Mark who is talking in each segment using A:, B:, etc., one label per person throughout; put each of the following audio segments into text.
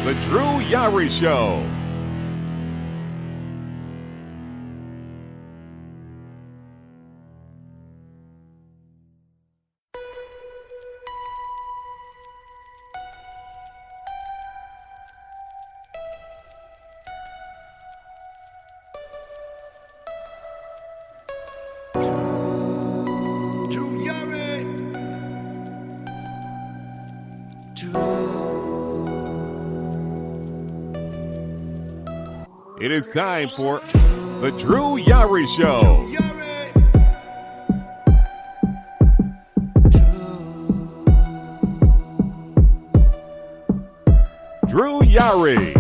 A: The Drew Yari Show. It is time for The Drew Yari Show. Drew Yari.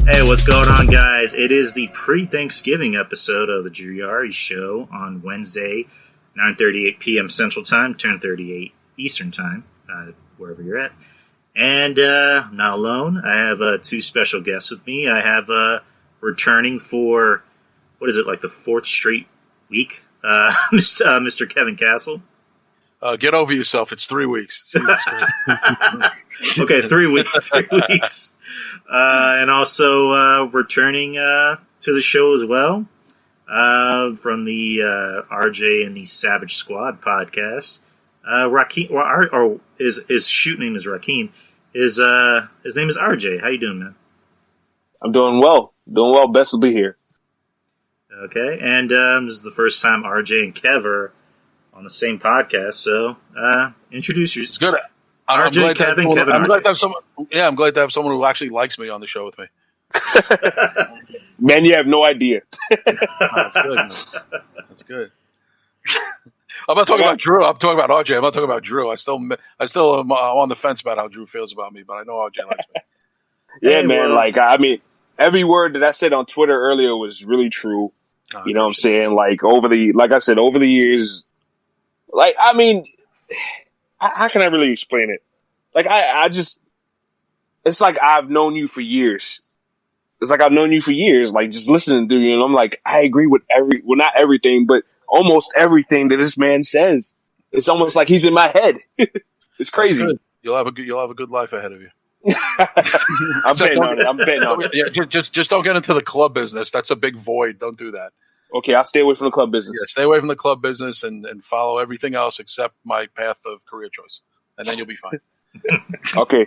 B: Hey, what's going on, guys? It is the pre-Thanksgiving episode of the Drew Yari Show on Wednesday, 9:38 p.m. Central Time, 10:38 Eastern Time, wherever you're at. And I'm not alone. I have two special guests with me. I have returning for, what is it, like the fourth straight week, Mr. Kevin Castle.
C: Get over yourself. It's 3 weeks.
B: Okay, 3 weeks. 3 weeks. And also returning to the show as well from the RJ and the Savage Squad podcast. Rakeem, or his shoot name is Rakeem. His name is RJ. How you doing, man?
D: I'm doing well. Doing well. Best to be here.
B: Okay, and this is the first time RJ and Kev are on the same podcast. So introduce yourself.
C: It's good. I'm glad to have someone who actually likes me on the show with me.
D: Man, you have no idea.
C: That's good. Man. That's good. I'm not talking about Drew. I'm talking about RJ. I'm not talking about Drew. I still am on the fence about how Drew feels about me, but I know RJ likes me.
D: Yeah, hey, man. Well, I mean, every word that I said on Twitter earlier was really true. You know what I'm saying? Over the years, I mean, how can I really explain it? It's like I've known you for years. It's like I've known you for years, just listening to you, and I'm like, I agree with not everything, but almost everything that this man says. It's almost like he's in my head. It's crazy.
C: You'll have a good life ahead of you.
D: I'm betting on it.
C: Yeah, just don't get into the club business. That's a big void. Don't do that.
D: Okay, I'll stay away from the club business.
C: Yeah, stay away from the club business and follow everything else except my path of career choice, and then you'll be fine.
D: Okay.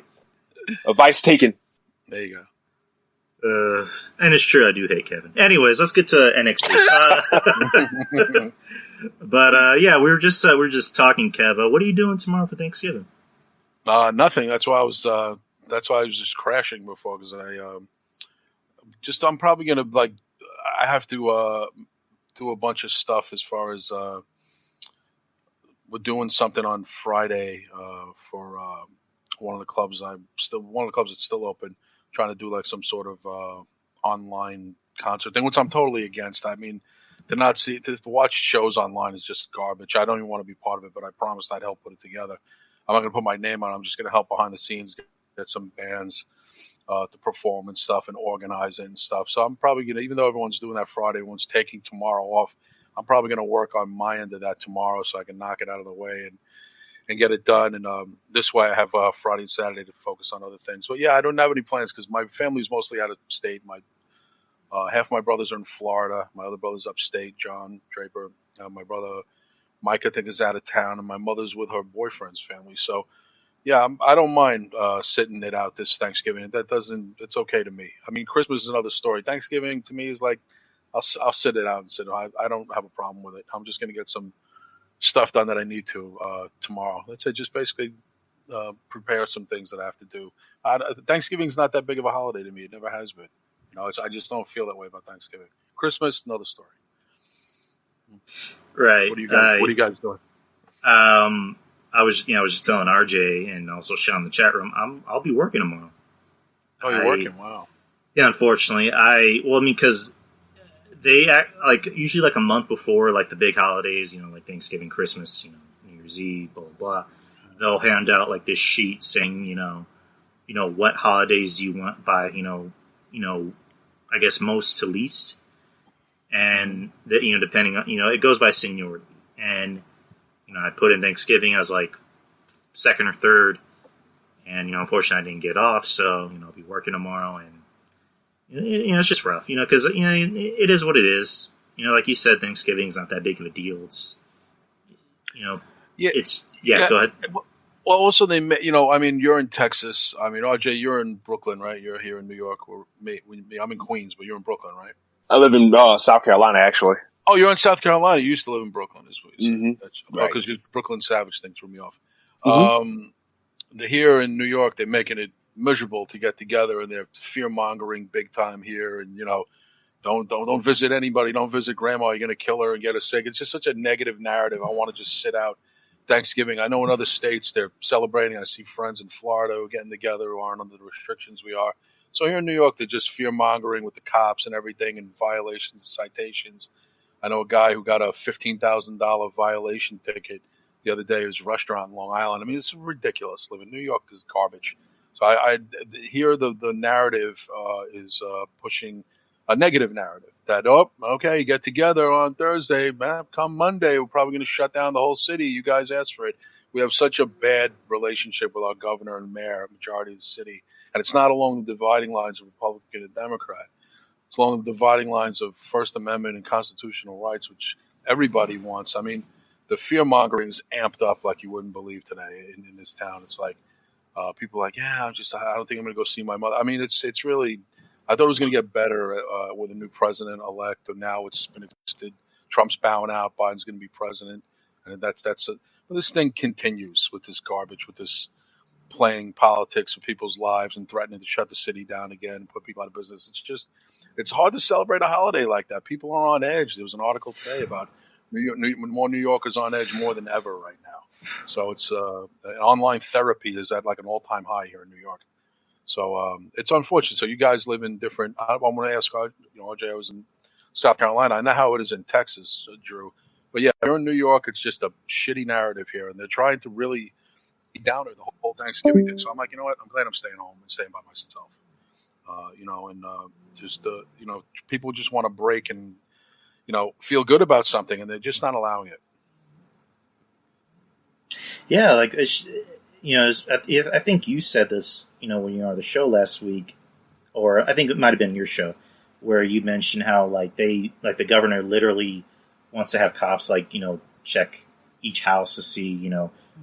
D: Advice taken.
C: There you go.
B: And it's true, I do hate Kevin. Anyways, let's get to NXT. But yeah, we were just talking, Kev. What are you doing tomorrow for Thanksgiving?
C: Nothing. That's why I was just crashing before, because I'm probably gonna I have to do a bunch of stuff as far as we're doing something on Friday for one of the clubs that's still open, trying to do some sort of online concert thing, which I'm totally against. I mean, to watch shows online is just garbage. I don't even want to be part of it, but I promised I'd help put it together. I'm not going to put my name on it. I'm just going to help behind the scenes, get some bands to perform and stuff and organize it and stuff. So I'm probably going to, even though everyone's doing that Friday, everyone's taking tomorrow off, I'm probably going to work on my end of that tomorrow so I can knock it out of the way and get it done. And this way I have Friday and Saturday to focus on other things. But yeah, I don't have any plans because my family's mostly out of state. Half my brothers are in Florida. My other brother's upstate, John Draper. My brother Mike, I think, is out of town, and my mother's with her boyfriend's family. So yeah, I don't mind sitting it out this Thanksgiving. It's okay to me. I mean, Christmas is another story. Thanksgiving to me is like, I'll sit it out and sit. I don't have a problem with it. I'm just going to get some stuff done that I need to tomorrow. That's it. Just basically prepare some things that I have to do. Thanksgiving's not that big of a holiday to me. It never has been. I just don't feel that way about Thanksgiving. Christmas, another story.
B: Right.
C: What are you guys doing?
B: I was just telling RJ and also Sean in the chat room, I'll be working tomorrow.
C: Oh, you're working? Wow.
B: Yeah, unfortunately. Because they act usually a month before the big holidays, like Thanksgiving, Christmas, New Year's Eve, blah, blah, blah. They'll hand out this sheet saying, what holidays you want by, I guess most to least, and that depending on it goes by seniority, and I put in Thanksgiving as like second or third, and unfortunately I didn't get off, so I'll be working tomorrow, and it's just rough, because it is what it is. Like you said, Thanksgiving's not that big of a deal. It's Go ahead.
C: Well, also you're in Texas. I mean, RJ, you're in Brooklyn, right? You're here in New York. I'm in Queens, but you're in Brooklyn, right?
D: I live in South Carolina, actually.
C: Oh, you're in South Carolina. You used to live in Brooklyn, is what you said.
D: Right.
C: Because your Brooklyn Savage thing threw me off.
D: Mm-hmm.
C: Here in New York, they're making it miserable to get together, and they're fear mongering big time here. And don't visit anybody. Don't visit grandma. You're going to kill her and get her sick. It's just such a negative narrative. I want to just sit out Thanksgiving. I know in other states they're celebrating. I see friends in Florida who are getting together who aren't under the restrictions we are. So here in New York, they're just fear mongering with the cops and everything, and violations, citations. I know a guy who got a $15,000 violation ticket the other day at his restaurant in Long Island. I mean, it's ridiculous. Living in New York is garbage. So I hear the narrative is pushing a negative narrative that, okay, get together on Thursday, man, come Monday, we're probably going to shut down the whole city. You guys asked for it. We have such a bad relationship with our governor and mayor, majority of the city. And it's not along the dividing lines of Republican and Democrat. It's along the dividing lines of First Amendment and constitutional rights, which everybody wants. I mean, the fear-mongering is amped up like you wouldn't believe today in this town. It's like people are like, I don't think I'm going to go see my mother. I mean, it's really, I thought it was going to get better with a new president-elect, but now it's been extended. Trump's bowing out. Biden's going to be president. And but this thing continues with this garbage, with this playing politics with people's lives and threatening to shut the city down again and put people out of business. It's hard to celebrate a holiday like that. People are on edge. There was an article today about more New Yorkers on edge more than ever right now. So it's online therapy is at like an all-time high here in New York. So it's unfortunate. So you guys live in different. I want to ask, RJ, I was in South Carolina. I know how it is in Texas, Drew. But yeah, here in New York, it's just a shitty narrative here, and they're trying to really downer the whole Thanksgiving thing. So I'm like, you know what? I'm glad I'm staying home and staying by myself. People just want to break and feel good about something, and they're just not allowing it.
B: Yeah, like I think you said this, when you were on the show last week, or I think it might have been your show, where you mentioned how the governor literally wants to have cops check each house to see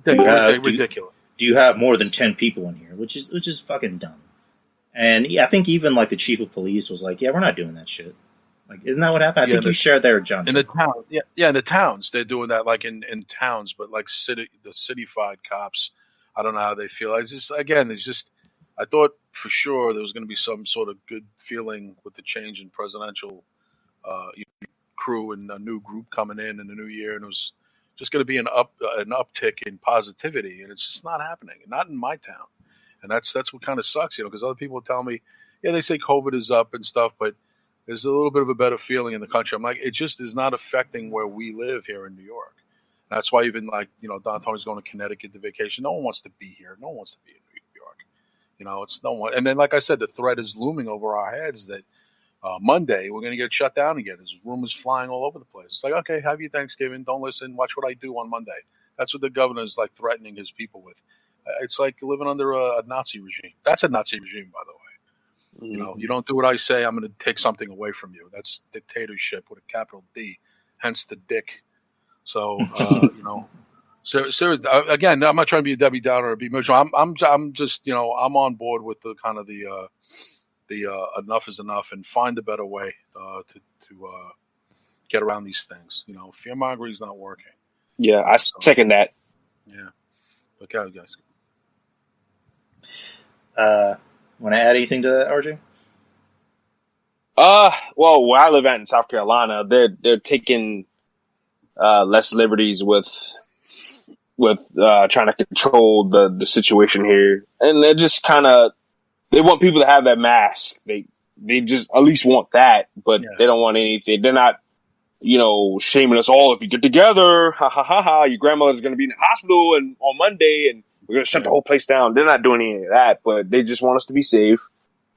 C: ridiculous.
B: Do you have more than 10 people in here? Which is fucking dumb. And yeah, I think even the chief of police was like, yeah, we're not doing that shit. Isn't that what happened? I think you shared there, John.
C: In the town, in the towns, they're doing that, in towns, but the city-fied cops, I don't know how they feel. I thought for sure there was going to be some sort of good feeling with the change in presidential crew and a new group coming in the new year, and it was just going to be an uptick in positivity, and it's just not happening. Not in my town, and that's what kind of sucks, because other people tell me, they say COVID is up and stuff, but there's a little bit of a better feeling in the country. I'm like, it just is not affecting where we live here in New York. And that's why even Don Tony's going to Connecticut to vacation. No one wants to be here. No one wants to be in New York. It's no one. And then, like I said, the threat is looming over our heads that Monday we're going to get shut down again. There's rumors flying all over the place. It's like, okay, have your Thanksgiving. Don't listen. Watch what I do on Monday. That's what the governor is threatening his people with. It's like living under a Nazi regime. That's a Nazi regime, by the way. You don't do what I say, I'm going to take something away from you. That's dictatorship with a capital D, hence the dick. So, again, I'm not trying to be a Debbie Downer or be miserable. I'm just, I'm on board with the kind of the enough is enough and find a better way to get around these things. Fear mongering is not working.
D: Yeah, I second that.
C: Yeah. Okay, guys.
B: Want to add anything to that, RJ?
D: Well, where I live at in South Carolina, they're taking less liberties with trying to control the situation here, and they're just they want people to have that mask. They just at least want that, but they don't want anything. They're not, shaming us all if you get together. Ha ha ha ha! Your grandmother's going to be in the hospital and on Monday, and we're going to shut the whole place down. They're not doing any of that, but they just want us to be safe.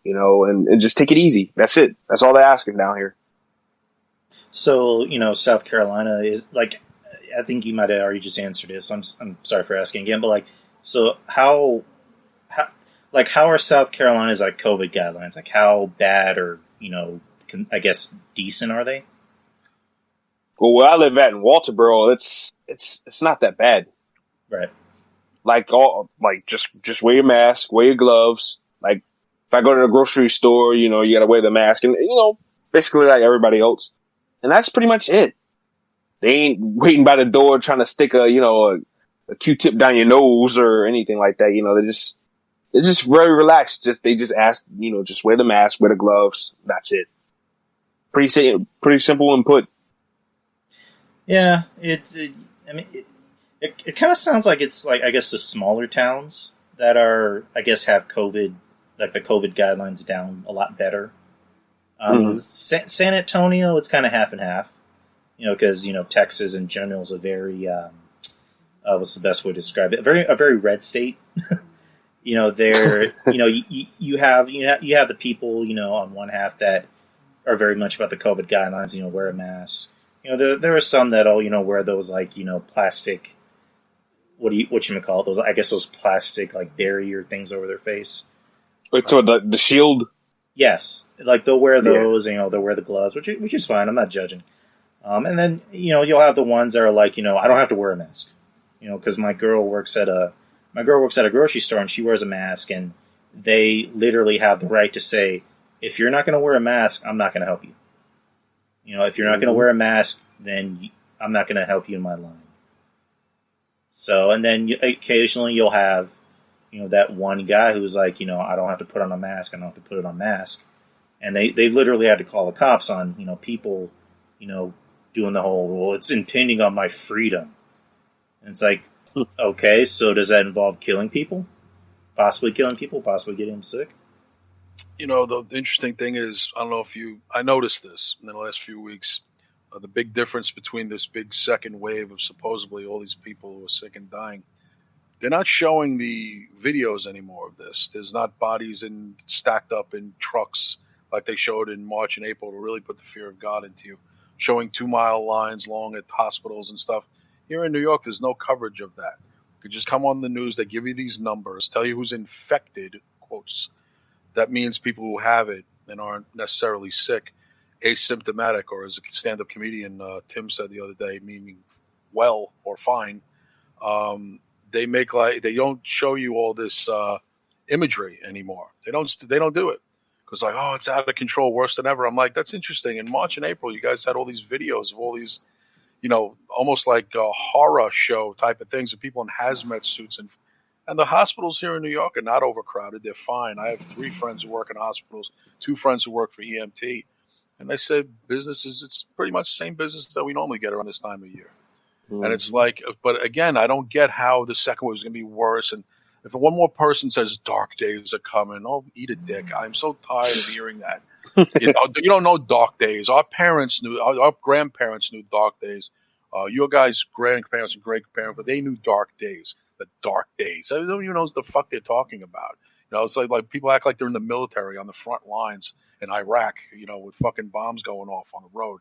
D: and just take it easy. That's it. That's all they're asking down here.
B: So, South Carolina is like, I think you might have already just answered this. So I'm sorry for asking again, but so how are South Carolina's COVID guidelines? How bad or, I guess decent are they?
D: Well, where I live at in Walterboro, it's not that bad.
B: Right.
D: Just wear your mask, wear your gloves. Like if I go to the grocery store, you got to wear the mask, and basically like everybody else. And that's pretty much it. They ain't waiting by the door trying to stick a Q-tip down your nose or anything like that. They're just very relaxed. They just ask, just wear the mask, wear the gloves. That's it. Pretty simple input.
B: Yeah, it kind of sounds like it's I guess the smaller towns that are have COVID, the COVID guidelines down a lot better. San Antonio, it's kind of half and half, because Texas in general is a very what's the best way to describe it? A very red state. There, you have the people, on one half that are very much about the COVID guidelines. Wear a mask. There are some that'll wear those plastic. What you call it? Those plastic barrier things over their face.
D: Wait, so the shield.
B: Yes, they'll wear those. They'll wear the gloves, which is fine. I'm not judging. And then you'll have the ones that are I don't have to wear a mask. Because my girl works at a grocery store and she wears a mask, and they literally have the right to say, if you're not going to wear a mask, I'm not going to help you. If you're not going to wear a mask, then I'm not going to help you in my line. So, and then occasionally you'll have that one guy who's I don't have to put on a mask. I don't have to put it on mask. And they literally had to call the cops on, people, doing the whole, well, it's impinging on my freedom. And it's okay, so does that involve killing people? Possibly killing people? Possibly getting them sick?
C: The interesting thing is, I don't know if I noticed this in the last few weeks, the big difference between this big second wave of supposedly all these people who are sick and dying. They're not showing the videos anymore of this. There's not bodies stacked up in trucks like they showed in March and April to really put the fear of God into you, showing 2-mile lines long at hospitals and stuff. Here in New York, there's no coverage of that. You just come on the news, they give you these numbers, tell you who's infected, quotes. That means people who have it and aren't necessarily sick, asymptomatic, or as a stand-up comedian Tim said the other day, meaning well or fine. They don't show you all this imagery anymore. They don't do it because it's out of control, worse than ever. I'm like, that's interesting. In March and April, you guys had all these videos of all these, almost like a horror show type of things of people in hazmat suits and the hospitals here in New York are not overcrowded. They're fine. I have 3 friends who work in hospitals, 2 friends who work for EMT. And they said it's pretty much the same business that we normally get around this time of year. Mm-hmm. And it's but again, I don't get how the second wave is going to be worse. And if one more person says dark days are coming, eat a dick. I'm so tired of hearing that. You don't know dark days. Our parents knew, our grandparents knew dark days. Your guys' grandparents and great-grandparents, but they knew dark days. The dark days. I don't even know what the fuck they're talking about. It's like people act like they're in the military on the front lines in Iraq, with fucking bombs going off on the road.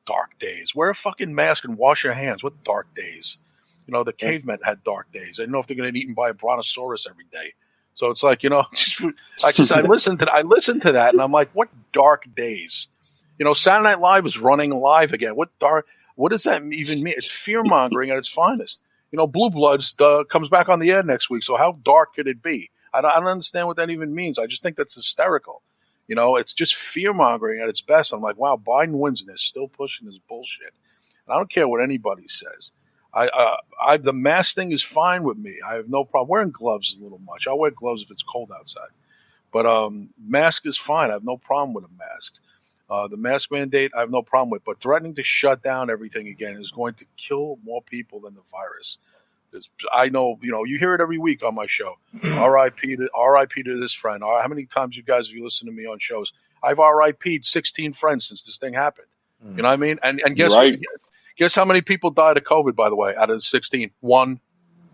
C: Dark days. Wear a fucking mask and wash your hands. What dark days? The cavemen had dark days. I don't know if they're going to get eaten by a brontosaurus every day. So it's I listened to that and I'm like, what dark days? Saturday Night Live is running live again. What does that even mean? It's fear mongering at its finest. Blue Bloods comes back on the air next week. So how dark could it be? I don't understand what that even means. I just think that's hysterical. It's just fear mongering at its best. I'm like, wow, Biden wins and they're still pushing this bullshit. And I don't care what anybody says. The mask thing is fine with me. I have no problem. Wearing gloves is a little much. I'll wear gloves if it's cold outside. But mask is fine. I have no problem with a mask. The mask mandate, I have no problem with. But threatening to shut down everything again is going to kill more people than the virus. I know, you hear it every week on my show. R.I.P. to this friend. How many times you guys have you listened to me on shows? I've R.I.P'd 16 friends since this thing happened. You know what I mean? And guess how many people died of COVID, by the way, out of the 16? One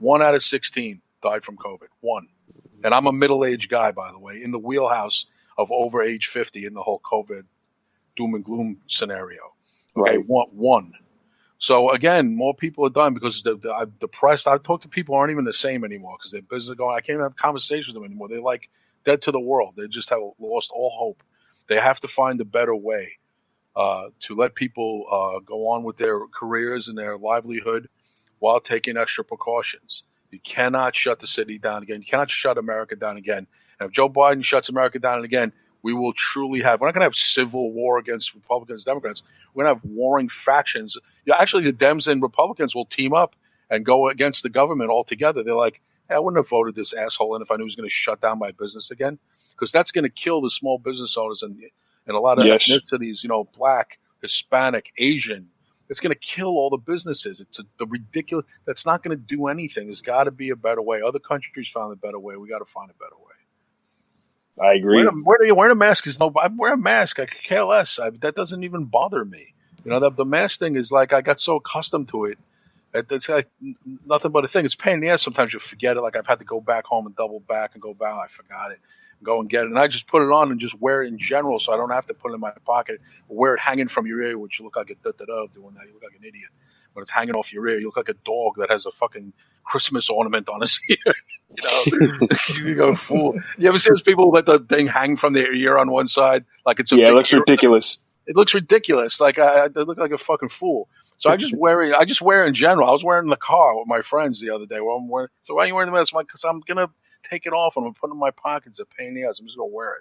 C: out of 16 died from COVID. One. And I'm a middle-aged guy, by the way, in the wheelhouse of over age 50 in the whole COVID doom and gloom scenario. Okay,
D: Right.
C: one. So again, more people are dying because I'm depressed. I talk to people who aren't even the same anymore because their business is going. I can't have conversations with them anymore. They're like dead to the world. They just have lost all hope. They have to find a better way to let people go on with their careers and their livelihood while taking extra precautions. You cannot shut the city down again. You cannot shut America down again. And if Joe Biden shuts America down again, we will truly have, we're not going to have civil war against Republicans, Democrats. We're going to have warring factions. Yeah, actually, the Dems and Republicans will team up and go against the government altogether. They're like, hey, I wouldn't have voted this asshole in if I knew he was going to shut down my business again, because that's going to kill the small business owners and a lot of
D: Yes.
C: ethnicities, Black, Hispanic, Asian. It's going to kill all the businesses. It's the ridiculous. That's not going to do anything. There's got to be a better way. Other countries found a better way. We got to find a better way.
D: I agree.
C: Wearing a mask is I wear a mask. I could care less. That doesn't even bother me. The mask thing is like I got so accustomed to it. It's like nothing but a thing. It's a pain in the ass. Sometimes you forget it. Like I've had to go back home and double back and go back. I forgot it. Go and get it. And I just put it on and just wear it in general so I don't have to put it in my pocket or wear it hanging from your ear, which you look like a da-da-da doing that. You look like an idiot. When it's hanging off your ear, you look like a dog that has a fucking Christmas ornament on his ear. You go fool. You ever see those people let the thing hang from their ear on one side? Like it's a
D: it looks ridiculous.
C: It looks ridiculous. Like I look like a fucking fool. So I just wear it in general. I was wearing it in the car with my friends the other day. So why are you wearing the mask? I'm like, because I'm going to take it off and I'm going to put it in my pockets. It's a pain in the ass. I'm just going to wear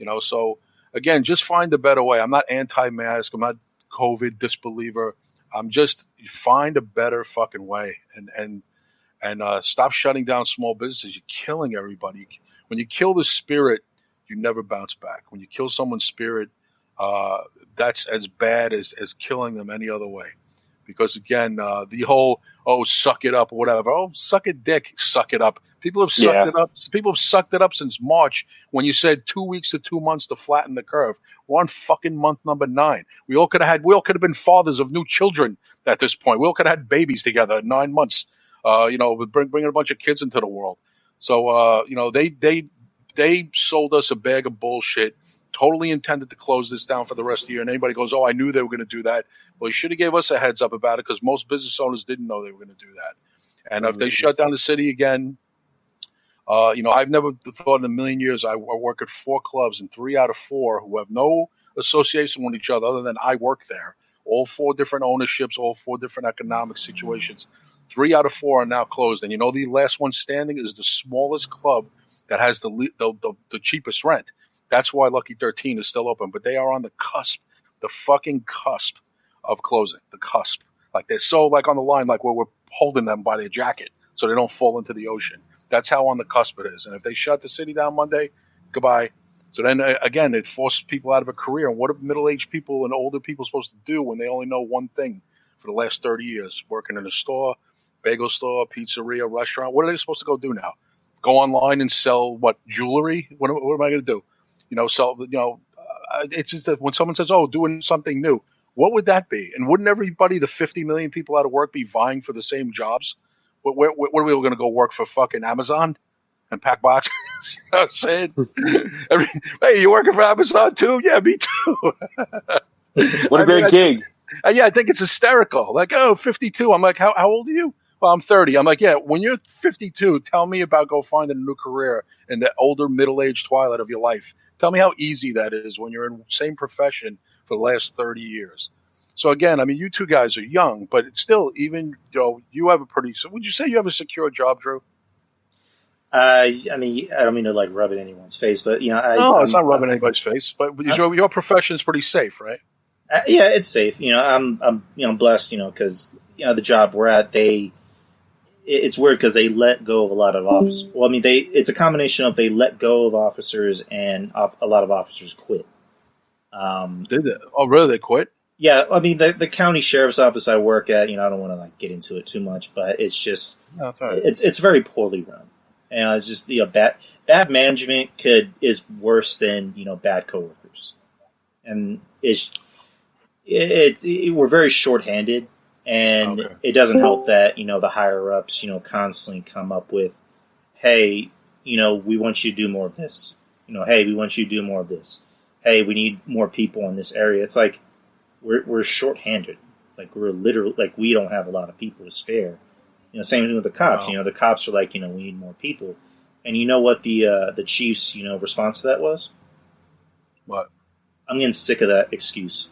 C: it. So again, just find a better way. I'm not anti-mask. I'm not COVID disbeliever. I'm just find a better fucking way and stop shutting down small businesses. You're killing everybody. When you kill the spirit, you never bounce back. When you kill someone's spirit, that's as bad as killing them any other way. Because again, the whole, suck it up or whatever. Oh, suck a dick, suck it up. People have sucked it up. People have sucked it up since March when you said 2 weeks to 2 months to flatten the curve. We're on fucking month number 9. We all could have been fathers of new children at this point. We all could have had babies together at 9 months. With bringing a bunch of kids into the world. So, they sold us a bag of bullshit, totally intended to close this down for the rest of the year. And anybody goes, I knew they were going to do that. Well, you should have gave us a heads up about it because most business owners didn't know they were going to do that. And if they shut down the city again, I've never thought in a million years I work at 4 clubs and 3 out of 4 who have no association with each other than I work there. All 4 different ownerships, all 4 different economic situations. 3 out of 4 are now closed. And the last one standing is the smallest club that has the cheapest rent. That's why Lucky 13 is still open. But they are on the cusp, the fucking cusp of closing, the cusp. Like they're so like on the line, like where we're holding them by their jacket so they don't fall into the ocean. That's how on the cusp it is. And if they shut the city down Monday, goodbye. So then again, it forces people out of a career. And what are middle-aged people and older people supposed to do when they only know one thing for the last 30 years? Working in a store, bagel store, pizzeria, restaurant. What are they supposed to go do now? Go online and sell jewelry? What am I going to do? It's just that when someone says, doing something new, what would that be? And wouldn't everybody, the 50 million people out of work, be vying for the same jobs? What are we going to go work for fucking Amazon and pack boxes? You know what I'm saying? Hey, you working for Amazon too? Yeah, me too.
D: What a great gig.
C: I think it's hysterical. Like, 52. I'm like, how old are you? Well, I'm 30. I'm like, yeah, when you're 52, tell me about go finding a new career in the older middle-aged twilight of your life. Tell me how easy that is when you're in the same profession for the last 30 years. So again, I mean, you two guys are young, but it's still, even, you have would you say you have a secure job, Drew?
B: I mean, I don't mean to like rub it in anyone's face, but
C: no, it's not rubbing anybody's face. But your profession is pretty safe, right?
B: Yeah, it's safe. I'm blessed. Because the job we're at, it's weird because they let go of a lot of officers. Well, I mean, it's a combination of they let go of officers and a lot of officers quit.
C: Did they? Oh, really? They quit?
B: Yeah, I mean, the county sheriff's office I work at, I don't want to like get into it too much, but it's just it's very poorly run. And it's just bad management is worse than bad coworkers, and we're very short-handed, and it doesn't help that the higher ups constantly come up with, hey, we want you to do more of this, hey, we want you to do more of this. Hey, we need more people in this area. It's like we're shorthanded. Like we're literally like we don't have a lot of people to spare. Same thing with the cops.
C: Wow.
B: The cops are like, we need more people. And you know what the chief's response to that was?
C: What?
B: I'm getting sick of that excuse.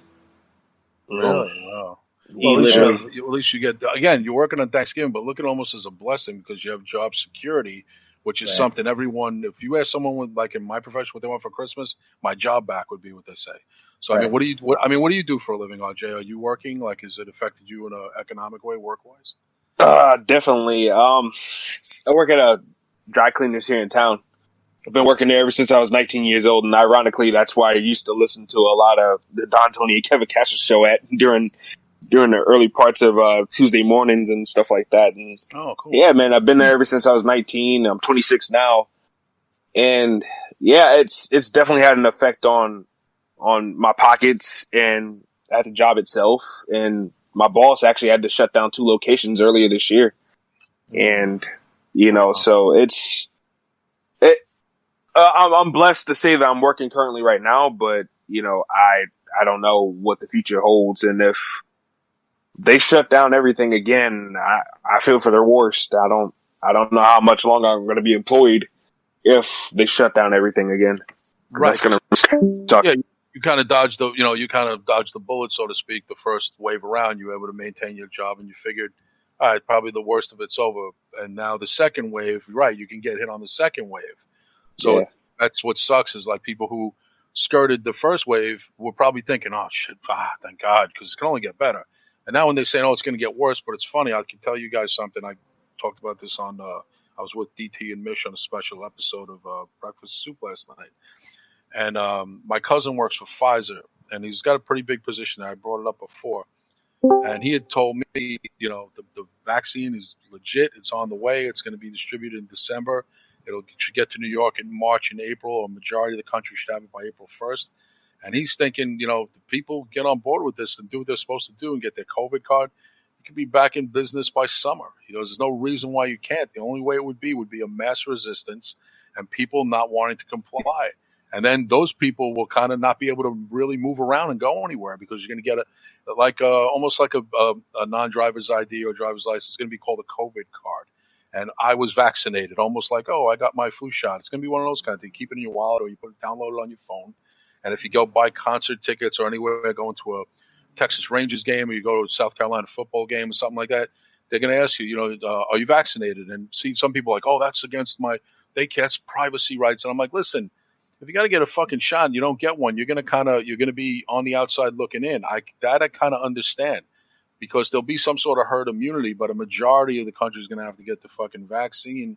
C: Really? Wow.
B: He
C: Well,
B: literally,
C: at least you get, again, you're working on Thanksgiving, but look at it almost as a blessing because you have job security, which is
B: Right.
C: something everyone, if you ask someone with, like in my profession, what they want for Christmas, my job back would be what they say. So, I mean,
B: Right.
C: what do you do for a living, RJ? Are you working? Like, has it affected you in an economic way, work-wise?
D: Definitely. I work at a dry cleaners here in town. I've been working there ever since I was 19 years old, and ironically, that's why I used to listen to a lot of the Don Tony and Kevin Castro show during the early parts of Tuesday mornings and stuff like that. And
C: Oh, cool.
D: yeah, man, I've been there ever since I was 19. I'm 26 now, and yeah, it's definitely had an effect on my pockets and at the job itself. And my boss actually had to shut down 2 locations earlier this year, and so I'm blessed to say that I'm working currently right now, but I don't know what the future holds, and if they shut down everything again, I feel for their worst. I don't know how much longer I'm going to be employed if they shut down everything again.
C: Right.
D: That's going to suck.
C: Yeah, you kind of dodged the bullet, so to speak, the first wave around. You were able to maintain your job, and you figured, all right, probably the worst of it's over. And now the second wave, right, you can get hit on the second wave. So
D: Yeah.
C: that's what sucks is like people who skirted the first wave were probably thinking, oh, shit, thank God, because it can only get better. And now when they're saying, oh, it's going to get worse, but it's funny. I can tell you guys something. I talked about this on, I was with DT and Mish on a special episode of Breakfast Soup last night. And my cousin works for Pfizer, and he's got a pretty big position there. I brought it up before. And he had told me, the vaccine is legit. It's on the way. It's going to be distributed in December. Should get to New York in March and April. A majority of the country should have it by April 1st. And he's thinking, the people get on board with this and do what they're supposed to do and get their COVID card. You could be back in business by summer. There's no reason why you can't. The only way it would be a mass resistance and people not wanting to comply. And then those people will kind of not be able to really move around and go anywhere because you're going to get almost like a non-driver's ID or driver's license. It's going to be called a COVID card. And I was vaccinated, almost like, oh, I got my flu shot. It's going to be one of those kind of things. Keep it in your wallet or you download it on your phone. And if you go buy concert tickets or anywhere, going to a Texas Rangers game or you go to a South Carolina football game or something like that, they're going to ask you, are you vaccinated? And see some people like, oh, that's against that's privacy rights. And I'm like, listen, if you got to get a fucking shot and you don't get one, you're going to be on the outside looking in. I kind of understand. Because there'll be some sort of herd immunity, but a majority of the country is going to have to get the fucking vaccine.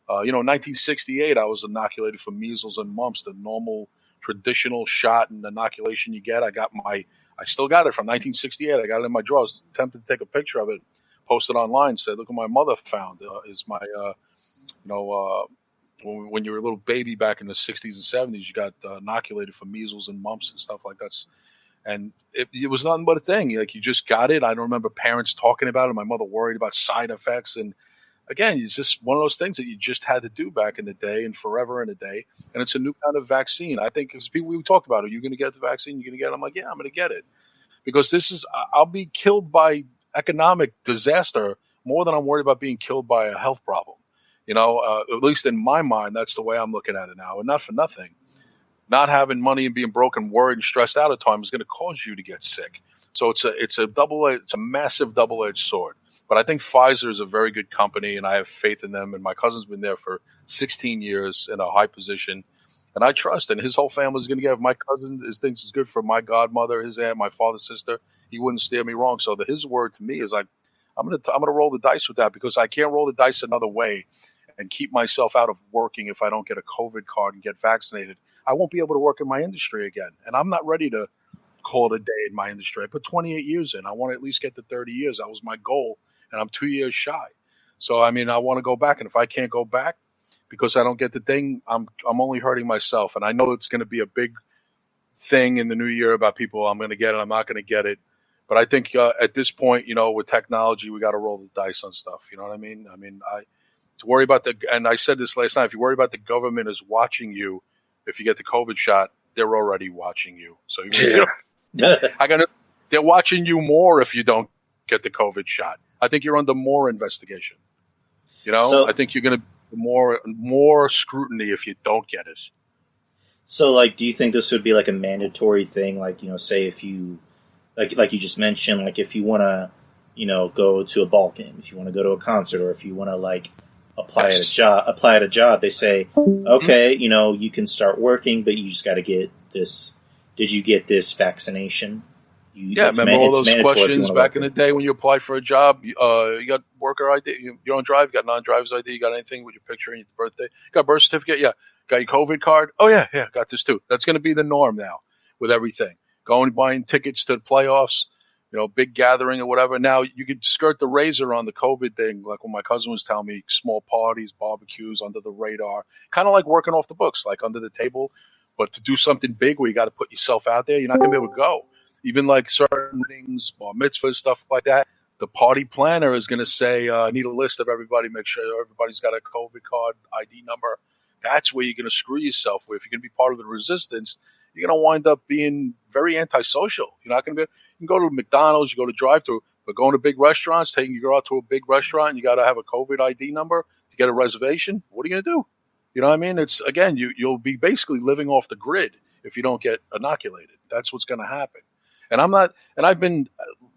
C: In 1968, I was inoculated for measles and mumps, the normal traditional shot and inoculation you get. I still got it from 1968. I got it in my drawer. I was tempted to take a picture of it, post it online, said, look what my mother found. Is my, when you were a little baby back in the 60s and 70s, you got inoculated for measles and mumps and stuff like that. And it was nothing but a thing. Like, you just got it. I don't remember parents talking about it. My mother worried about side effects. And again, it's just one of those things that you just had to do back in the day and forever in a day. And it's a new kind of vaccine. I think because people, we talked about, are you going to get the vaccine? You're going to get it? I'm like, yeah, I'm going to get it. Because I'll be killed by economic disaster more than I'm worried about being killed by a health problem. At least in my mind, that's the way I'm looking at it now. And not for nothing. Not having money and being broke and worried and stressed out at times is going to cause you to get sick. So it's a massive double-edged sword. But I think Pfizer is a very good company, and I have faith in them. And my cousin's been there for 16 years in a high position, and I trust. And his whole family is going to get. My cousin thinks it's good for my godmother, his aunt, my father's sister. He wouldn't steer me wrong. So his word to me is like, I'm gonna roll the dice with that because I can't roll the dice another way and keep myself out of working if I don't get a COVID card and get vaccinated. I won't be able to work in my industry again. And I'm not ready to call it a day in my industry. I put 28 years in. I want to at least get to 30 years. That was my goal, and I'm 2 years shy. So, I want to go back. And if I can't go back because I don't get the thing, I'm only hurting myself. And I know it's going to be a big thing in the new year about people, I'm going to get it, I'm not going to get it. But I think at this point, with technology, we got to roll the dice on stuff. You know what I mean? To worry about and I said this last night, if you worry about the government is watching you, if you get the COVID shot, they're already watching you. So even they're watching you more if you don't get the COVID shot. I think you're under more investigation. I think you're going to more scrutiny if you don't get it.
B: So, like, do you think this would be like a mandatory thing? Like, say if you, like you just mentioned, like if you want to, go to a ball game, if you want to go to a concert, or if you want to like apply at a job, they say, okay, you can start working, but you just got to get this. Did you get this vaccination?
C: Remember all those questions back in the day when you applied for a job? You got worker ID, you don't drive, you got non-driver's ID, you got anything with your picture and your birthday? Got a birth certificate? Yeah. Got your COVID card? Oh, yeah, got this too. That's going to be the norm now with everything. Going buying tickets to the playoffs, big gathering or whatever. Now, you could skirt the razor on the COVID thing, like when my cousin was telling me, small parties, barbecues, under the radar, kind of like working off the books, like under the table. But to do something big where you got to put yourself out there, you're not going to be able to go. Even like certain things, bar mitzvahs, stuff like that, the party planner is going to say, I need a list of everybody, make sure everybody's got a COVID card, ID number. That's where you're going to screw yourself with. If you're going to be part of the resistance, you're going to wind up being very antisocial. You're not going to be, you can go to McDonald's, you go to drive-thru, but going to big restaurants, taking you out to a big restaurant, and you got to have a COVID ID number to get a reservation. What are you going to do? You know what I mean? It's, again, you'll be basically living off the grid if you don't get inoculated. That's what's going to happen. And I've been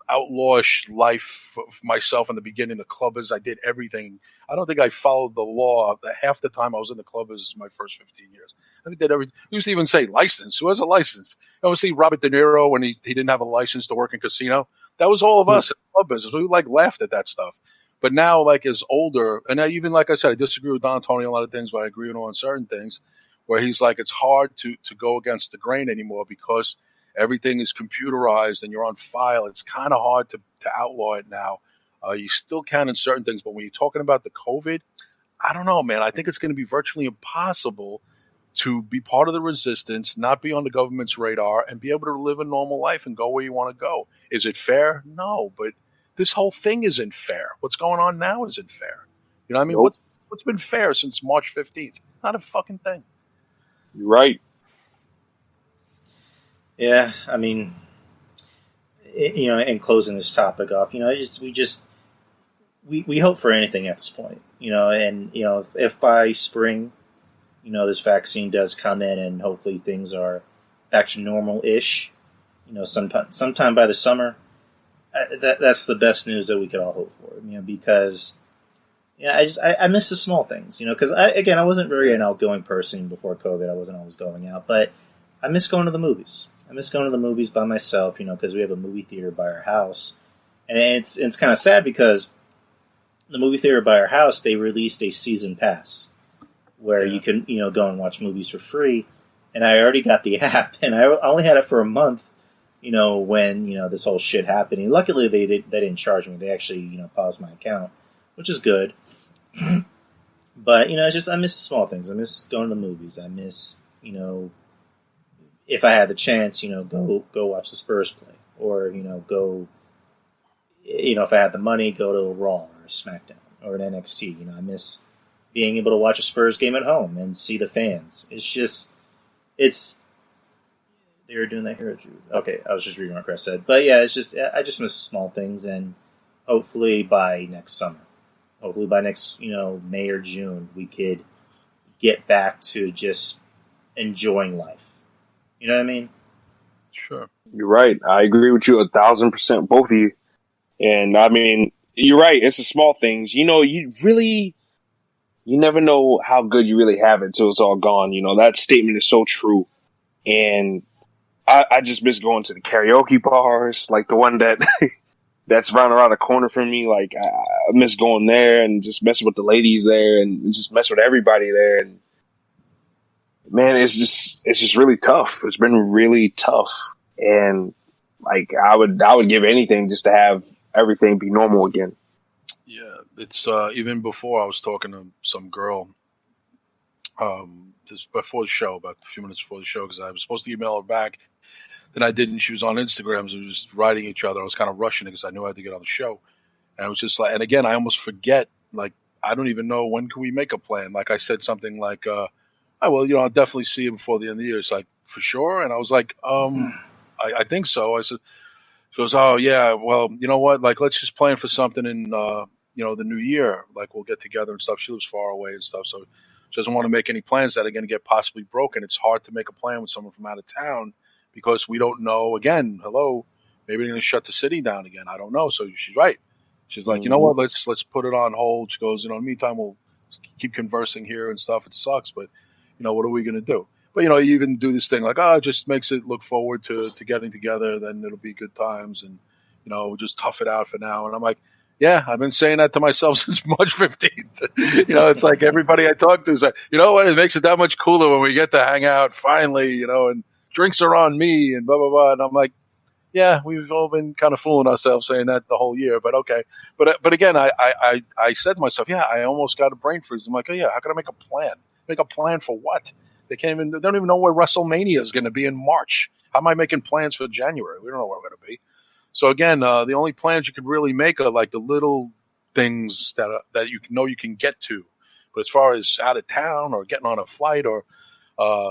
C: outlawish life for myself in the beginning. The clubbers, I did everything. I don't think I followed the law half the time I was in the clubbers my first 15 years. I did everything. We used to even say license. Who has a license? You ever see Robert De Niro when he didn't have a license to work in casino? That was all of us in the club business. We laughed at that stuff. But now, as older, and even like I said, I disagree with Don Tony on a lot of things, but I agree with him on certain things, where he's like, it's hard to go against the grain anymore because everything is computerized and you're on file. It's kind of hard to outlaw it now. You still can in certain things, but when you're talking about the COVID, I don't know, man. I think it's going to be virtually impossible to be part of the resistance, not be on the government's radar, and be able to live a normal life and go where you want to go. Is it fair? No, but this whole thing isn't fair. What's going on now isn't fair. You know what I mean?
D: Nope.
C: What's been fair since March 15th? Not a fucking thing.
D: You're right.
B: Yeah, I mean, in closing this topic off, we hope for anything at this point, and if by spring, this vaccine does come in and hopefully things are back to normal-ish, sometime by the summer, that's the best news that we could all hope for, because I miss the small things, because I wasn't very an outgoing person before COVID. I wasn't always going out, but I miss going to the movies. I miss going to the movies by myself, because we have a movie theater by our house. And it's kind of sad because the movie theater by our house, they released a season pass where you can, go and watch movies for free. And I already got the app, and I only had it for a month, when, this whole shit happened. And luckily, they didn't charge me. They actually, paused my account, which is good. But, it's just, I miss the small things. I miss going to the movies. I miss, if I had the chance, go watch the Spurs play, or go, if I had the money, go to a Raw or a SmackDown or an NXT. I miss being able to watch a Spurs game at home and see the fans. They were doing that here. Okay, I was just reading what Chris said, but yeah, I just miss small things, and hopefully by next summer, by next May or June, we could get back to just enjoying life. You know what I mean?
C: Sure.
D: You're right. I agree with you 1,000%, both of you. And I mean, you're right. It's the small things. You never know how good you really have it until it's all gone. That statement is so true. And I just miss going to the karaoke bars, like the one that's right around the corner from me. Like I miss going there and just messing with the ladies there and just mess with everybody there. And man, it's just really tough. It's been really tough. And I would give anything just to have everything be normal again.
C: Yeah. It's, even before I was talking to some girl, just before the show, about a few minutes before the show, because I was supposed to email her back. Then I didn't. She was on Instagram, so we were just writing each other. I was kind of rushing it because I knew I had to get on the show. And I was just like, and again, I almost forget, I don't even know when can we make a plan. Like I said something like, I'll definitely see you before the end of the year. It's like, for sure? And I was like, I think so. I said, she goes, oh, yeah, well, you know what? Like, let's just plan for something in, the new year. Like, we'll get together and stuff. She lives far away and stuff. So she doesn't want to make any plans that are going to get possibly broken. It's hard to make a plan with someone from out of town because we don't know, again, hello, maybe they're going to shut the city down again. I don't know. So she's right. She's like, you know what? Let's put it on hold. She goes, in the meantime, we'll keep conversing here and stuff. It sucks, but, what are we going to do? But, you even do this thing like, it just makes it look forward to getting together. Then it'll be good times. And, we'll just tough it out for now. And I'm like, yeah, I've been saying that to myself since March 15th. It's like everybody I talk to is like, you know what? It makes it that much cooler when we get to hang out finally, and drinks are on me and blah, blah, blah. And I'm like, yeah, we've all been kind of fooling ourselves saying that the whole year, but okay. But again, I said to myself, yeah, I almost got a brain freeze. I'm like, oh yeah, how can I make a plan? Make a plan for what? They don't even know where WrestleMania is going to be in March. How am I making plans for January? We don't know where we're going to be. So again, the only plans you can really make are like the little things that you know you can get to. But as far as out of town or getting on a flight or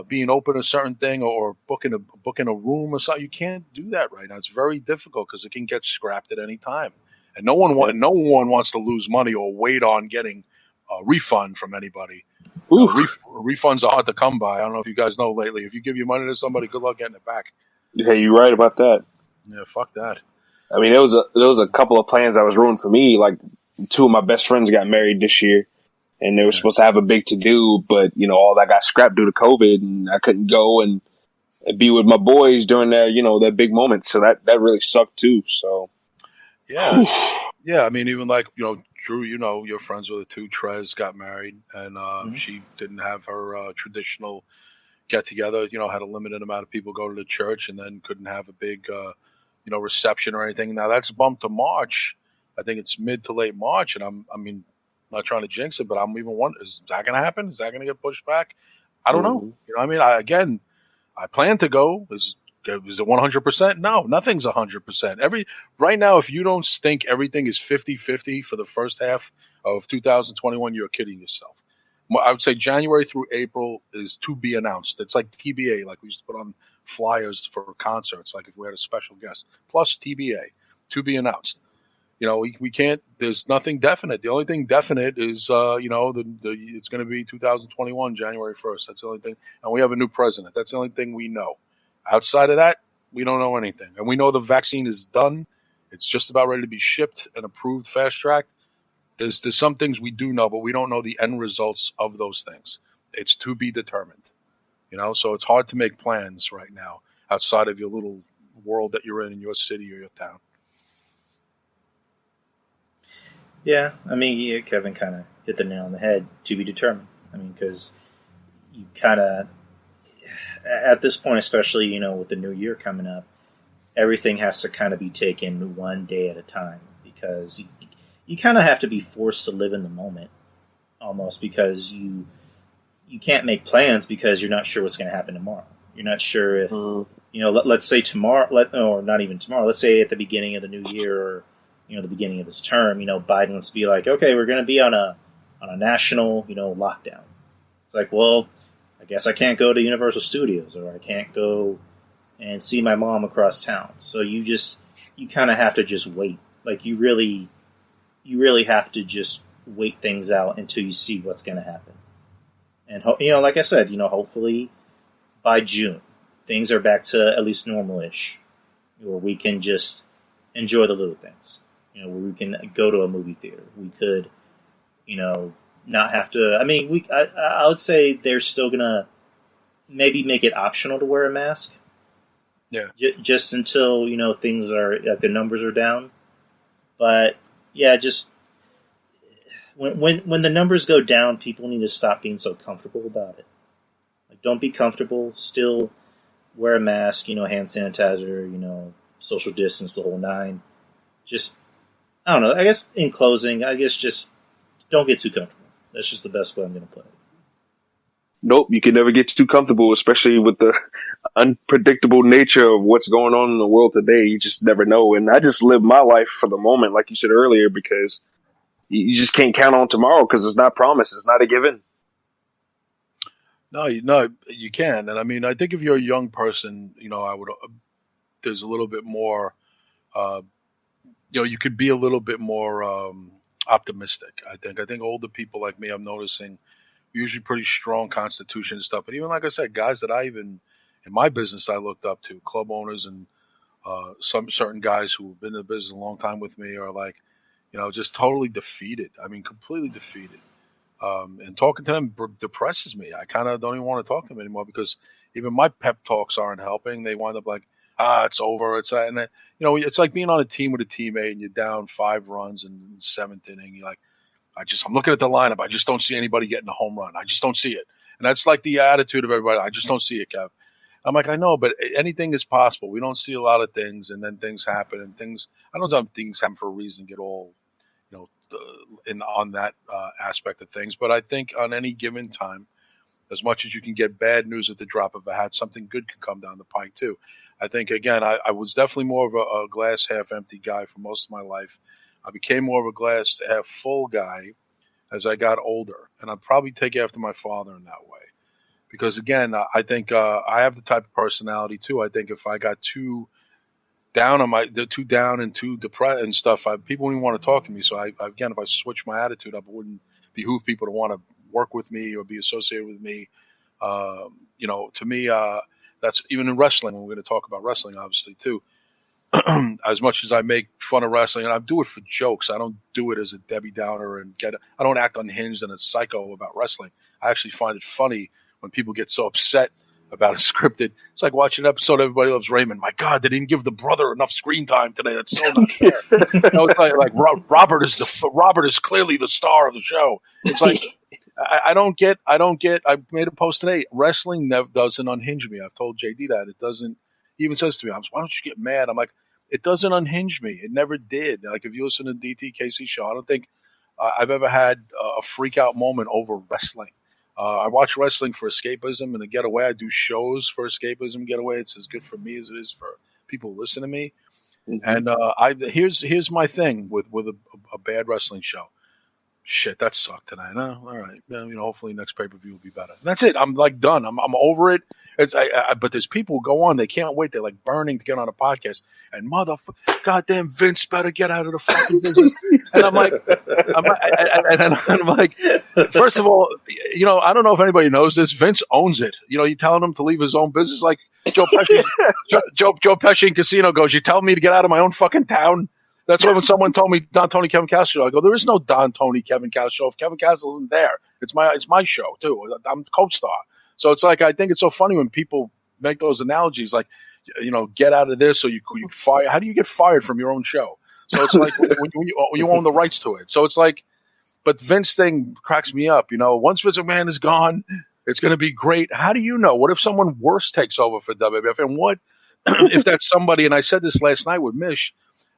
C: being open a certain thing or booking a room or something, you can't do that right now. It's very difficult because it can get scrapped at any time, and no one wants to lose money or wait on getting a refund from anybody. Refunds are hard to come by. I don't know if you guys know lately. If you give your money to somebody, good luck getting it back.
D: Yeah, you're right about that.
C: Yeah, fuck that.
D: I mean, there was a couple of plans that was ruined for me. Like, two of my best friends got married this year, and they were supposed to have a big to do, but all that got scrapped due to COVID, and I couldn't go and be with my boys during their big moment. So that really sucked too. So
C: yeah, yeah. I mean, even like Drew, your friends with the two. Trez got married, and she didn't have her traditional get together. Had a limited amount of people go to the church, and then couldn't have a big reception or anything. Now that's bumped to March. I think it's mid to late March, and I'm not trying to jinx it, but I'm even wondering, is that going to happen? Is that going to get pushed back? I don't know. I plan to go. Is it 100%? No, nothing's 100%. Right now, if you don't think everything is 50-50 for the first half of 2021, you're kidding yourself. I would say January through April is to be announced. It's like TBA, like we used to put on flyers for concerts, like if we had a special guest, plus TBA, to be announced. We can't. There's nothing definite. The only thing definite is, it's going to be 2021 January 1st. That's the only thing. And we have a new president. That's the only thing we know. Outside of that, we don't know anything. And we know the vaccine is done. It's just about ready to be shipped and approved fast track. There's some things we do know, but we don't know the end results of those things. It's to be determined. So it's hard to make plans right now outside of your little world that you're in your city or your town.
B: Yeah, I mean, Kevin kind of hit the nail on the head. To be determined. I mean, because you kind of, at this point, especially with the new year coming up, everything has to kind of be taken one day at a time because you kind of have to be forced to live in the moment, almost, because you can't make plans because you're not sure what's going to happen tomorrow. You're not sure if let's say tomorrow, or not even tomorrow. Let's say at the beginning of the new year or the beginning of his term, Biden wants to be like, okay, we're going to be on a national, lockdown. It's like, well, I guess I can't go to Universal Studios or I can't go and see my mom across town. So you kind of have to just wait. Like you really have to just wait things out until you see what's going to happen. And, like I said, hopefully by June, things are back to at least normal-ish, where we can just enjoy the little things. Where we can go to a movie theater. We could, not have to. I mean, I would say they're still gonna maybe make it optional to wear a mask.
C: Yeah.
B: Just until things are the numbers are down. But yeah, just when the numbers go down, people need to stop being so comfortable about it. Like, don't be comfortable. Still wear a mask. Hand sanitizer. Social distance, the whole nine. Just. I don't know. I guess in closing, just don't get too comfortable. That's just the best way I'm going to put it.
D: Nope, you can never get too comfortable, especially with the unpredictable nature of what's going on in the world today. You just never know. And I just live my life for the moment, like you said earlier, because you just can't count on tomorrow because it's not promised. It's not a given.
C: No, you can. And I mean, I think if you're a young person, I would, there's a little bit more, uh, you could be a little bit more optimistic. I think older people like me, I'm noticing, usually pretty strong constitution and stuff. But even like I said, guys that I even in my business I looked up to, club owners and some certain guys who've been in the business a long time with me are like, just totally defeated. I mean, completely defeated. And talking to them depresses me. I kind of don't even want to talk to them anymore because even my pep talks aren't helping. They wind up like, it's over. It's and then, it's like being on a team with a teammate and you're down 5 runs in the 7th inning. You're like, I'm looking at the lineup. I just don't see anybody getting a home run. I just don't see it. And that's like the attitude of everybody. I just don't see it, Kev. I'm like, I know, but anything is possible. We don't see a lot of things, and then things happen, and things. I don't know if things happen for a reason. Get all, on that aspect of things. But I think on any given time, as much as you can get bad news at the drop of a hat, something good can come down the pike too. I think again, I was definitely more of a glass half empty guy for most of my life. I became more of a glass half full guy as I got older, and I'd probably take after my father in that way. Because again, I think I have the type of personality too. I think if I got too down too down and too depressed and stuff, people wouldn't want to talk to me. So again, if I switch my attitude up, it wouldn't behoove people to want to work with me or be associated with me. To me, that's even in wrestling. We're going to talk about wrestling, obviously too. As much as I make fun of wrestling, and I do it for jokes, I don't do it as a Debbie Downer I don't act unhinged and a psycho about wrestling. I actually find it funny when people get so upset about a scripted. It's like watching an episode of Everybody Loves Raymond. My God, they didn't give the brother enough screen time today. That's so not fair. It's like Robert is clearly the star of the show. It's like I don't get. I made a post today. Wrestling doesn't unhinge me. I've told JD that it doesn't. He even says to me, "Why don't you get mad?" I'm like, it doesn't unhinge me. It never did. Like if you listen to DTKC show, I don't think I've ever had a freak out moment over wrestling. I watch wrestling for escapism and a getaway. I do shows for escapism, getaway. It's as good for me as it is for people who listen to me. Mm-hmm. And here's my thing with a bad wrestling show. Shit, that sucked tonight. No, all right. Hopefully next pay-per-view will be better. And that's it. I'm like done. I'm over it. But there's people who go on. They can't wait. They're like burning to get on a podcast. And goddamn Vince better get out of the fucking business. And I'm like, first of all, I don't know if anybody knows this. Vince owns it. You're telling him to leave his own business like Joe Pesci. Joe Pesci in Casino goes, you're telling me to get out of my own fucking town? That's why when someone told me Don Tony Kevin Castle show, I go, there is no Don Tony Kevin Castle show. If Kevin Castle isn't there, it's my show too. I'm the co-star. So it's like I think it's so funny when people make those analogies, like get out of this or you fire. How do you get fired from your own show? So it's like when you own the rights to it. So it's like, but Vince thing cracks me up. Once Vince McMahon is gone, it's going to be great. How do you know? What if someone worse takes over for WWF? And what if that's somebody? And I said this last night with Mish.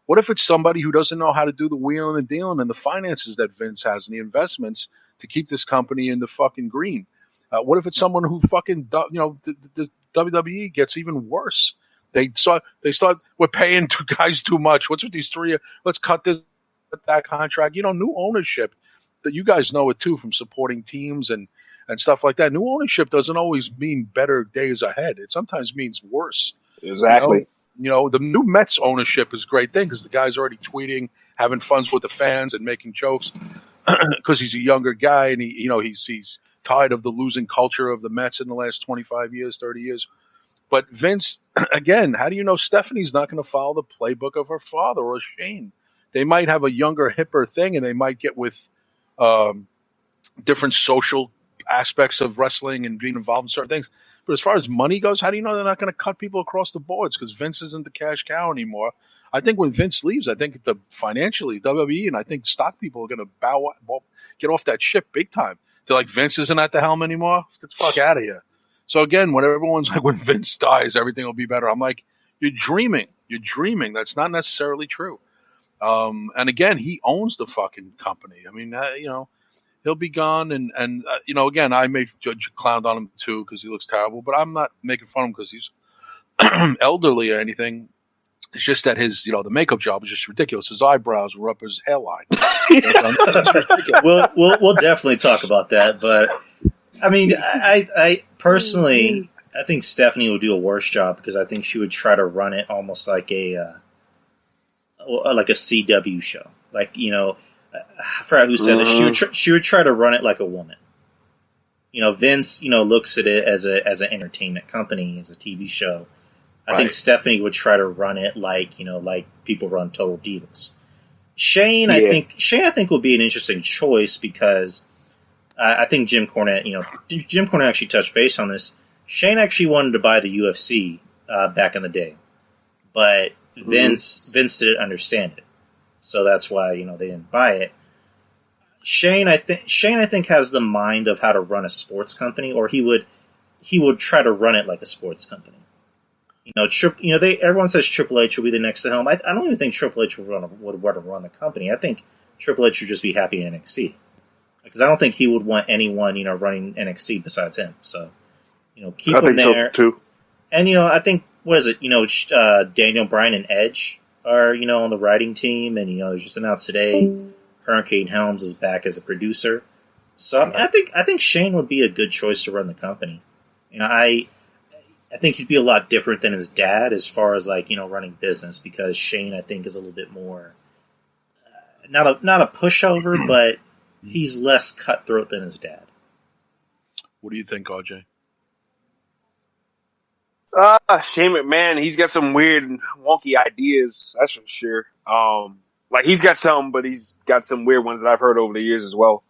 C: What if it's somebody who doesn't know how to do the wheeling and dealing and the finances that Vince has and the investments to keep this company in the fucking green? What if it's someone who fucking, the WWE gets even worse? They start, we're paying two guys too much. What's with these three? Let's cut that contract. New ownership, that you guys know it too from supporting teams and stuff like that. New ownership doesn't always mean better days ahead. It sometimes means worse.
D: Exactly.
C: The new Mets ownership is a great thing because the guy's already tweeting, having fun with the fans and making jokes because he's a younger guy and he's tired of the losing culture of the Mets in the last 25 years, 30 years. But Vince, again, how do you know Stephanie's not going to follow the playbook of her father or Shane? They might have a younger, hipper thing and they might get with different social aspects of wrestling and being involved in certain things. But as far as money goes, how do you know they're not going to cut people across the boards? Because Vince isn't the cash cow anymore. I think when Vince leaves, I think financially, WWE and I think stock people are going to get off that ship big time. They're like, Vince isn't at the helm anymore? Get the fuck out of here. So again, when everyone's like, when Vince dies, everything will be better. I'm like, you're dreaming. You're dreaming. That's not necessarily true. And again, he owns the fucking company. I mean, he'll be gone. And again, I may judge clowned on him too because he looks terrible, but I'm not making fun of him because he's elderly or anything. It's just that his, the makeup job is just ridiculous. His eyebrows were up his hairline.
B: We'll definitely talk about that. But I mean, I personally, I think Stephanie would do a worse job because I think she would try to run it almost like like a CW show. Like, I forgot who said this. She would try to run it like a woman. Vince, looks at it as an entertainment company, as a TV show. I think Stephanie would try to run it like people run Total Divas. Shane, I think would be an interesting choice because I think Jim Cornette actually touched base on this. Shane actually wanted to buy the UFC back in the day, but Vince didn't understand it, so that's why they didn't buy it. Shane, I think has the mind of how to run a sports company, or he would try to run it like a sports company. Everyone says Triple H will be the next to helm. I don't even think Triple H would want to run the company. I think Triple H would just be happy in NXT because I don't think he would want anyone running NXT besides him. So keep him there.
D: So too.
B: And I think what is it? Daniel Bryan and Edge are on the writing team, and it was just announced today Hurricane Helms is back as a producer. So I think Shane would be a good choice to run the company. I think he'd be a lot different than his dad as far as running business, because Shane, I think, is a little bit more not a pushover, but he's less cutthroat than his dad.
C: What do you think, RJ?
D: Shane McMahon, he's got some weird, wonky ideas. That's for sure. He's got some, but he's got some weird ones that I've heard over the years as well.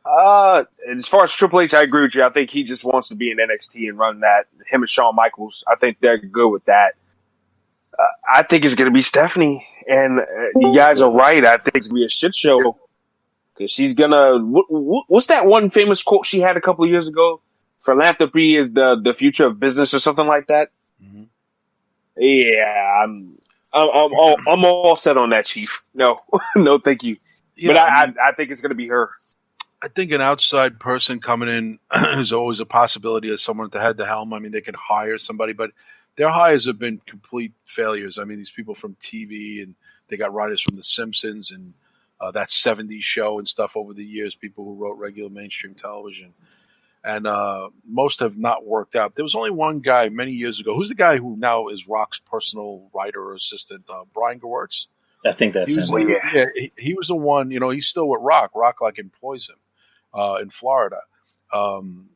D: And as far as Triple H, I agree with you. I think he just wants to be in NXT and run that. Him and Shawn Michaels, I think they're good with that. I think it's going to be Stephanie, and you guys are right. I think it's going to be a shit show because she's going to. What's that one famous quote she had a couple of years ago? Philanthropy is the future of business, or something like that. Mm-hmm. Yeah, I'm all set on that, Chief. No, no, thank you. Yeah, but I think it's going to be her.
C: I think an outside person coming in is always a possibility of someone at the helm. I mean, they can hire somebody, but their hires have been complete failures. I mean, these people from TV, and they got writers from The Simpsons and that 70s show and stuff over the years, people who wrote regular mainstream television. And most have not worked out. There was only one guy many years ago. Who's the guy who now is Rock's personal writer or assistant? Brian Gewirtz?
B: I think that's him.
C: He was the one, he's still with Rock. Rock employs him in Florida. And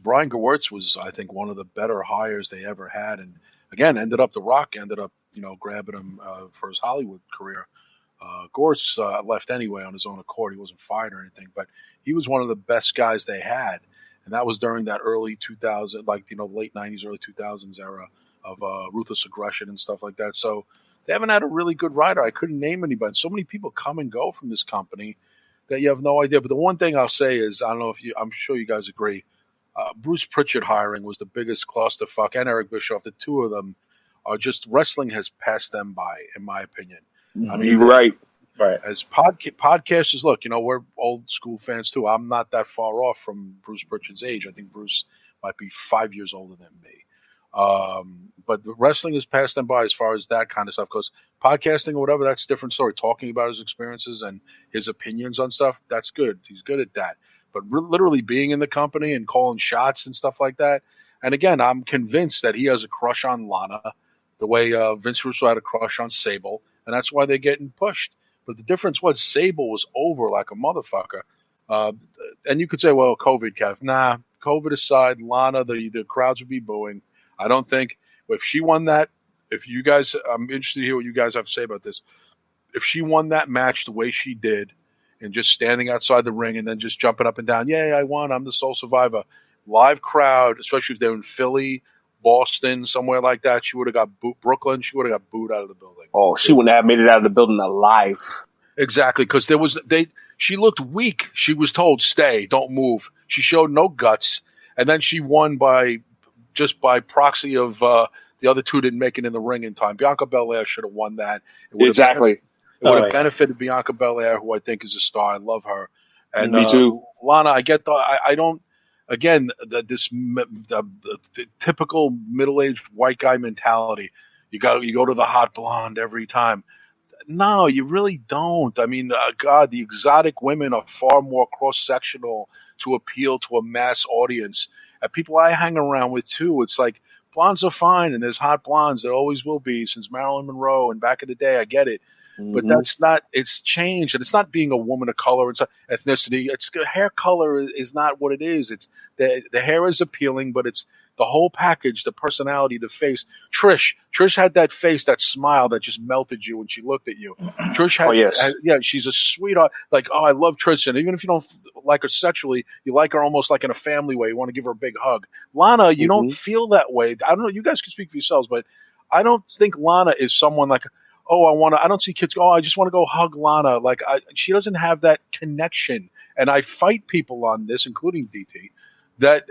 C: Brian Gewirtz was, I think, one of the better hires they ever had. And again, The Rock ended up, grabbing him for his Hollywood career. Gewirtz left anyway on his own accord. He wasn't fired or anything, but he was one of the best guys they had. And that was during that early 2000, late 90s, early 2000s era of ruthless aggression and stuff like that. So they haven't had a really good writer. I couldn't name anybody. So many people come and go from this company that you have no idea. But the one thing I'll say is, I'm sure you guys agree, Bruce Pritchard hiring was the biggest clusterfuck, and Eric Bischoff. The two of them are just, wrestling has passed them by, in my opinion. I mean,
D: you're right.
C: As podcasters, look, we're old school fans too. I'm not that far off from Bruce Pritchard's age. I think Bruce might be 5 years older than me. But the wrestling has passed them by as far as that kind of stuff goes. Podcasting or whatever, that's a different story. Talking about his experiences and his opinions on stuff, that's good. He's good at that. But literally being in the company and calling shots and stuff like that. And again, I'm convinced that he has a crush on Lana, the way Vince Russo had a crush on Sable, and that's why they're getting pushed. But the difference was Sable was over like a motherfucker. And you could say, well, COVID, Kev. Nah, COVID aside, Lana, the crowds would be booing. I don't think if she won that, I'm interested to hear what you guys have to say about this. If she won that match the way she did, and just standing outside the ring and then just jumping up and down, yay, I won, I'm the sole survivor. Live crowd, especially if they're in Philly, Boston, somewhere like that, she would have got Brooklyn, she would have got booed out of the building.
D: Oh, she wouldn't have made it out of the building alive.
C: Exactly, because she looked weak. She was told, stay, don't move. She showed no guts, and then she won by proxy of the other two didn't make it in the ring in time. Bianca Belair should have won that.
D: Exactly.
C: It would have benefited Bianca Belair, who I think is a star. I love her. And
D: me too.
C: Lana, I get I don't. Again, the typical middle-aged white guy mentality. You go to the hot blonde every time. No, you really don't. I mean, God, the exotic women are far more cross-sectional to appeal to a mass audience. And people I hang around with too, it's like blondes are fine, and there's hot blondes. There always will be since Marilyn Monroe and back in the day. I get it. But that's not, it's changed, and it's not being a woman of color, it's ethnicity, it's hair color is not what it is. It's the hair is appealing, but it's the whole package, the personality, the face. Trish had that face, that smile that just melted you when she looked at you. Trish had, she's a sweetheart. Like, oh, I love Trish, and even if you don't like her sexually, you like her almost like in a family way. You want to give her a big hug. Lana, you don't feel that way. I don't know. You guys can speak for yourselves, but I don't think Lana is someone like, oh, I don't see kids go, oh, I just want to go hug Lana. Like, she doesn't have that connection. And I fight people on this, including DT, that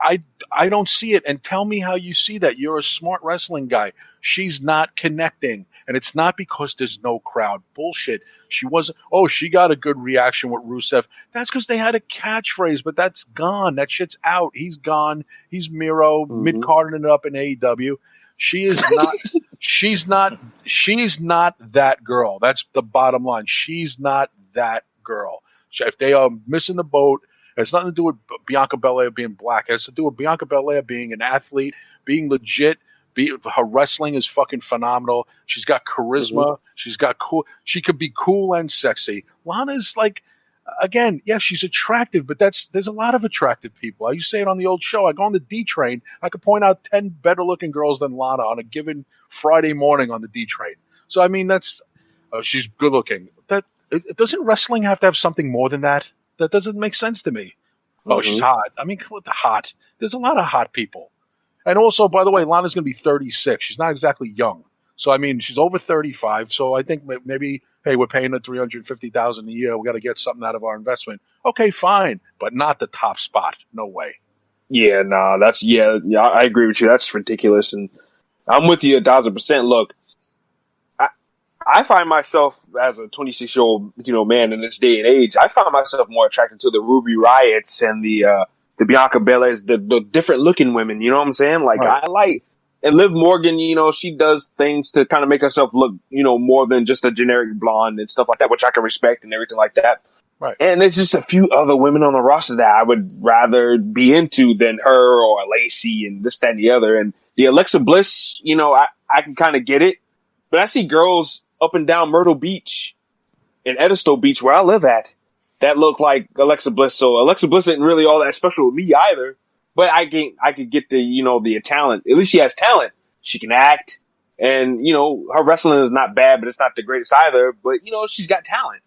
C: I don't see it. And tell me how you see that. You're a smart wrestling guy. She's not connecting. And it's not because there's no crowd. Bullshit. She wasn't, she got a good reaction with Rusev. That's because they had a catchphrase, but that's gone. That shit's out. He's gone. He's Miro, mid-carding it up in AEW. She is not. She's not that girl. That's the bottom line. She's not that girl. If they are missing the boat, it has nothing to do with Bianca Belair being black. It has to do with Bianca Belair being an athlete, being legit. Her wrestling is fucking phenomenal. She's got charisma. She's got cool. She could be cool and sexy. Lana's like, again, yeah, she's attractive, but there's a lot of attractive people. I used to say it on the old show. I go on the D train. I could point out 10 better looking girls than Lana on a given Friday morning on the D train. So I mean, she's good looking. Doesn't wrestling have to have something more than that? That doesn't make sense to me. Oh, she's hot. I mean, with the hot. There's a lot of hot people. And also, by the way, Lana's going to be 36. She's not exactly young. So I mean, she's over 35. So I think maybe, hey, we're paying her $350,000 a year. We got to get something out of our investment. Okay, fine, but not the top spot. No way.
D: Yeah, nah, I agree with you. That's ridiculous, and I'm with you 1,000%. Look, I find myself as a 26-year-old, man in this day and age, I find myself more attracted to the Ruby Riots and the Bianca Belairs, the different looking women. You know what I'm saying? Like, right. I like. And Liv Morgan, she does things to kind of make herself look, more than just a generic blonde and stuff like that, which I can respect and everything like that.
C: Right.
D: And there's just a few other women on the roster that I would rather be into than her or Lacey and this, that, and the other. And the Alexa Bliss, I can kind of get it. But I see girls up and down Myrtle Beach and Edisto Beach, where I live at, that look like Alexa Bliss. So Alexa Bliss isn't really all that special with me either. But I could get the talent. At least she has talent. She can act. And, her wrestling is not bad, but it's not the greatest either. But, she's got talent.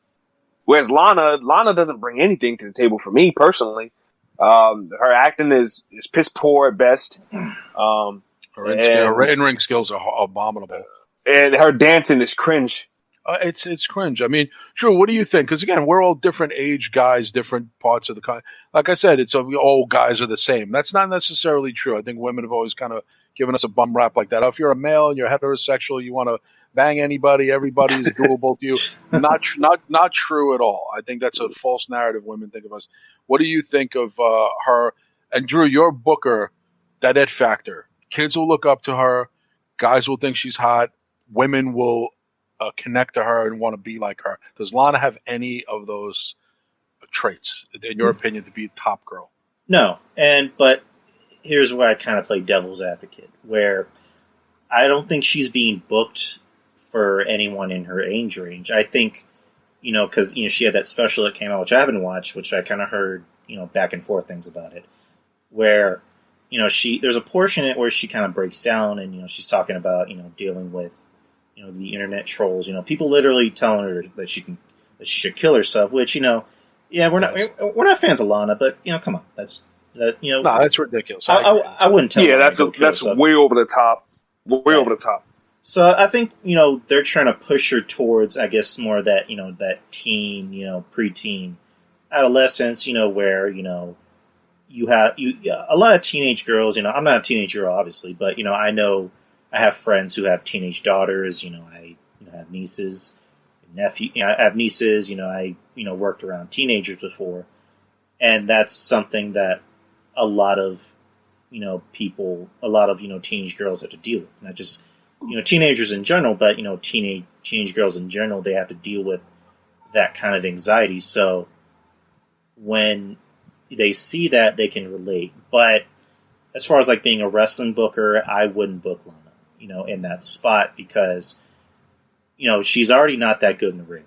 D: Whereas Lana doesn't bring anything to the table for me personally. Her acting is piss poor at best.
C: Her in-ring skills are abominable.
D: And her dancing is cringe.
C: It's cringe. I mean, Drew, what do you think? Because again, we're all different age guys, different parts of the country. Like I said, all guys are the same. That's not necessarily true. I think women have always kind of given us a bum rap like that. If you're a male and you're heterosexual, you want to bang anybody, everybody's doable to you. Not true at all. I think that's a false narrative women think of us. What do you think of her? And Drew, your booker, that it factor. Kids will look up to her. Guys will think she's hot. Women will connect to her and want to be like her. Does Lana have any of those traits, in your opinion, to be a top girl?
B: No, but here's where I kind of play devil's advocate, where I don't think she's being booked for anyone in her age range. I think, because she had that special that came out, which I haven't watched, which I kind of heard, back and forth things about it, where there's a portion in it where she kind of breaks down and she's talking about dealing with the internet trolls, people literally telling her that she should kill herself, which we're not fans of Lana, but come on, that's
C: ridiculous.
B: I wouldn't tell.
D: Yeah, that's way over the top. Way over the top.
B: So I think they're trying to push her towards, I guess, more of that that teen, preteen, adolescence, where you have a lot of teenage girls. I'm not a teenage girl, obviously, but I know I have friends who have teenage daughters. I have nieces, nephew. I have nieces. I worked around teenagers before, and that's something that a lot of people, a lot of teenage girls have to deal with. Not just teenagers in general, but teenage girls in general. They have to deal with that kind of anxiety. So when they see that, they can relate. But as far as like being a wrestling booker, I wouldn't book Lana, in that spot because, she's already not that good in the ring.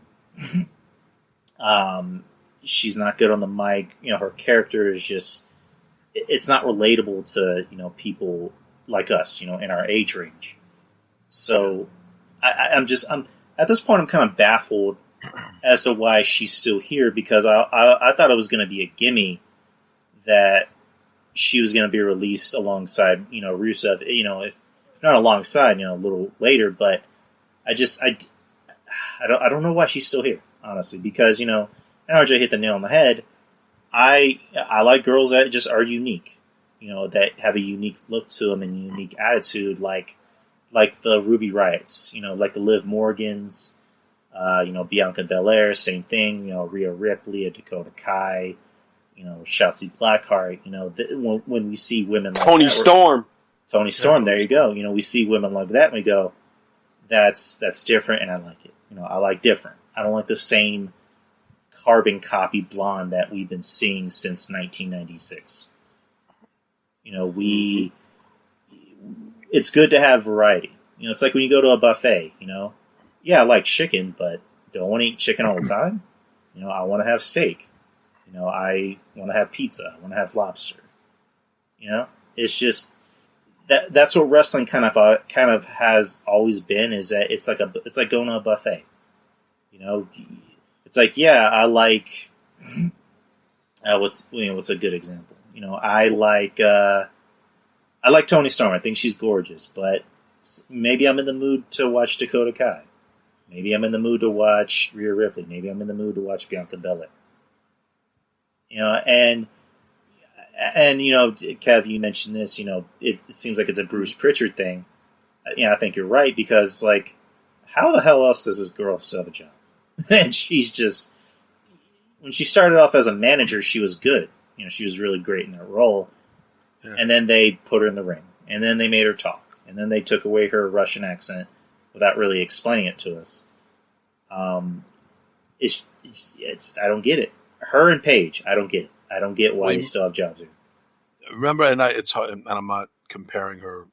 B: She's not good on the mic. Her character is just, it's not relatable to, people like us, in our age range. So I'm at this point, I'm kind of baffled as to why she's still here because I thought it was going to be a gimme that she was going to be released alongside, Rusev, if not alongside, a little later, but I don't know why she's still here, honestly, because, NRJ hit the nail on the head. I like girls that just are unique, that have a unique look to them and a unique attitude, like the Ruby Riots, like the Liv Morgans, Bianca Belair, same thing, Rhea Ripley, Dakota Kai, Shotzi Blackheart, when we see women like
D: Tony Storm.
B: Tony Storm, there you go. We see women like that and we go, that's different and I like it. I like different. I don't like the same carbon copy blonde that we've been seeing since 1996. It's good to have variety. It's like when you go to a buffet, yeah, I like chicken, but don't want to eat chicken all the time. I want to have steak. I want to have pizza. I want to have lobster. It's just that's what wrestling kind of has always been. Is that it's like going to a buffet. It's like, yeah, I like what's a good example. I like Toni Storm. I think she's gorgeous, but maybe I'm in the mood to watch Dakota Kai. Maybe I'm in the mood to watch Rhea Ripley. Maybe I'm in the mood to watch Bianca Belair. And Kev, you mentioned this. It seems like it's a Bruce Pritchard thing. I think you're right because, like, how the hell else does this girl still have a job? And she's just, when she started off as a manager, she was good. She was really great in that role. Yeah. And then they put her in the ring, and then they made her talk, and then they took away her Russian accent without really explaining it to us. It's I don't get it. Her and Paige, I don't get it. I don't get why they still have jobs here.
C: Remember, and it's hard, and I'm not comparing her,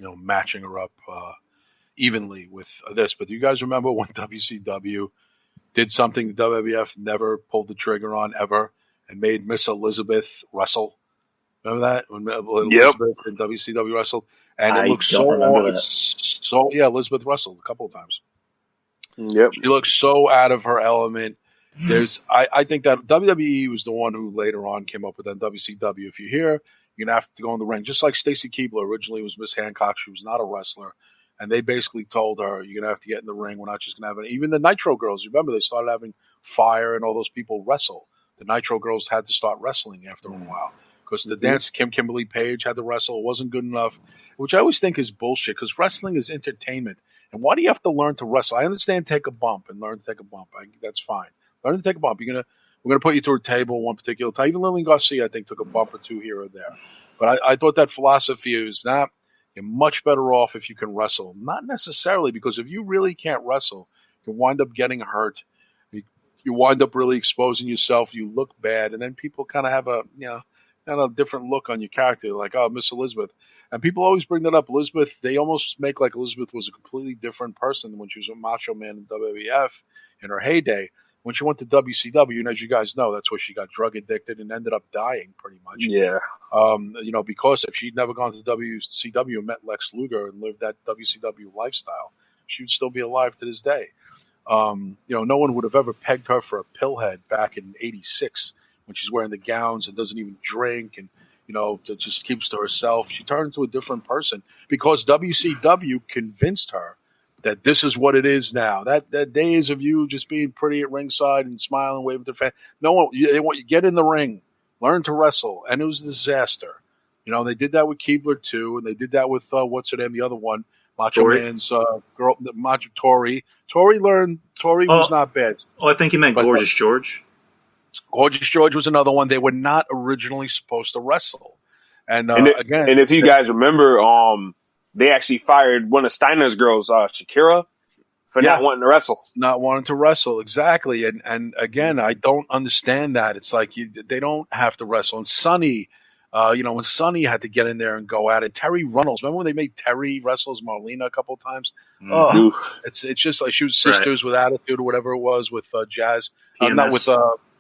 C: matching her up evenly with this, but do you guys remember when WCW did something the WWF never pulled the trigger on ever and made Miss Elizabeth wrestle? Remember that? When Elizabeth and WCW wrestled? And it looked Elizabeth wrestled a couple of times.
D: Yep.
C: She looked so out of her element. I think that WWE was the one who later on came up with that WCW. If you're here, you're going to have to go in the ring. Just like Stacy Keibler originally was Miss Hancock. She was not a wrestler. And they basically told her, you're going to have to get in the ring. We're not just going to have any. Even the Nitro girls, remember, they started having Fire and all those people wrestle. The Nitro girls had to start wrestling after a while. Because the dance, Kimberly Page had to wrestle. It wasn't good enough, which I always think is bullshit because wrestling is entertainment. And why do you have to learn to wrestle? I understand take a bump and learn to take a bump. That's fine. Learn to take a bump. We're gonna put you through a table one particular time. Even Lillian Garcia, I think, took a bump or two here or there. But I thought that philosophy is not. You're much better off if you can wrestle. Not necessarily, because if you really can't wrestle, you wind up getting hurt. You wind up really exposing yourself. You look bad, and then people kind of have a different look on your character, like, oh, Miss Elizabeth. And people always bring that up. Elizabeth, they almost make like Elizabeth was a completely different person than when she was a Macho Man in WWF in her heyday. When she went to WCW, and as you guys know, that's where she got drug addicted and ended up dying pretty much.
D: Yeah.
C: Because if she'd never gone to WCW and met Lex Luger and lived that WCW lifestyle, she would still be alive to this day. No one would have ever pegged her for a pillhead back in '86 when she's wearing the gowns and doesn't even drink and, just keeps to herself. She turned into a different person because WCW convinced her that this is what it is now. That days of you just being pretty at ringside and smiling, waving to the fan. No one, they want you to get in the ring, learn to wrestle, and it was a disaster. They did that with Keibler too, and they did that with what's her name, the other one, Macho
B: Tori.
C: Man's girl, Macho Tori. Tori was not bad.
B: Oh, I think you meant Gorgeous George.
C: Gorgeous George was another one. They were not originally supposed to wrestle, and
D: if you guys remember, they actually fired one of Steiner's girls, Shakira. for not wanting to wrestle.
C: Not wanting to wrestle, exactly. And again, I don't understand that. It's like they don't have to wrestle. And Sonny, when Sonny had to get in there and go at it. Terry Runnels, remember when they made Terry wrestle as Marlena a couple of times? Oh, it's just like she was sisters with Attitude or whatever it was with Jazz. Not with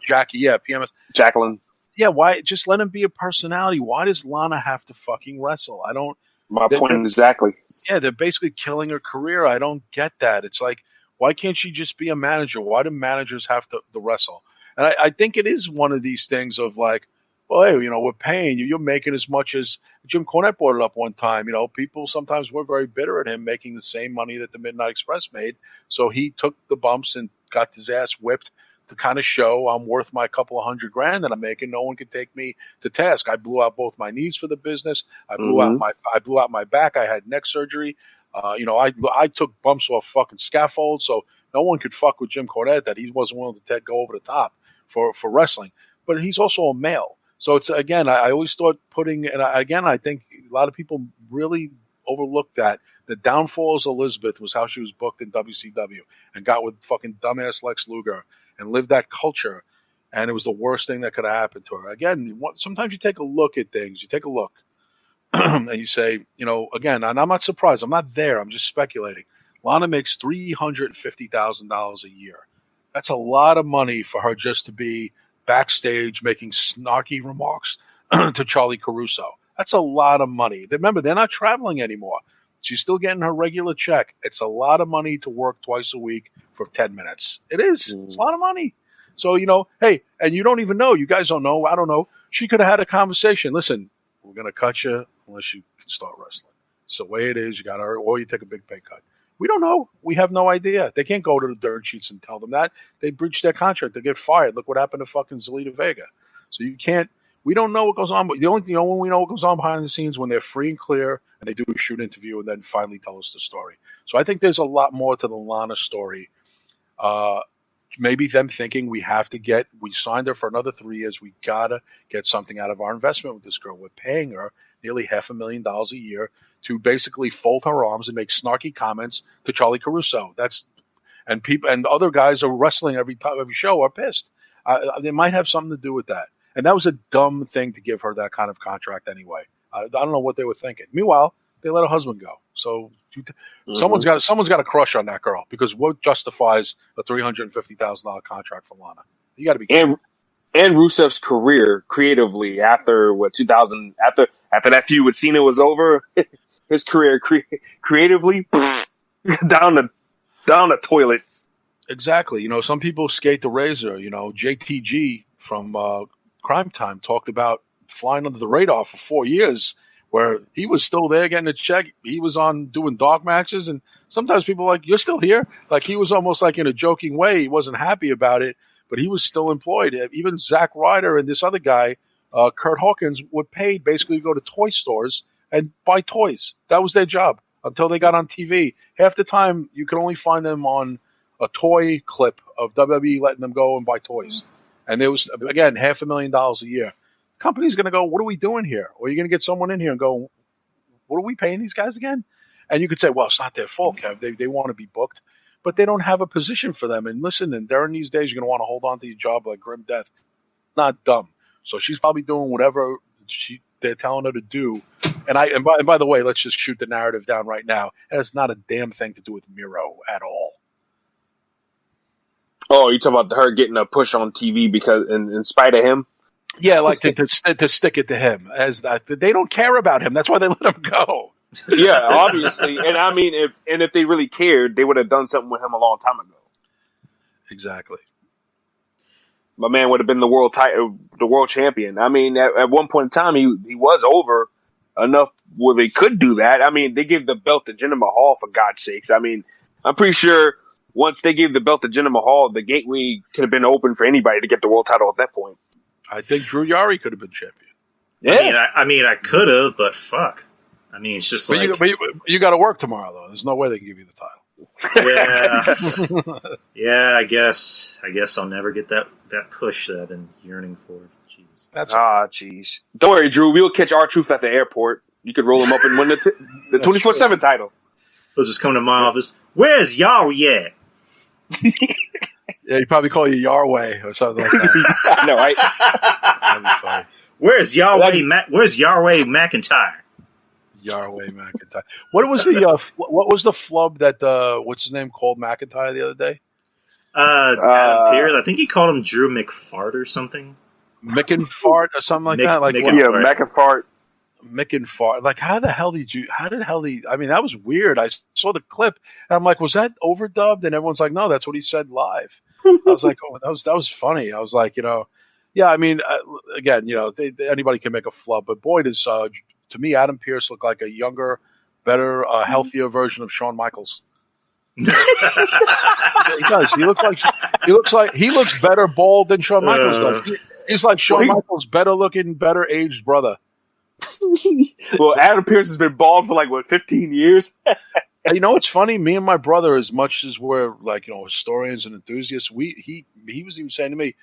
C: Jackie, PMS.
D: Jacqueline.
C: Yeah, why? Just let him be a personality. Why does Lana have to fucking wrestle? I don't.
D: My point exactly.
C: Yeah, they're basically killing her career. I don't get that. It's like, why can't she just be a manager? Why do managers have to wrestle? And I think it is one of these things of like, well, hey, we're paying you. You're making as much as Jim Cornette brought it up one time. People sometimes were very bitter at him making the same money that the Midnight Express made. So he took the bumps and got his ass whipped to kind of show I'm worth my couple of $100,000 that I'm making. No one can take me to task. I blew out both my knees for the business. I blew out my back. I had neck surgery. I took bumps off fucking scaffolds, so no one could fuck with Jim Cornette that he wasn't willing to go over the top for wrestling. But he's also a male. So it's, again, I always thought I think a lot of people really overlooked that. The downfall of Elizabeth was how she was booked in WCW and got with fucking dumbass Lex Luger and lived that culture. And it was the worst thing that could have happened to her. Again, sometimes you take a look at things. You take a look and you say, again, and I'm not surprised. I'm not there. I'm just speculating. Lana makes $350,000 a year. That's a lot of money for her just to be backstage making snarky remarks to Charlie Caruso. That's a lot of money. Remember, they're not traveling anymore. She's still getting her regular check. It's a lot of money to work twice a week for 10 minutes. It is. It's a lot of money. So, hey, and you don't even know. You guys don't know. I don't know. She could have had a conversation. Listen, we're going to cut you unless you can start wrestling. It's the way it is. You got to, or you take a big pay cut. We don't know. We have no idea. They can't go to the dirt sheets and tell them that. They breach their contract. They get fired. Look what happened to fucking Zelina Vega. So you can't. We don't know what goes on. But the only thing, when we know what goes on behind the scenes when they're free and clear and they do a shoot interview and then finally tell us the story. So I think there's a lot more to the Lana story. Maybe them thinking we signed her for another 3 years. We got to get something out of our investment with this girl. We're paying her nearly $500,000 a year to basically fold her arms and make snarky comments to Charlie Caruso. And people and other guys are wrestling every show are pissed. They might have something to do with that. And that was a dumb thing to give her that kind of contract anyway. I don't know what they were thinking. Meanwhile, they let her husband go. So someone's got a crush on that girl, because what justifies a $350,000 contract for Lana? You got to be kidding.
D: And Rusev's career creatively after 2000 after that feud with Cena was over, his career creatively down the toilet.
C: Exactly. Some people skate the razor. JTG from Crime Time talked about flying under the radar for 4 years, where he was still there getting a check. He was on doing dog matches, and sometimes people are like, "You're still here?" Like, he was almost like in a joking way. He wasn't happy about it, but he was still employed. Even Zack Ryder and this other guy, Kurt Hawkins, were paid basically to go to toy stores and buy toys. That was their job until they got on TV. Half the time, you could only find them on a toy clip of WWE letting them go and buy toys. And there was, again, $500,000 a year. Company's going to go, what are we doing here? Or you're going to get someone in here and go, what are we paying these guys again? And you could say, well, it's not their fault, Kev. They want to be booked, but they don't have a position for them. And listen, and during these days, you're going to want to hold on to your job like grim death. Not dumb. So she's probably doing whatever they're telling her to do. And by the way, let's just shoot the narrative down right now. It has not a damn thing to do with Miro at all.
D: Oh, you talking about her getting a push on TV because in spite of him?
C: Yeah, like to stick it to him. They don't care about him. That's why they let him go.
D: Yeah, obviously. And I mean, if they really cared, they would have done something with him a long time ago.
C: Exactly.
D: My man would have been the world champion. I mean, at one point in time, he was over enough where they could do that. I mean, they gave the belt to Jinder Mahal, for God's sakes. I mean, I'm pretty sure once they gave the belt to Jinder Mahal, the gateway could have been open for anybody to get the world title at that point.
C: I think Drew Yari could have been champion.
D: Yeah.
B: I mean, I could have, but fuck. I mean, it's just
C: you got to work tomorrow, though. There's no way they can give you the
B: title. Yeah. I guess I'll never get that push that I've been yearning for. Jesus.
D: Jeez. Don't worry, Drew. We'll catch R-Truth at the airport. You could roll him up and win the 24/7 title.
B: He'll just come to my office. Where's Yahweh at?
C: Yeah, he probably call you Yahweh or something like that.
D: I know, right?
C: That'd be funny.
B: Where's Yahweh? Where's Yahweh McIntyre?
C: Yahweh McIntyre. What was the flub that what's his name called McIntyre the other day?
B: It's Adam Pearce. I think he called him Drew McFart or something.
C: McInfart or something like that. Like
D: McInfart.
C: McInfart. Like how the hell did you? How did hell he? I mean, that was weird. I saw the clip and I'm like, was that overdubbed? And everyone's like, no, that's what he said live. I was like, oh, that was funny. I was like, yeah. I mean, again, anybody can make a flub, but boy, does to me Adam Pearce look like a younger, better, healthier version of Shawn Michaels. He does. He looks better bald than Shawn Michaels does. He's like Shawn Michaels' better looking, better aged brother.
D: Well, Adam Pearce has been bald for 15 years.
C: It's funny. Me and my brother, as much as we're historians and enthusiasts, he was even saying to me,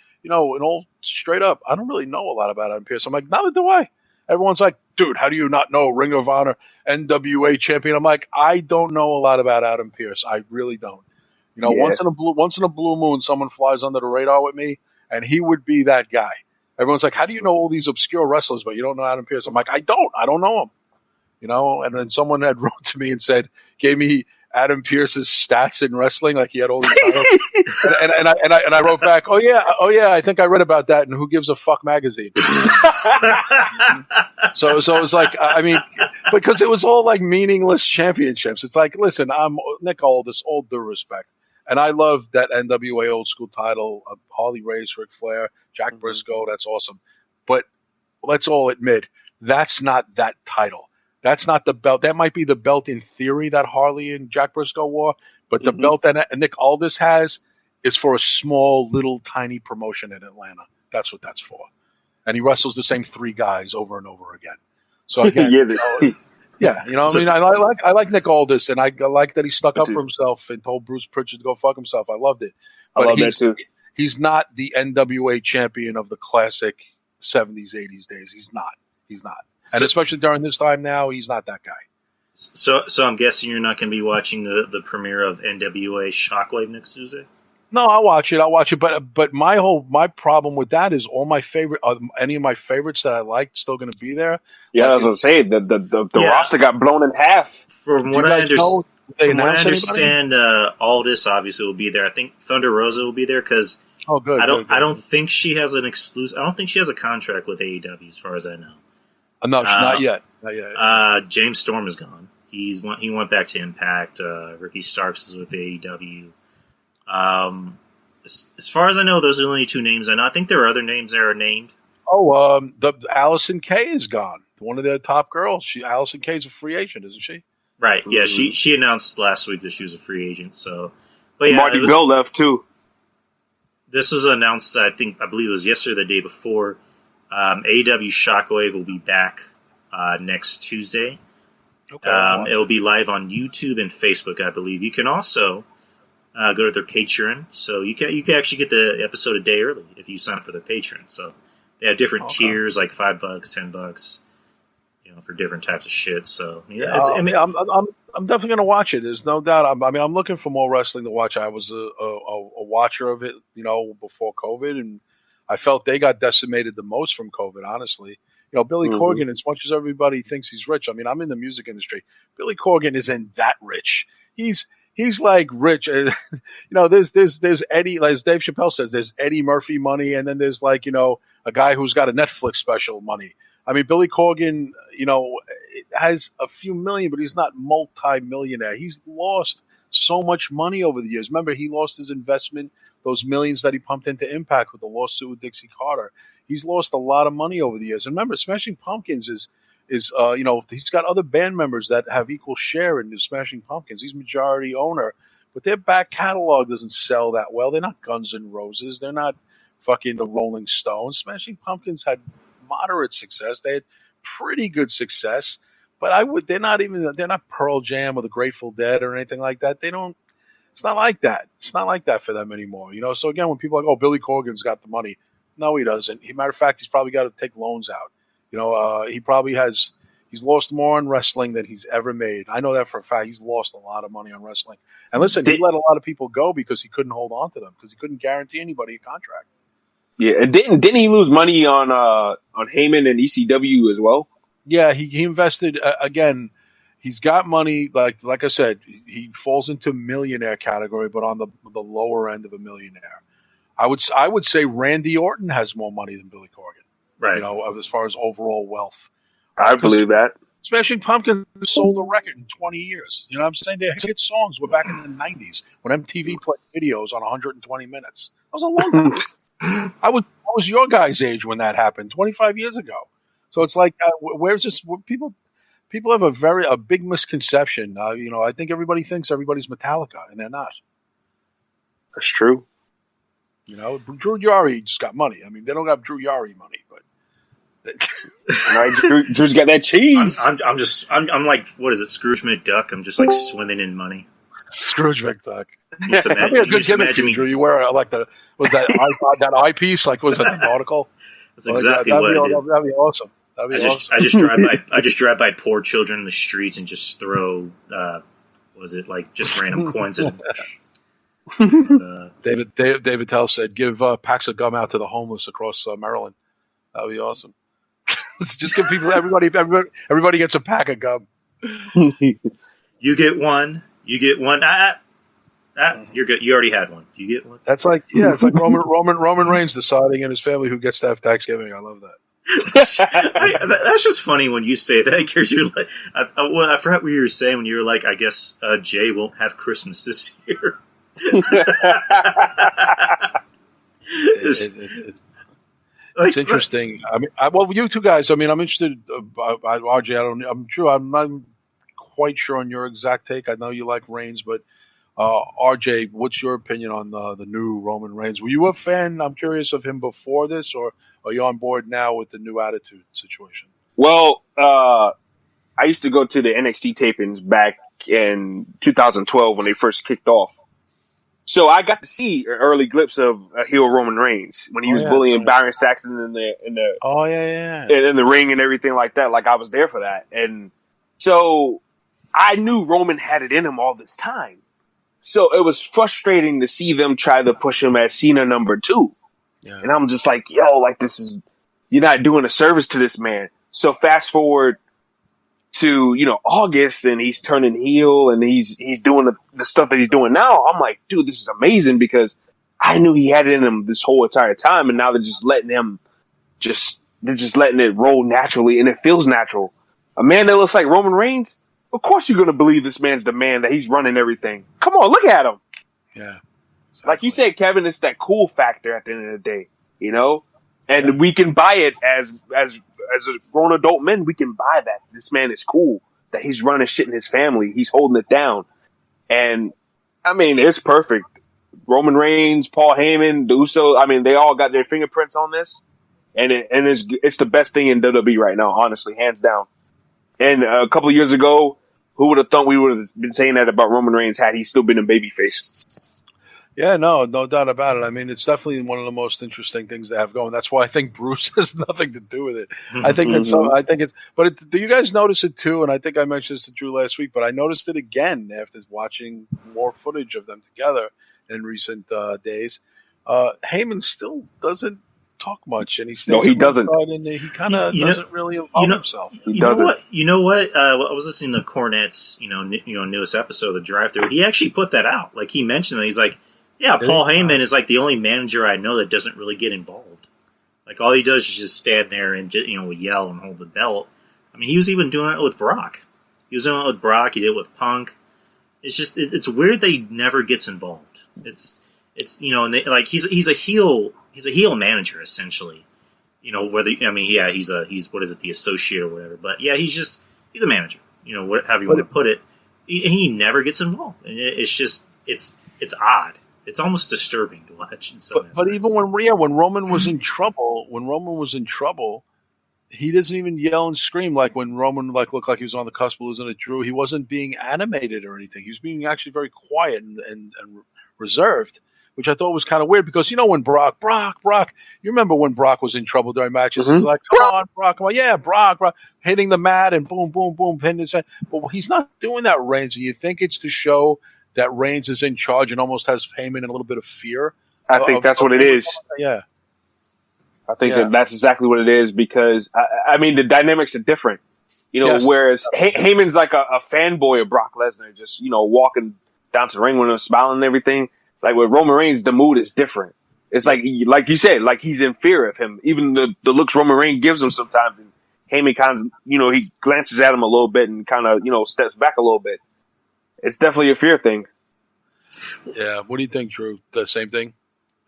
C: straight up, I don't really know a lot about Adam Pearce. I'm like, neither do I. Everyone's like, dude, how do you not know Ring of Honor NWA champion? I'm like, I don't know a lot about Adam Pearce. I really don't. Once in a blue moon, someone flies under the radar with me, and he would be that guy. Everyone's like, how do you know all these obscure wrestlers, but you don't know Adam Pearce? I'm like, I don't know him. And then someone had wrote to me and gave me Adam Pearce's stats in wrestling, like he had all these titles. and I wrote back, oh yeah, I think I read about that in Who Gives a Fuck magazine. So it's like, I mean, because it was all like meaningless championships. It's like, listen, I'm Nick Aldis, all due respect. And I love that NWA old school title of Harley Race, Ric Flair, Jack Briscoe. That's awesome. But let's all admit, that's not that title. That's not the belt. That might be the belt in theory that Harley and Jack Briscoe wore, but the belt that Nick Aldis has is for a small, little, tiny promotion in Atlanta. That's what that's for. And he wrestles the same three guys over and over again. So again, I like Nick Aldis, and I like that he stuck up for himself and told Bruce Pritchard to go fuck himself. I loved it. But
D: I love that too.
C: He's not the NWA champion of the classic 70s, 80s days. He's not. And especially during this time now, he's not that guy.
B: So I'm guessing you're not going to be watching the premiere of NWA Shockwave next Tuesday?
C: No, I'll watch it. But my problem with that is all my favorite, any of my favorites that I liked still going to be there.
D: Yeah, I was going to say the roster got blown in half.
B: From what I understand, Aldis obviously will be there. I think Thunder Rosa will be there because I don't think she has an exclusive. I don't think she has a contract with AEW as far as I know.
C: No, not yet.
B: James Storm is gone. He went back to Impact. Ricky Starks is with AEW. As far as I know, those are the only two names I know. I think there are other names that are named.
C: The Allison Kay is gone. One of their top girls. Allison Kay is a free agent, isn't she?
B: Right. Yeah. She announced last week that she was a free agent. So, but yeah,
D: Marty Bell left too.
B: This was announced. I believe it was yesterday, or the day before. AEW Shockwave will be back next Tuesday. Okay. It will be live on YouTube and Facebook, I believe. You can also go to their Patreon, so you can actually get the episode a day early if you sign up for their Patreon. So they have different tiers, like $5, $10, for different types of shit. So yeah,
C: I'm definitely going to watch it. There's no doubt. I'm looking for more wrestling to watch. I was a watcher of it, before COVID, and I felt they got decimated the most from COVID, honestly. Billy Corgan, as much as everybody thinks he's rich, I'm in the music industry. Billy Corgan isn't that rich. He's like rich. There's Eddie, as Dave Chappelle says, there's Eddie Murphy money, and then there's a guy who's got a Netflix special money. Billy Corgan, has a few million, but he's not multi-millionaire. He's lost so much money over the years. Remember, he lost his investment, those millions that he pumped into Impact with the lawsuit with Dixie Carter. He's lost a lot of money over the years. And remember, Smashing Pumpkins is he's got other band members that have equal share in the Smashing Pumpkins. He's majority owner, but their back catalog doesn't sell that well.'re not Guns N' Roses. They're not fucking the Rolling Stones. Smashing Pumpkins had moderate success. They had pretty good success, but they're not Pearl Jam or the Grateful Dead or anything like that. It's not like that. It's not like that for them anymore. So again, when people are like, oh, Billy Corgan's got the money. No, he doesn't. Matter of fact, he's probably got to take loans out. He probably he's He's lost more on wrestling than he's ever made. I know that for a fact. He's lost a lot of money on wrestling. And listen, he let a lot of people go because he couldn't hold on to them, because he couldn't guarantee anybody a contract.
D: Yeah, and didn't he lose money on Heyman and ECW as well?
C: Yeah, he invested again. He's got money, like I said, he falls into millionaire category, but on the lower end of a millionaire. I would say Randy Orton has more money than Billy Corgan.
B: Right.
C: You know, as far as overall wealth.
D: I believe that.
C: Smashing Pumpkins sold a record in 20 years. You know what I'm saying? Their hit songs were back in the 90s when MTV played videos on 120 minutes. That was a long time. I was your guys' age when that happened, 25 years ago. So it's like, where's this? People have a big misconception. You know, I think everybody thinks everybody's Metallica, and they're not.
D: That's true.
C: You know, Drew Yari just got money. I mean, they don't got Drew Yari money, but
D: right, Drew's got that cheese.
B: I'm like, what is it, Scrooge McDuck? I'm just like swimming in money.
C: Scrooge McDuck.
B: That'd
C: be a good gimmick, Drew. You wear like that eyepiece? Like, was that an article?
B: That's exactly what I do.
C: That'd be awesome.
B: I just drive by poor children in the streets and just throw, just random coins in.
C: David Tell said, "Give packs of gum out to the homeless across Maryland." That'd be awesome. Just give people, everybody gets a pack of gum.
B: You get one. You're good. You already had one. You get one.
C: It's like Roman Reigns deciding in his family who gets to have Thanksgiving. I love that.
B: That's just funny when you say that, because you're like, I forgot what you were saying when you were like, I guess Jay won't have Christmas this year.
C: It's interesting. I mean, you two guys. I mean, I'm interested. RJ, I'm not quite sure on your exact take. I know you like Reigns, but RJ, what's your opinion on the new Roman Reigns? Were you a fan? I'm curious of him before this, or are you on board now with the new attitude situation?
D: Well, I used to go to the NXT tapings back in 2012 when they first kicked off. So I got to see an early glimpse of a heel Roman Reigns when he was bullying Byron Saxton in the ring and everything like that. Like, I was there for that, and so I knew Roman had it in him all this time. So it was frustrating to see them try to push him as Cena number 2. Yeah. And I'm just like, you're not doing a service to this man. So fast forward to, August, and he's turning heel and he's doing the stuff that he's doing now. I'm like, dude, this is amazing, because I knew he had it in him this whole entire time, and now they're just letting him they're just letting it roll naturally, and it feels natural. A man that looks like Roman Reigns, of course you're going to believe this man's the man, that he's running everything. Come on, look at him.
C: Yeah. Exactly.
D: Like you said, Kevin, it's that cool factor at the end of the day, And we can buy it as grown adult men. We can buy that this man is cool, that he's running shit in his family, he's holding it down, and I mean, it's perfect. Roman Reigns, Paul Heyman, the Usos, I mean, they all got their fingerprints on this, and it's the best thing in WWE right now, honestly, hands down. And a couple of years ago, who would have thought we would have been saying that about Roman Reigns had he still been a babyface?
C: Yeah, no doubt about it. I mean, it's definitely one of the most interesting things to have going. That's why I think Bruce has nothing to do with it. I think do you guys notice it too? And I think I mentioned this to Drew last week, but I noticed it again after watching more footage of them together in recent days. Heyman still doesn't talk much, and he doesn't. And he kind of doesn't really involve himself.
B: You know what? I was listening to Cornette's, newest episode of the Drive-Thru. He actually put that out. Like, he mentioned that. He's like, yeah, Paul Heyman is like the only manager I know that doesn't really get involved. Like, all he does is just stand there and yell and hold the belt. I mean, he was even doing it with Brock. He did it with Punk. It's just it's weird that he never gets involved. It's he's a heel manager essentially. He's the associate or whatever. But yeah, he's a manager. However you want to put it. He never gets involved, and it's odd. It's almost disturbing to watch.
C: But even when Roman was in trouble, he doesn't even yell and scream like when Roman looked like he was on the cusp of losing to Drew. He wasn't being animated or anything. He was being actually very quiet and reserved. which I thought was kind of weird because when Brock, you remember when Brock was in trouble during matches?
D: Mm-hmm.
C: He's like, come on, Brock, come on, yeah, Brock, hitting the mat and boom, boom, boom, pinning his head. But he's not doing that, Reigns. And you think it's to show that Reigns is in charge and almost has Heyman in a little bit of fear.
D: I think that's what it is.
C: Yeah.
D: I think that's exactly what it is because, I mean, the dynamics are different. Whereas Heyman's like a fanboy of Brock Lesnar, just, walking down to the ring with him, smiling and everything. Like with Roman Reigns, the mood is different. It's like you said, like he's in fear of him. Even the looks Roman Reigns gives him sometimes. And Heyman kind of, he glances at him a little bit and kind of, steps back a little bit. It's definitely a fear thing.
C: Yeah. What do you think, Drew? The same thing?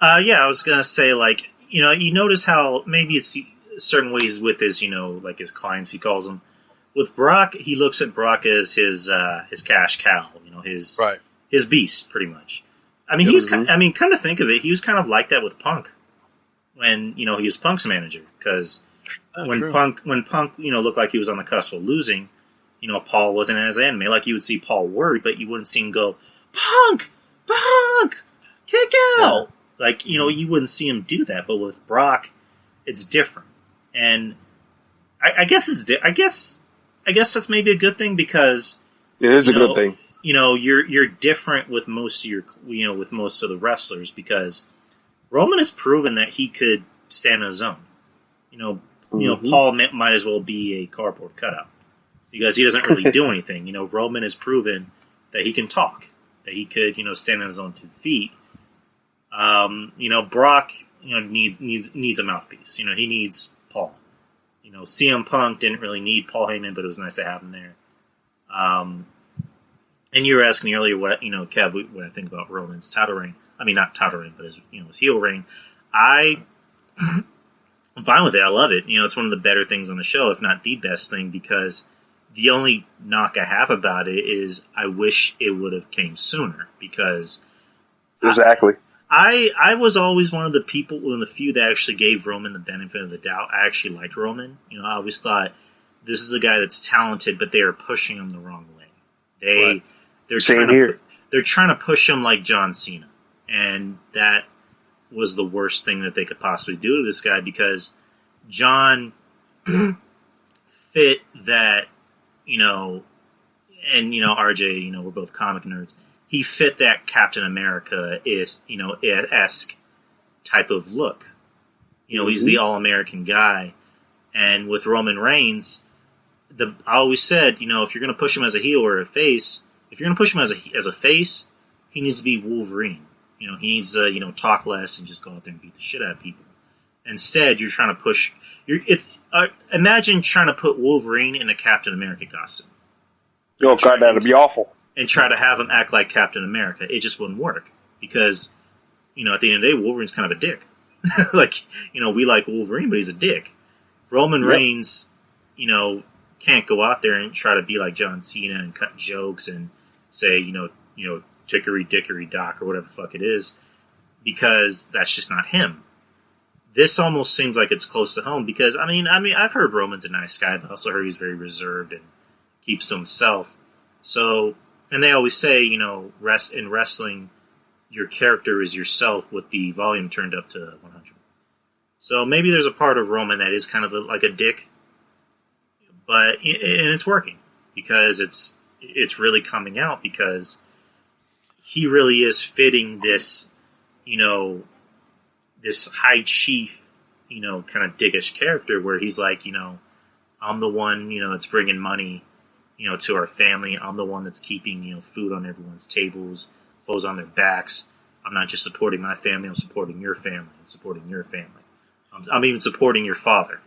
B: Yeah, I was going to say, like, you notice how maybe it's certain ways with his, like his clients, he calls them. With Brock, he looks at Brock as his cash cow, his beast, pretty much. I mean, he was. Kind of think of it. He was kind of like that with Punk, when he was Punk's manager. Because when Punk looked like he was on the cusp of losing, Paul wasn't as anime. Like you would see Paul worried, but you wouldn't see him go, Punk, kick out. Like you wouldn't see him do that. But with Brock, it's different, and I guess I guess that's maybe a good thing because
D: it is a good thing.
B: You're different with most of with most of the wrestlers because Roman has proven that he could stand on his own. Paul might as well be a cardboard cutout because he doesn't really do anything. Roman has proven that he can talk, that he could, stand on his own 2 feet. Brock, needs a mouthpiece. He needs Paul. CM Punk didn't really need Paul Heyman, but it was nice to have him there. And you were asking me earlier what, Kev, what I think about Roman's title reign. I mean, not title reign, but his heel reign. I'm fine with it. I love it. It's one of the better things on the show, if not the best thing, because the only knock I have about it is I wish it would have came sooner because
D: exactly.
B: I was always one of the few that actually gave Roman the benefit of the doubt. I actually liked Roman. I always thought this is a guy that's talented, but they are pushing him the wrong way. They're trying to push him like John Cena, and that was the worst thing that they could possibly do to this guy because John fit that, and RJ, we're both comic nerds. He fit that Captain America esque type of look. He's the all-American guy. And with Roman Reigns, I always said, if you're going to push him as a heel or a face, if you're going to push him as a face, he needs to be Wolverine. He needs to, talk less and just go out there and beat the shit out of people. Instead, you're trying to push. Imagine trying to put Wolverine in a Captain America costume.
D: Oh God, that'd be awful.
B: And try to have him act like Captain America. It just wouldn't work because, at the end of the day, Wolverine's kind of a dick. We like Wolverine, but he's a dick. Roman Reigns, can't go out there and try to be like John Cena and cut jokes and say, tickery dickory dock or whatever the fuck it is, because that's just not him. This almost seems like it's close to home because I mean, I've heard Roman's a nice guy, but I also heard he's very reserved and keeps to himself. So, and they always say, in wrestling, your character is yourself with the volume turned up to 100. So maybe there's a part of Roman that is kind of like a dick, but and it's working because it's really coming out because he really is fitting this, this high chief, kind of dickish character where he's like, I'm the one, that's bringing money, to our family. I'm the one that's keeping, food on everyone's tables, clothes on their backs. I'm not just supporting my family. I'm supporting your family. I'm supporting your family. I'm even supporting your father.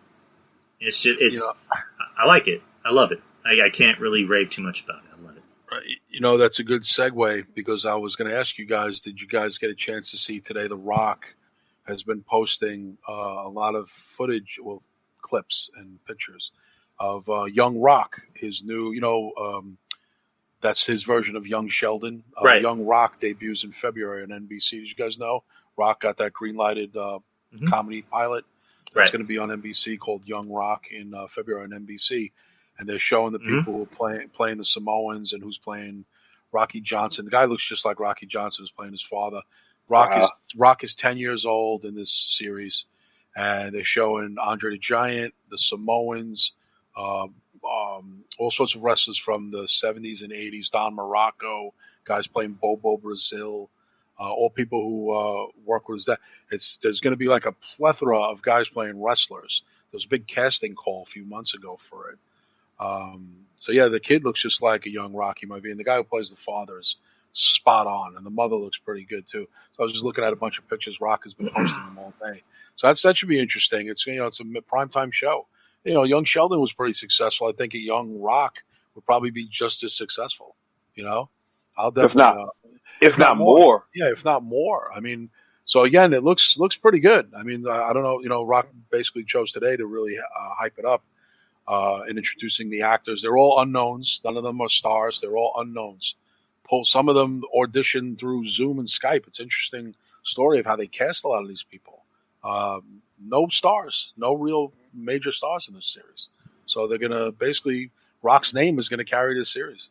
B: I like it. I love it. I can't really rave too much about it. I love it.
C: Right. That's a good segue because I was going to ask you guys, did you guys get a chance to see today The Rock has been posting a lot of footage, clips and pictures of Young Rock, his new, that's his version of Young Sheldon.
B: Right.
C: Young Rock debuts in February on NBC. Did you guys know? Rock got that green-lighted comedy pilot that's going to be on NBC called Young Rock in February on NBC. And they're showing the people who are playing the Samoans and who's playing Rocky Johnson. The guy looks just like Rocky Johnson, who's playing his father. Rock is 10 years old in this series, and they're showing Andre the Giant, the Samoans, all sorts of wrestlers from the 70s and 80s, Don Morocco, guys playing Bobo Brazil, all people who work with that. There's going to be like a plethora of guys playing wrestlers. There was a big casting call a few months ago for it. So yeah, the kid looks just like a young Rocky movie, and the guy who plays the father is spot on, and the mother looks pretty good too. So I was just looking at a bunch of pictures. Rock has been posting them all day, so that should be interesting. It's it's a primetime show. Young Sheldon was pretty successful. I think a young Rock would probably be just as successful. I'll definitely,
D: if not more.
C: Yeah, if not more. I mean, so again, it looks pretty good. I mean, I don't know. Rock basically chose today to really hype it up. In introducing the actors. They're all unknowns. None of them are stars. They're all unknowns. Some of them auditioned through Zoom and Skype. It's an interesting story of how they cast a lot of these people. No stars, no real major stars in this series. So they're going to basically, Rock's name is going to carry this series.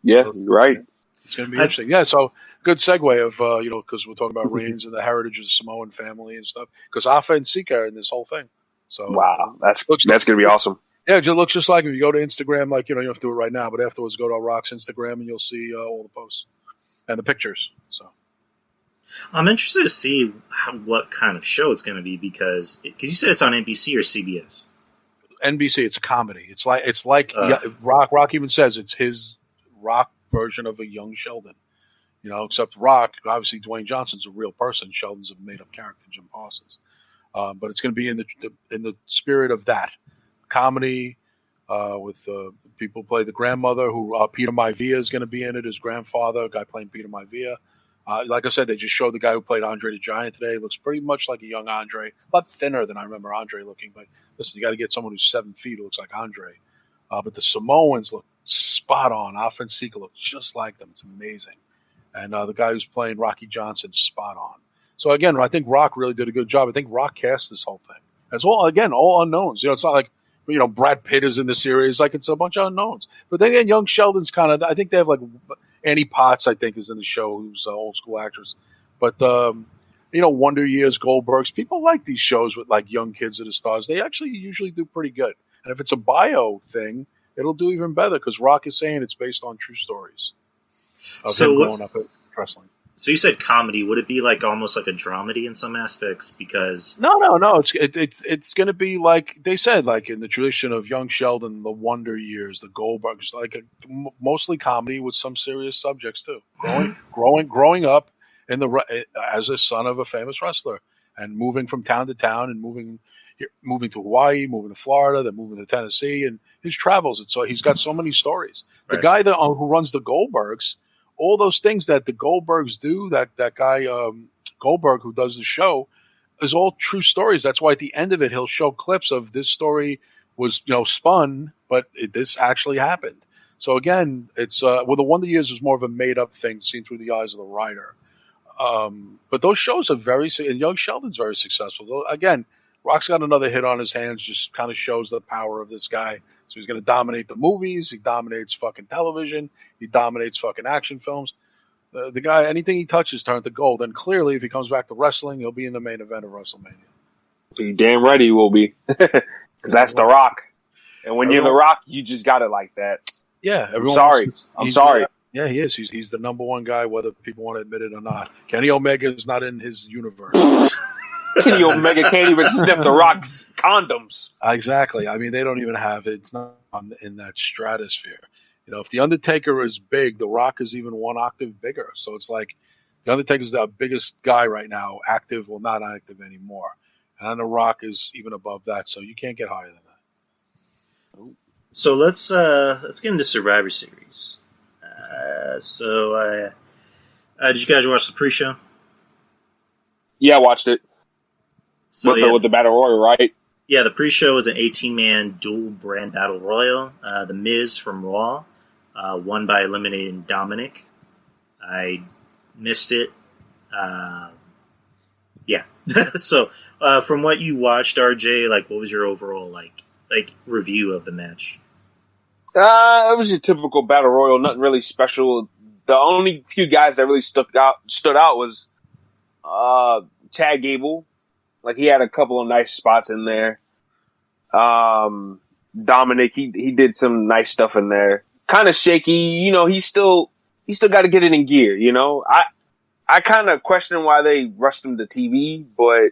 D: Yeah,
C: so,
D: you're right.
C: It's going to be interesting. Yeah, so good segue of, because we're talking about Reigns and the heritage of the Samoan family and stuff. Because Afa and Sika are in this whole thing. So
D: wow, that's going to be awesome.
C: Yeah, it looks just like him. You go to Instagram, you don't have to do it right now, but afterwards go to Rock's Instagram and you'll see all the posts and the pictures. So
B: I'm interested to see what kind of show it's going to be because you said it's on NBC or CBS.
C: NBC. It's a comedy. It's like Rock even says it's his Rock version of a young Sheldon. Except Rock, obviously Dwayne Johnson's a real person. Sheldon's a made up character, Jim Parsons. But it's going to be in the spirit of that. Comedy with people play the grandmother who Peter Maivia is going to be in it, his grandfather, a guy playing Peter Maivia. Like I said, they just showed the guy who played Andre the Giant today. He looks pretty much like a young Andre, a lot thinner than I remember Andre looking. But listen, you got to get someone who's 7 feet who looks like Andre. But the Samoans look spot on. Afa and Sika looks just like them. It's amazing. And the guy who's playing Rocky Johnson, spot on. So again, I think Rock really did a good job. I think Rock cast this whole thing. As well, again, all unknowns. It's not like, Brad Pitt is in the series. Like, it's a bunch of unknowns. But then again, young Sheldon's kind of, I think they have like Annie Potts, I think, is in the show, who's an old school actress. But, Wonder Years, Goldbergs, people like these shows with like young kids that are stars. They actually usually do pretty good. And if it's a bio thing, it'll do even better because Rock is saying it's based on true stories of him growing up at wrestling.
B: So you said comedy. Would it be like almost like a dramedy in some aspects? Because
C: no. It's going to be like they said, like in the tradition of young Sheldon, the Wonder Years, the Goldbergs, like mostly comedy with some serious subjects too. Growing up as a son of a famous wrestler and moving from town to town and moving to Hawaii, moving to Florida, then moving to Tennessee, and his travels. And so he's got so many stories. Right. The guy who runs the Goldbergs. All those things that the Goldbergs do, that guy Goldberg who does the show, is all true stories. That's why at the end of it, he'll show clips of this story was spun, but this actually happened. So again, it's the Wonder Years is more of a made up thing seen through the eyes of the writer. But those shows are and Young Sheldon's very successful. So again, Rock's got another hit on his hands, just kind of shows the power of this guy. So he's going to dominate the movies. He dominates fucking television. He dominates fucking action films. The guy, anything he touches turns to gold. And clearly, if he comes back to wrestling, he'll be in the main event of WrestleMania.
D: So you're damn right he will be. Because that's The Rock. And when you're The Rock, you just got it like that.
C: Yeah.
D: I'm sorry.
C: Yeah, he is. He's the number one guy, whether people want to admit it or not. Kenny Omega is not in his universe.
D: Kenny Omega can't even sniff The Rock's condoms.
C: Exactly. I mean, they don't even have it. It's not in that stratosphere. If The Undertaker is big, The Rock is even one octave bigger. So it's like The Undertaker's the biggest guy right now, active, well, not active anymore. And The Rock is even above that. So you can't get higher than that.
B: So let's get into Survivor Series. Did you guys watch the pre-show?
D: Yeah, I watched it.
B: So,
D: with the Battle Royal, right?
B: Yeah, the pre-show was an 18-man dual-brand Battle Royal. The Miz from Raw won by eliminating Dominic. I missed it. Yeah. So, from what you watched, RJ, what was your overall review of the match?
D: It was your typical Battle Royal, nothing really special. The only few guys that really stood out was Chad Gable. Like, he had a couple of nice spots in there. Dominic, he did some nice stuff in there. Kind of shaky, you know. He still got to get it in gear, you know. I kind of question why they rushed him to TV, but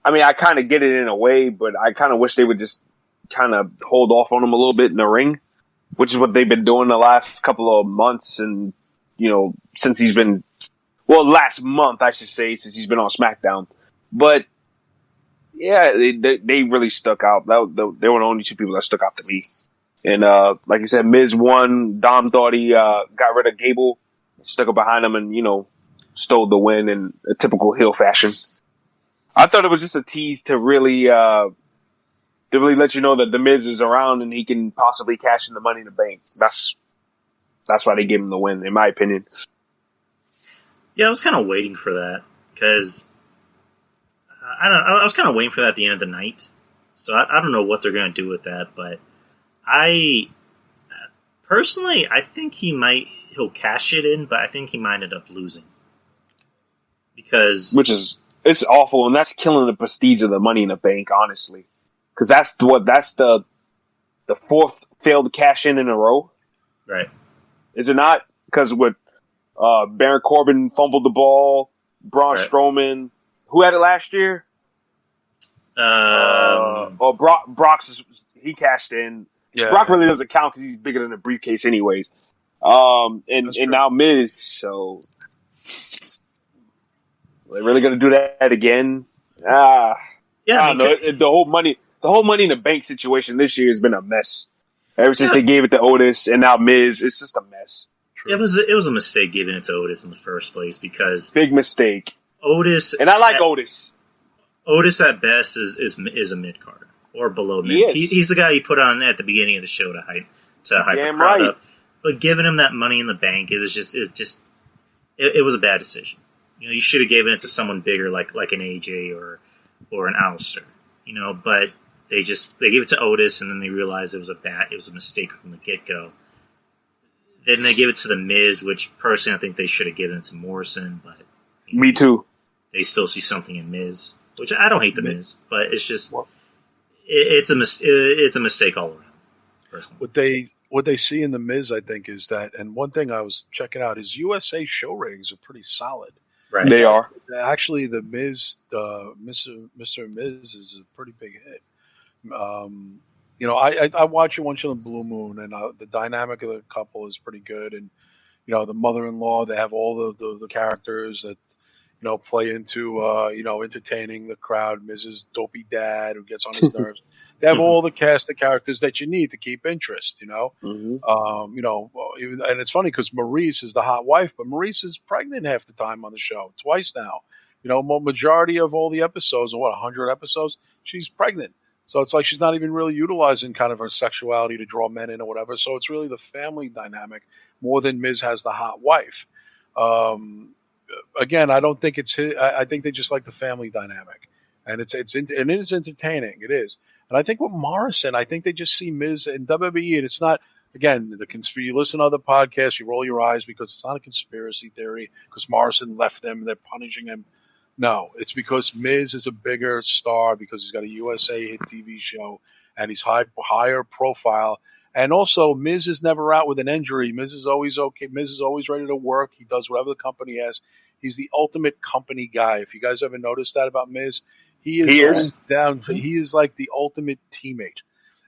D: I mean, I kind of get it in a way, but I kind of wish they would just kind of hold off on him a little bit in the ring, which is what they've been doing the last couple of months, and you know, since he's been, well, last month I should say, since he's been on SmackDown. But yeah, they really stuck out. They were the only two people that stuck out to me. And like you said, Miz won. Dom thought he got rid of Gable, stuck it behind him, and you know, stole the win in a typical heel fashion. I thought it was just a tease to really let you know that the Miz is around and he can possibly cash in the Money in the Bank. That's why they gave him the win, in my opinion.
B: Yeah, I was kind of waiting for that because I was kind of waiting for that at the end of the night. So I don't know what they're going to do with that, but personally, I think he'll cash it in, but I think he might end up losing
D: it's awful, and that's killing the prestige of the Money in the Bank, honestly, because that's the fourth failed cash in a row,
B: right?
D: Is it not? Because with Baron Corbin fumbled the ball, Braun Strowman, who had it last year? Brock's he cashed in. Yeah, Brock really doesn't count because he's bigger than a briefcase, anyways. And now Miz, so. Are they really going to do that again? Yeah, I don't know. The whole money in the bank situation this year has been a mess. Ever since they gave it to Otis and now Miz, it's just a mess.
B: It was a mistake giving it to Otis in the first place because
D: big mistake.
B: Otis,
D: and I like Otis.
B: Otis at best is a mid card or below mid. He's the guy you put on at the beginning of the show to hype the crowd up. But giving him that Money in the Bank, it was a bad decision. You know, you should have given it to someone bigger, like an AJ or an Alistair. You know, but they gave it to Otis, and then they realized it was a mistake from the get go. Then they gave it to the Miz, which personally I think they should have given it to Morrison. But
D: me too.
B: They still see something in Miz, which I don't hate the Miz, but it's just it's a mistake all around. Personally.
C: What they see in the Miz, I think, is that, and one thing I was checking out is USA show ratings are pretty solid.
D: Right. They are.
C: Actually, the Miz, Mr. Miz is a pretty big hit. You know, I watch it once in a blue moon, and the dynamic of the couple is pretty good. And, you know, the mother-in-law, they have all the characters that, you know, play into, you know, entertaining the crowd. Mrs. Dopey Dad, who gets on his nerves. They have all the cast of characters that you need to keep interest, you know. Mm-hmm. You know, and it's funny because Maurice is the hot wife, but Maurice is pregnant half the time on the show, twice now. You know, majority of all the episodes, or 100 episodes, she's pregnant. So it's like she's not even really utilizing kind of her sexuality to draw men in or whatever. So it's really the family dynamic more than Miz has the hot wife. Again, I don't think it's his. I think they just like the family dynamic, and it is entertaining. It is. And I think with Morrison, I think they just see Miz and WWE, and it's not, again, you listen to other podcasts, you roll your eyes because it's not a conspiracy theory, because Morrison left them, they're punishing him. No, it's because Miz is a bigger star, because he's got a USA hit TV show, and he's higher profile. And also, Miz is never out with an injury. Miz is always okay. Miz is always ready to work. He does whatever the company has. He's the ultimate company guy. If you guys ever noticed that about Miz, he is down. He is like the ultimate teammate,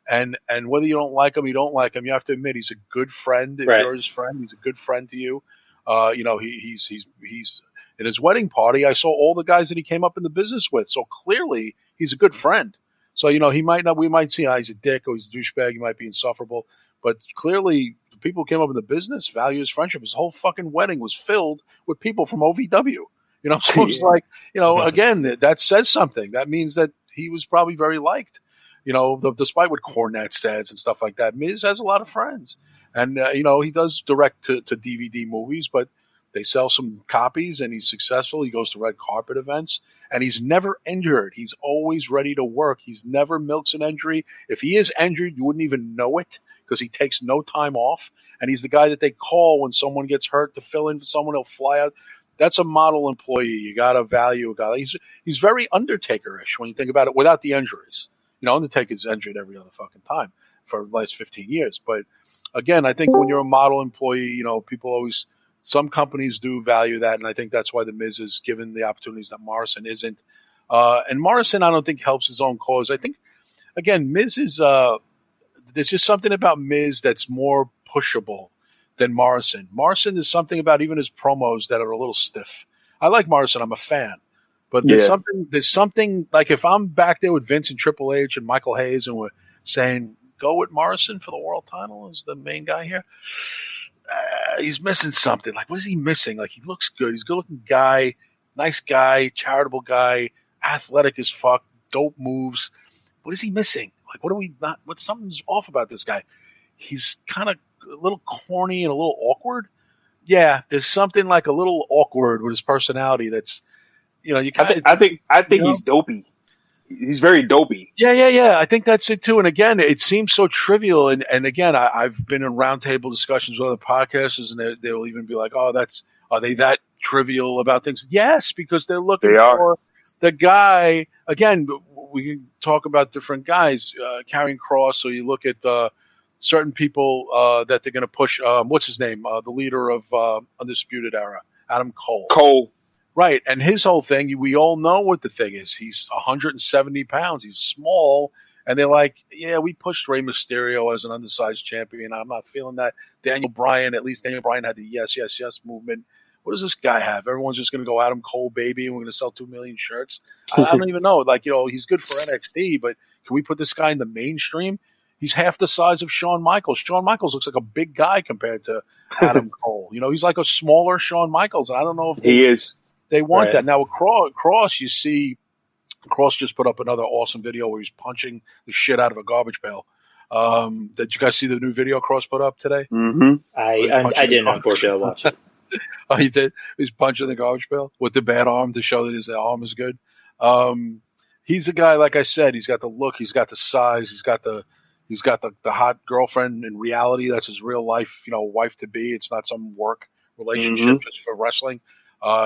C: and whether you don't like him, you have to admit he's a good friend. If you're his friend, he's a good friend to you. You know, he's in his wedding party. I saw all the guys that he came up in the business with. So clearly, he's a good friend. So you know, we might see he's a dick or he's a douchebag. He might be insufferable, but clearly, the people who came up in the business value his friendship. His whole fucking wedding was filled with people from OVW. You know, so it's like, you know, again, that says something. That means that he was probably very liked, you know, despite what Cornette says and stuff like that. Miz has a lot of friends. And, you know, he does direct to DVD movies, but they sell some copies and he's successful. He goes to red carpet events and he's never injured. He's always ready to work. He's never milks an injury. If he is injured, you wouldn't even know it because he takes no time off. And he's the guy that they call when someone gets hurt to fill in for someone. He'll fly out. that's a model employee. You got to value a guy. He's very Undertaker-ish when you think about it, without the injuries. Undertaker's injured every other fucking time for the last 15 years. But again, I think when you're a model employee, people always, some companies do value that, and I think that's why the Miz is given the opportunities that Morrison isn't. And Morrison, I don't think helps his own cause. I think, again, Miz is there's just something about Miz that's more pushable than Morrison. Morrison is something about even his promos that are a little stiff. I like Morrison. I'm a fan. But there's something like if I'm back there with Vince and Triple H and Michael Hayes and we're saying, go with Morrison for the world title as the main guy here, he's missing something. Like, what is he missing? Like, he looks good. He's a good-looking guy, nice guy, charitable guy, athletic as fuck, dope moves. What is he missing? Like, something's off about this guy. He's kind of a little corny and a little awkward. Yeah, there's something like a little awkward with his personality that's, you kind of.
D: I think he's dopey. He's very dopey.
C: Yeah. I think that's it too. And again, it seems so trivial. And again, I've been in roundtable discussions with other podcasters, and they'll even be like, "Oh, are they that trivial about things?" Yes, because they're looking for the guy. Again, we can talk about different guys, carrying cross. So you look at certain people that they're going to push. What's his name? The leader of Undisputed Era, Adam Cole. Right, and his whole thing, we all know what the thing is. He's 170 pounds. He's small, and they're like, yeah, we pushed Rey Mysterio as an undersized champion. I'm not feeling that. Daniel Bryan had the yes movement. What does this guy have? Everyone's just going to go Adam Cole, baby, and we're going to sell 2 million shirts? I don't even know. Like, he's good for NXT, but can we put this guy in the mainstream? He's half the size of Shawn Michaels. Shawn Michaels looks like a big guy compared to Adam Cole. He's like a smaller Shawn Michaels, and I don't know if
D: he is.
C: They want that. Now, with Cross, you see, Cross just put up another awesome video where he's punching the shit out of a garbage pail. Did you guys see the new video Cross put up today?
D: Mm-hmm.
B: I didn't, unfortunately, watch it.
C: Oh, he did? He's punching the garbage pail with the bad arm to show that his arm is good. He's a guy, like I said, he's got the look, he's got the size, he's got the hot girlfriend in reality. That's his real life, wife to be. It's not some work relationship just for wrestling.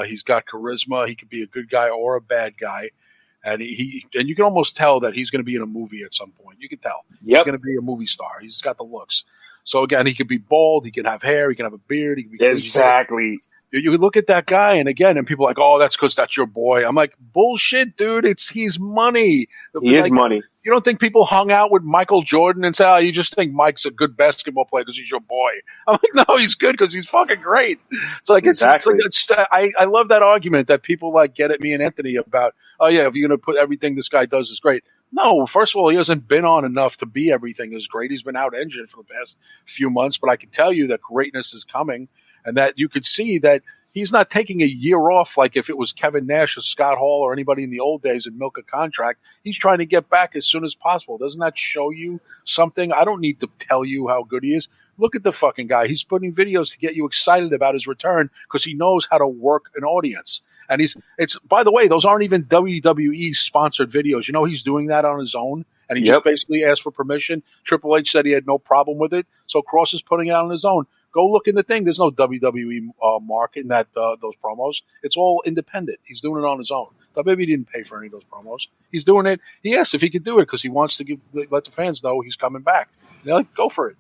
C: He's got charisma. He could be a good guy or a bad guy, and and you can almost tell that he's going to be in a movie at some point. You can tell he's going to be a movie star. He's got the looks. So again, he could be bald. He can have hair. He can have a beard. He can be
D: exactly.
C: You look at that guy, and people are like, "Oh, that's because that's your boy." I'm like, "Bullshit, dude! He's money.
D: He is money."
C: You don't think people hung out with Michael Jordan and say, "Oh, you just think Mike's a good basketball player because he's your boy"? I'm like, "No, he's good because he's fucking great." It's like
D: exactly.
C: I love that argument that people get at me and Anthony about. Oh yeah, if you're gonna put everything this guy does is great. No, first of all, he hasn't been on enough to be everything is great. He's been out injured for the past few months, but I can tell you that greatness is coming. And that you could see that he's not taking a year off like if it was Kevin Nash or Scott Hall or anybody in the old days and milk a contract. He's trying to get back as soon as possible. Doesn't that show you something? I don't need to tell you how good he is. Look at the fucking guy. He's putting videos to get you excited about his return because he knows how to work an audience. And it's by the way, those aren't even WWE sponsored videos. He's doing that on his own. And he just basically asked for permission. Triple H said he had no problem with it. So Cross is putting it out on his own. Go look in the thing. There's no WWE mark in that those promos. It's all independent. He's doing it on his own. WWE didn't pay for any of those promos. He's doing it. He asked if he could do it because he wants to let the fans know he's coming back. And they're like, go for it.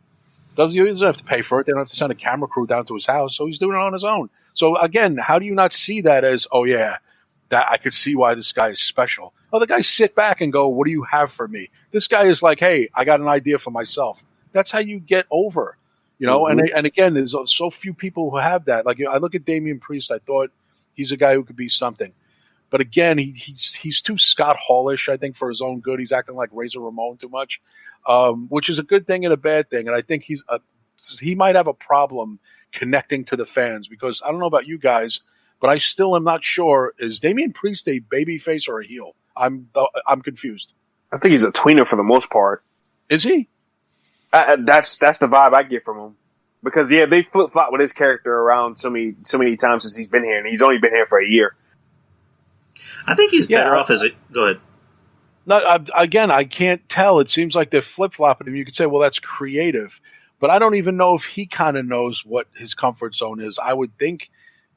C: WWE doesn't have to pay for it. They don't have to send a camera crew down to his house. So he's doing it on his own. So again, how do you not see that as, oh yeah, that I could see why this guy is special? Oh, the guys sit back and go, what do you have for me? This guy is like, hey, I got an idea for myself. That's how you get over. And again, there's so few people who have that. Like I look at Damian Priest, I thought he's a guy who could be something, but again, he's too Scott Hallish, I think, for his own good. He's acting like Razor Ramon too much, which is a good thing and a bad thing. And I think he might have a problem connecting to the fans because I don't know about you guys, but I still am not sure. Is Damian Priest a babyface or a heel? I'm confused.
D: I think he's a tweener for the most part.
C: Is he?
D: That's the vibe I get from him, because they flip flop with his character around so many times since he's been here, and he's only been here for a year.
B: I think he's better off as a. Go ahead.
C: No, again, I can't tell. It seems like they're flip flopping him. You could say, well, that's creative, but I don't even know if he kind of knows what his comfort zone is. I would think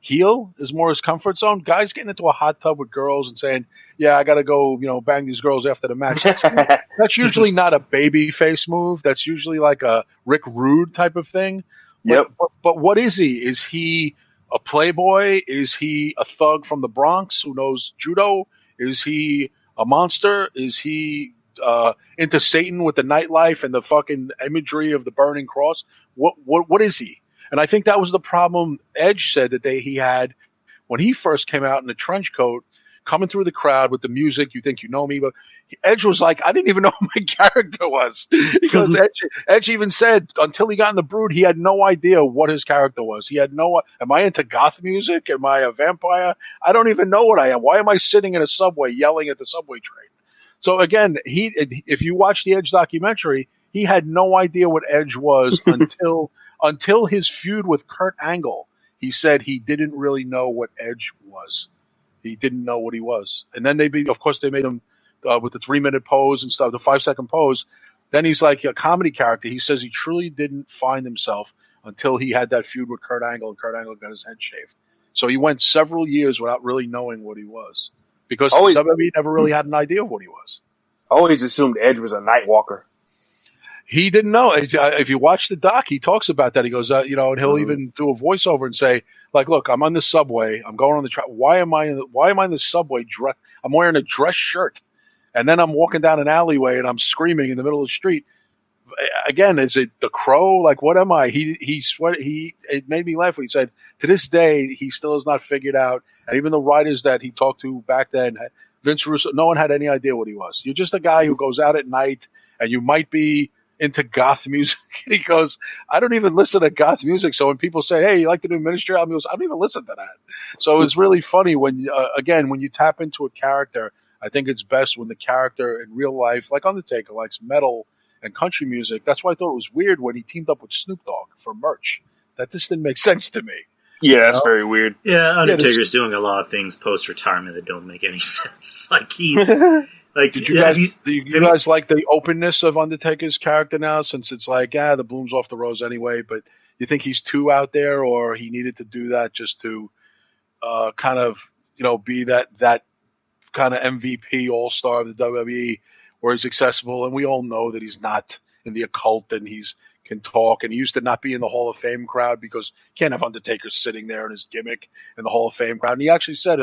C: heel is more his comfort zone. Guys getting into a hot tub with girls and saying, "Yeah, I got to go, bang these girls after the match." That's usually not a baby face move. That's usually like a Rick Rude type of thing.
D: Yep.
C: But what is he? Is he a playboy? Is he a thug from the Bronx who knows judo? Is he a monster? Is he into Satan with the nightlife and the fucking imagery of the burning cross? What is he? And I think that was the problem Edge said that he had when he first came out in the trench coat, coming through the crowd with the music. You think you know me, but Edge was like, I didn't even know who my character was. Because Edge even said until he got in the Brood, he had no idea what his character was. He had am I into goth music? Am I a vampire? I don't even know what I am. Why am I sitting in a subway yelling at the subway train? So again, if you watch the Edge documentary, he had no idea what Edge was until his feud with Kurt Angle. He said he didn't really know what Edge was. He didn't know what he was. And then of course, they made him with the 3-minute pose and stuff, the 5-second pose. Then he's like a comedy character. He says he truly didn't find himself until he had that feud with Kurt Angle, and Kurt Angle got his head shaved. So he went several years without really knowing what he was. Because WWE never really had an idea of what he was.
D: I always assumed Edge was a night walker.
C: He didn't know. If you watch the doc, he talks about that. He goes, and he'll even do a voiceover and say, like, look, I'm on the subway. I'm going on the track. Why am I in the subway? I'm wearing a dress shirt. And then I'm walking down an alleyway and I'm screaming in the middle of the street. Again, is it the Crow? Like, what am I? It made me laugh when he said, to this day, he still has not figured out. And even the writers that he talked to back then, Vince Russo, no one had any idea what he was. You're just a guy who goes out at night and you might be into goth music. And he goes, I don't even listen to goth music. So when people say, hey, you like the new Ministry album? He goes, I don't even listen to that. So it's really funny when you tap into a character. I think it's best when the character in real life, like Undertaker, likes metal and country music. That's why I thought it was weird when he teamed up with Snoop Dogg for merch. That just didn't make sense to me.
D: Yeah, that's very weird.
B: Yeah, Undertaker's doing a lot of things post-retirement that don't make any sense. Like he's... Like,
C: do you guys like the openness of Undertaker's character now, since it's like, the bloom's off the rose anyway, but you think he's too out there, or he needed to do that just to kind of, be that kind of MVP all-star of the WWE where he's accessible, and we all know that he's not in the occult and can talk, and he used to not be in the Hall of Fame crowd because you can't have Undertaker sitting there in his gimmick in the Hall of Fame crowd. And he actually said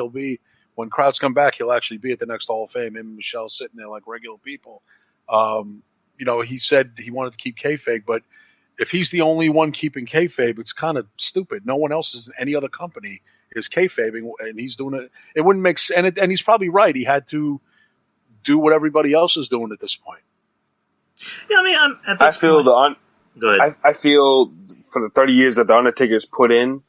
C: when crowds come back, he'll actually be at the next Hall of Fame. Him and Michelle sitting there like regular people. He said he wanted to keep kayfabe, but if he's the only one keeping kayfabe, it's kind of stupid. No one else in any other company is kayfabing, and he's doing it. It wouldn't make sense, and he's probably right. He had to do what everybody else is doing at this point.
B: Yeah, I mean, at this point. Go ahead.
D: I feel for the 30 years that the Undertaker's put in,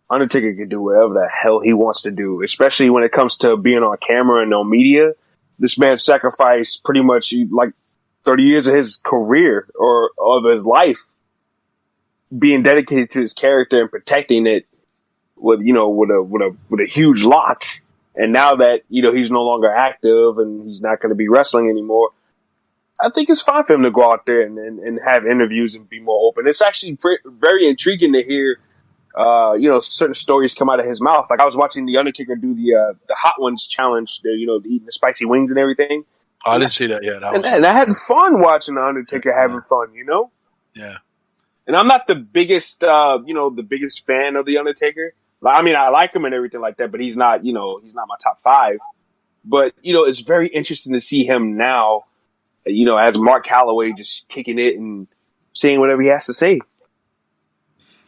D: Undertaker can do whatever the hell he wants to do, especially when it comes to being on camera and on media. This man sacrificed pretty much like 30 years of his career or of his life being dedicated to his character and protecting it with a huge lock. And now that, he's no longer active and he's not going to be wrestling anymore, I think it's fine for him to go out there and have interviews and be more open. It's actually very intriguing to hear certain stories come out of his mouth. Like I was watching The Undertaker do the Hot Ones challenge, eating the spicy wings and everything.
C: Oh, I didn't see that yet.
D: And I had fun watching The Undertaker having fun,
C: Yeah.
D: And I'm not the biggest, biggest fan of The Undertaker. I mean, I like him and everything like that, but he's not my top 5. But, it's very interesting to see him now, as Mark Calloway just kicking it and saying whatever he has to say.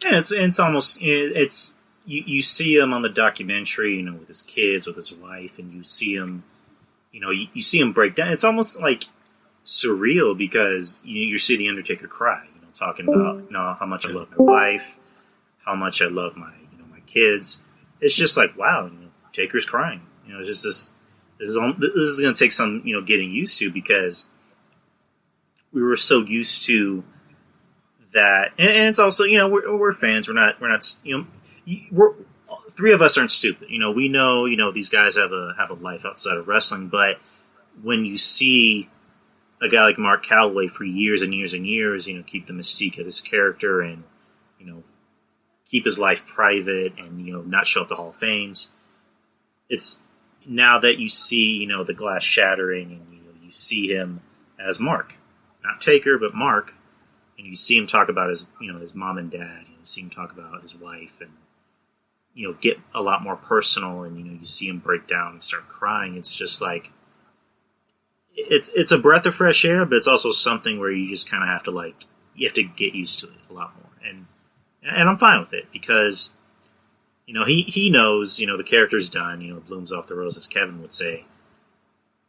B: Yeah, it's almost you see him on the documentary, with his kids, with his wife, and you see him, you see him break down. It's almost like surreal because you see the Undertaker cry, talking about how much I love my wife, how much I love my my kids. It's just like wow, Taker's crying. It's just this is going to take some getting used to because we were so used to that, and it's also we're fans. We're not we're 3 of us aren't stupid. We know these guys have a life outside of wrestling, but when you see a guy like Mark Calloway for years and years and years, keep the mystique of this character and keep his life private and, not show up to Hall of Fames. It's now that you see, the glass shattering and, you see him as Mark. Not Taker, but Mark. And you see him talk about his, his mom and dad. You see him talk about his wife and, get a lot more personal. And, you see him break down and start crying. It's just like, it's a breath of fresh air, but it's also something where you just kind of have to you have to get used to it a lot more. And I'm fine with it because, he knows, the character's done, blooms off the rose, as Kevin would say.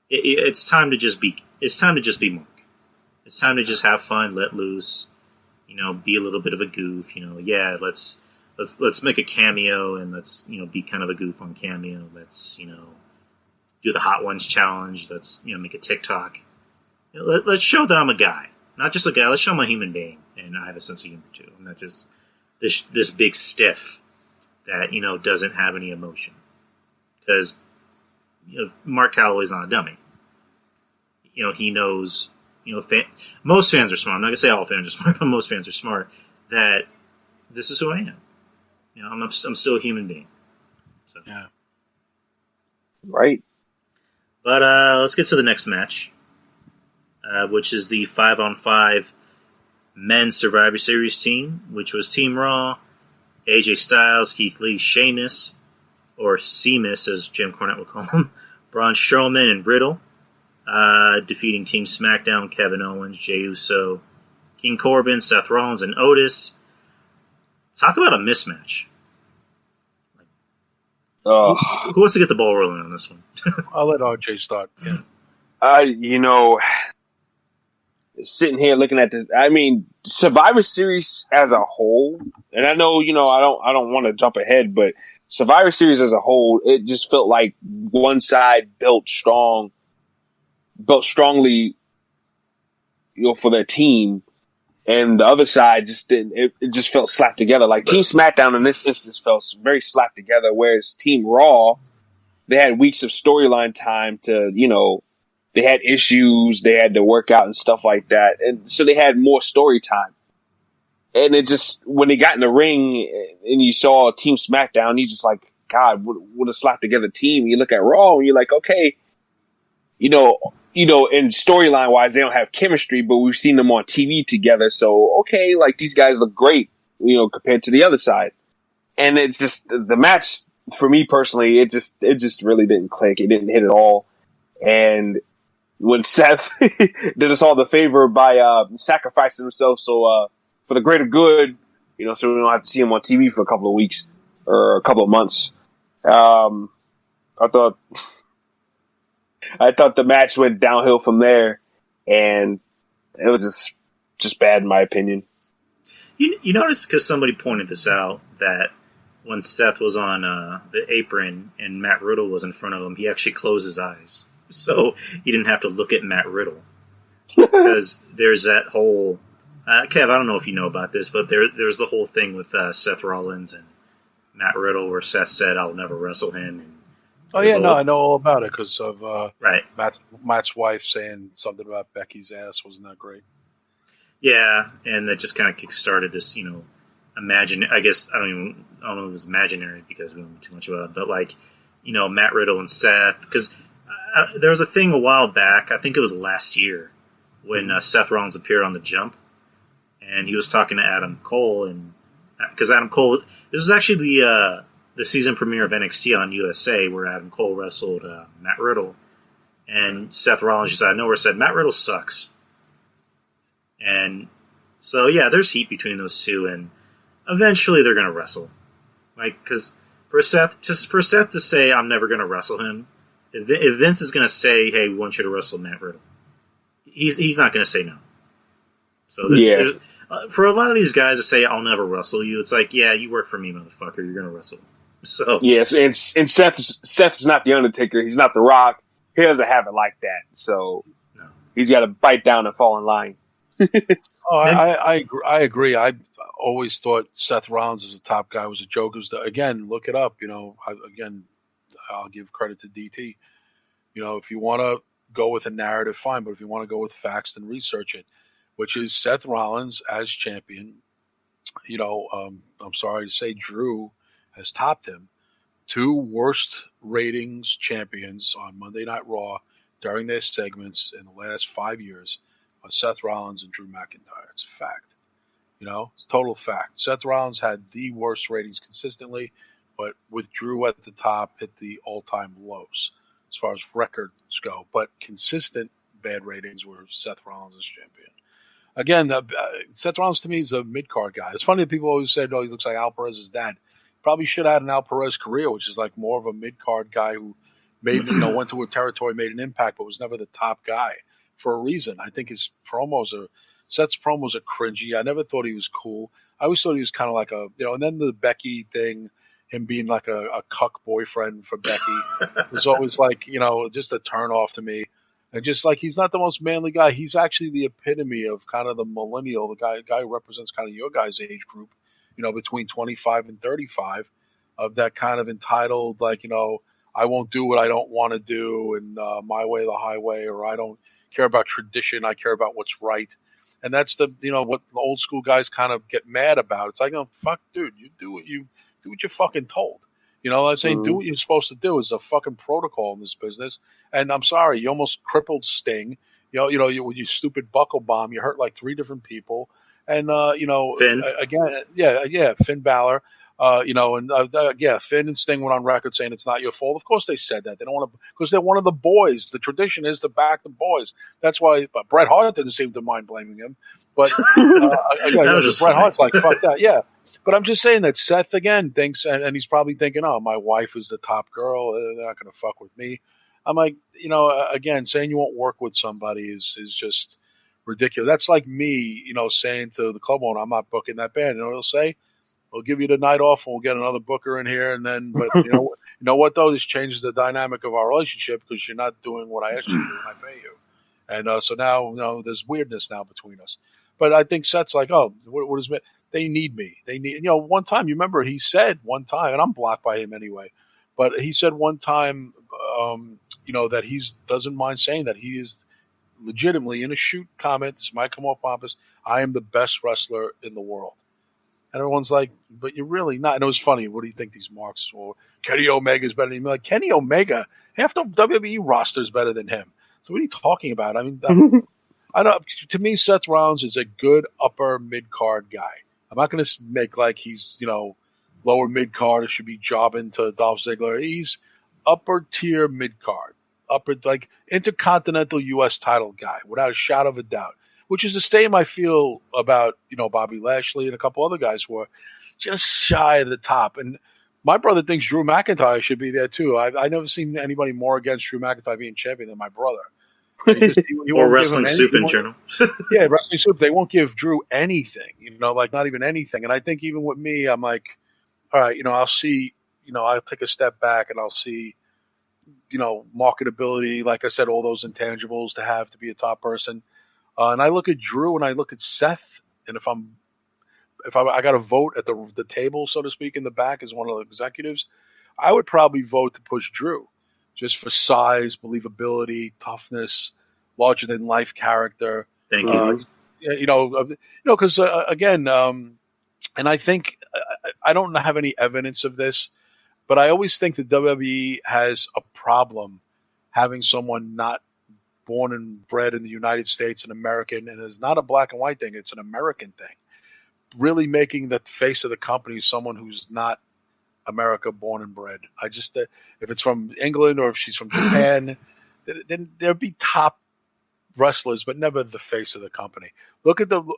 B: It's time to just be Mark. It's time to just have fun, let loose, be a little bit of a goof, let's make a cameo and let's, be kind of a goof on cameo. Let's, do the Hot Ones challenge. Let's, make a TikTok. Let's show that I'm a guy. Not just a guy. Let's show I'm a human being. And I have a sense of humor, too. I'm not just this big stiff that, doesn't have any emotion. Because, Mark Calloway's not a dummy. He knows, most fans are smart. I'm not going to say all fans are smart, but most fans are smart. That this is who I am. I'm still a human being. So.
C: Yeah.
D: Right.
B: But let's get to the next match, which is the 5-on-5 men's Survivor Series team, which was Team Raw, AJ Styles, Keith Lee, Sheamus, or Sheamus as Jim Cornette would call him, Braun Strowman, and Riddle, defeating Team SmackDown, Kevin Owens, Jey Uso, King Corbin, Seth Rollins, and Otis. Talk about a mismatch. Who wants to get the ball rolling on this one?
C: I'll let RJ start. Yeah.
D: Sitting here looking at this, Survivor Series as a whole, and I know, I don't want to jump ahead, but Survivor Series as a whole, it just felt like one side built strongly, for their team, and the other side just didn't. It just felt slapped together. Like Team SmackDown in this instance felt very slapped together, whereas Team Raw, they had weeks of storyline time to, they had issues, they had to work out and stuff like that, and so they had more story time. And it just, when they got in the ring and you saw Team SmackDown, you just like, God, what a slapped together team. You look at Raw and you're like, okay, and storyline wise, they don't have chemistry, but we've seen them on TV together. So, okay, like these guys look great, compared to the other side. And it's just, the match for me personally, it just really didn't click. It didn't hit at all. And when Seth did us all the favor by, sacrificing himself. So, for the greater good, so we don't have to see him on TV for a couple of weeks or a couple of months. I thought the match went downhill from there, and it was just bad in my opinion.
B: You notice, because somebody pointed this out, that when Seth was on the apron and Matt Riddle was in front of him, he actually closed his eyes. So he didn't have to look at Matt Riddle. Because there's that whole... Kev, I don't know if you know about this, but there's the whole thing with Seth Rollins and Matt Riddle where Seth said, I'll never wrestle him, and
C: I know all about it because of
B: right.
C: Matt's wife saying something about Becky's ass. Wasn't that great?
B: Yeah, and that just kind of kickstarted this, I guess, I don't know if it was imaginary because we don't know too much about it, but Matt Riddle and Seth, because there was a thing a while back, I think it was last year, when Seth Rollins appeared on The Jump, and he was talking to Adam Cole, and because Adam Cole, this was actually the season premiere of NXT on USA, where Adam Cole wrestled Matt Riddle, and Seth Rollins just out of nowhere said, Matt Riddle sucks. And so, yeah, there's heat between those two, and eventually they're going to wrestle. Because for Seth to say, I'm never going to wrestle him, if Vince is going to say, hey, we want you to wrestle Matt Riddle, he's not going to say no. So for a lot of these guys to say, I'll never wrestle you, it's like, yeah, you work for me, motherfucker, you're going to wrestle. So
D: yes, and Seth's not the Undertaker, he's not The Rock, he doesn't have it like that, so no. He's got to bite down and fall in line.
C: I agree. I always thought Seth Rollins as a top guy was a joke. Again, look it up. I'll give credit to DT. If you want to go with a narrative, fine. But if you want to go with facts, then research it. Which is Seth Rollins as champion I'm sorry to say, Drew has topped him. Two worst ratings champions on Monday Night Raw during their segments in the last 5 years are Seth Rollins and Drew McIntyre. It's a fact. It's a total fact. Seth Rollins had the worst ratings consistently, but with Drew at the top, hit the all-time lows as far as records go. But consistent bad ratings were Seth Rollins as champion. Again, Seth Rollins to me is a mid-card guy. It's funny that people always said, "Oh, he looks like Al Perez's dad." Probably should have had an Al Perez career, which is like more of a mid-card guy who went to a territory, made an impact, but was never the top guy for a reason. I think Seth's promos are cringy. I never thought he was cool. I always thought he was kind of like and then the Becky thing, him being like a cuck boyfriend for Becky was always like, just a turn off to me. And just like he's not the most manly guy, he's actually the epitome of kind of the millennial, the guy who represents kind of your guys' age group, between 25 and 35, of that kind of entitled, like, I won't do what I don't want to do, and my way or the highway, or I don't care about tradition, I care about what's right. And that's what the old school guys kind of get mad about. It's like, oh, fuck, dude, you do what you're fucking told. I'm saying, do what you're supposed to do. Is a fucking protocol in this business. And I'm sorry, you almost crippled Sting. With your stupid buckle bomb, you hurt like 3 different people. And
B: Finn.
C: Again, Finn Balor. Finn and Sting went on record saying it's not your fault. Of course they said that. They don't want to, because they're one of the boys. The tradition is to back the boys. That's why Bret Hart didn't seem to mind blaming him. But Bret Hart's like, fuck that. Yeah. But I'm just saying that Seth, again, thinks, and he's probably thinking, oh, my wife is the top girl. They're not going to fuck with me. I'm like, again, saying you won't work with somebody is just ridiculous. That's like me, saying to the club owner, I'm not booking that band. You know what he'll say? We'll give you the night off and we'll get another booker in here. And then, but you know what though? This changes the dynamic of our relationship because you're not doing what I asked you to do when I pay you. And so now, there's weirdness now between us. But I think Seth's like, oh, what is it? They need me. They need, one time, you remember he said one time, and I'm blocked by him anyway, but he said one time, that he doesn't mind saying that he is legitimately, in a shoot comment, this might come off pompous, I am the best wrestler in the world. And everyone's like, but you're really not. And it was funny. What do you think these marks? Or Kenny Omega is better than him. Like, Kenny Omega, half the WWE roster is better than him. So what are you talking about? I mean, I don't. To me, Seth Rollins is a good upper mid card guy. I'm not going to make like he's lower mid card or should be jobbing to Dolph Ziggler. He's upper tier mid card, upper like intercontinental U.S. title guy without a shadow of a doubt. Which is the same I feel about, Bobby Lashley and a couple other guys who are just shy of the top. And my brother thinks Drew McIntyre should be there too. I've never seen anybody more against Drew McIntyre being champion than my brother. He
B: or Wrestling Soup in general.
C: Yeah, Wrestling Soup. They won't give Drew anything, like not even anything. And I think even with me, I'm like, all right, I'll see, I'll take a step back and I'll see, marketability. Like I said, all those intangibles to have to be a top person. And I look at Drew and I look at Seth, and if I got to vote at the table, so to speak, in the back as one of the executives, I would probably vote to push Drew, just for size, believability, toughness, larger than life character.
B: Thank you.
C: Because again, and I think I don't have any evidence of this, but I always think the WWE has a problem having someone not born and bred in the United States, an American, and it's not a black and white thing, it's an American thing. Really making the face of the company someone who's not America born and bred. I just, if it's from England or if she's from Japan, then there'll be top wrestlers, but never the face of the company.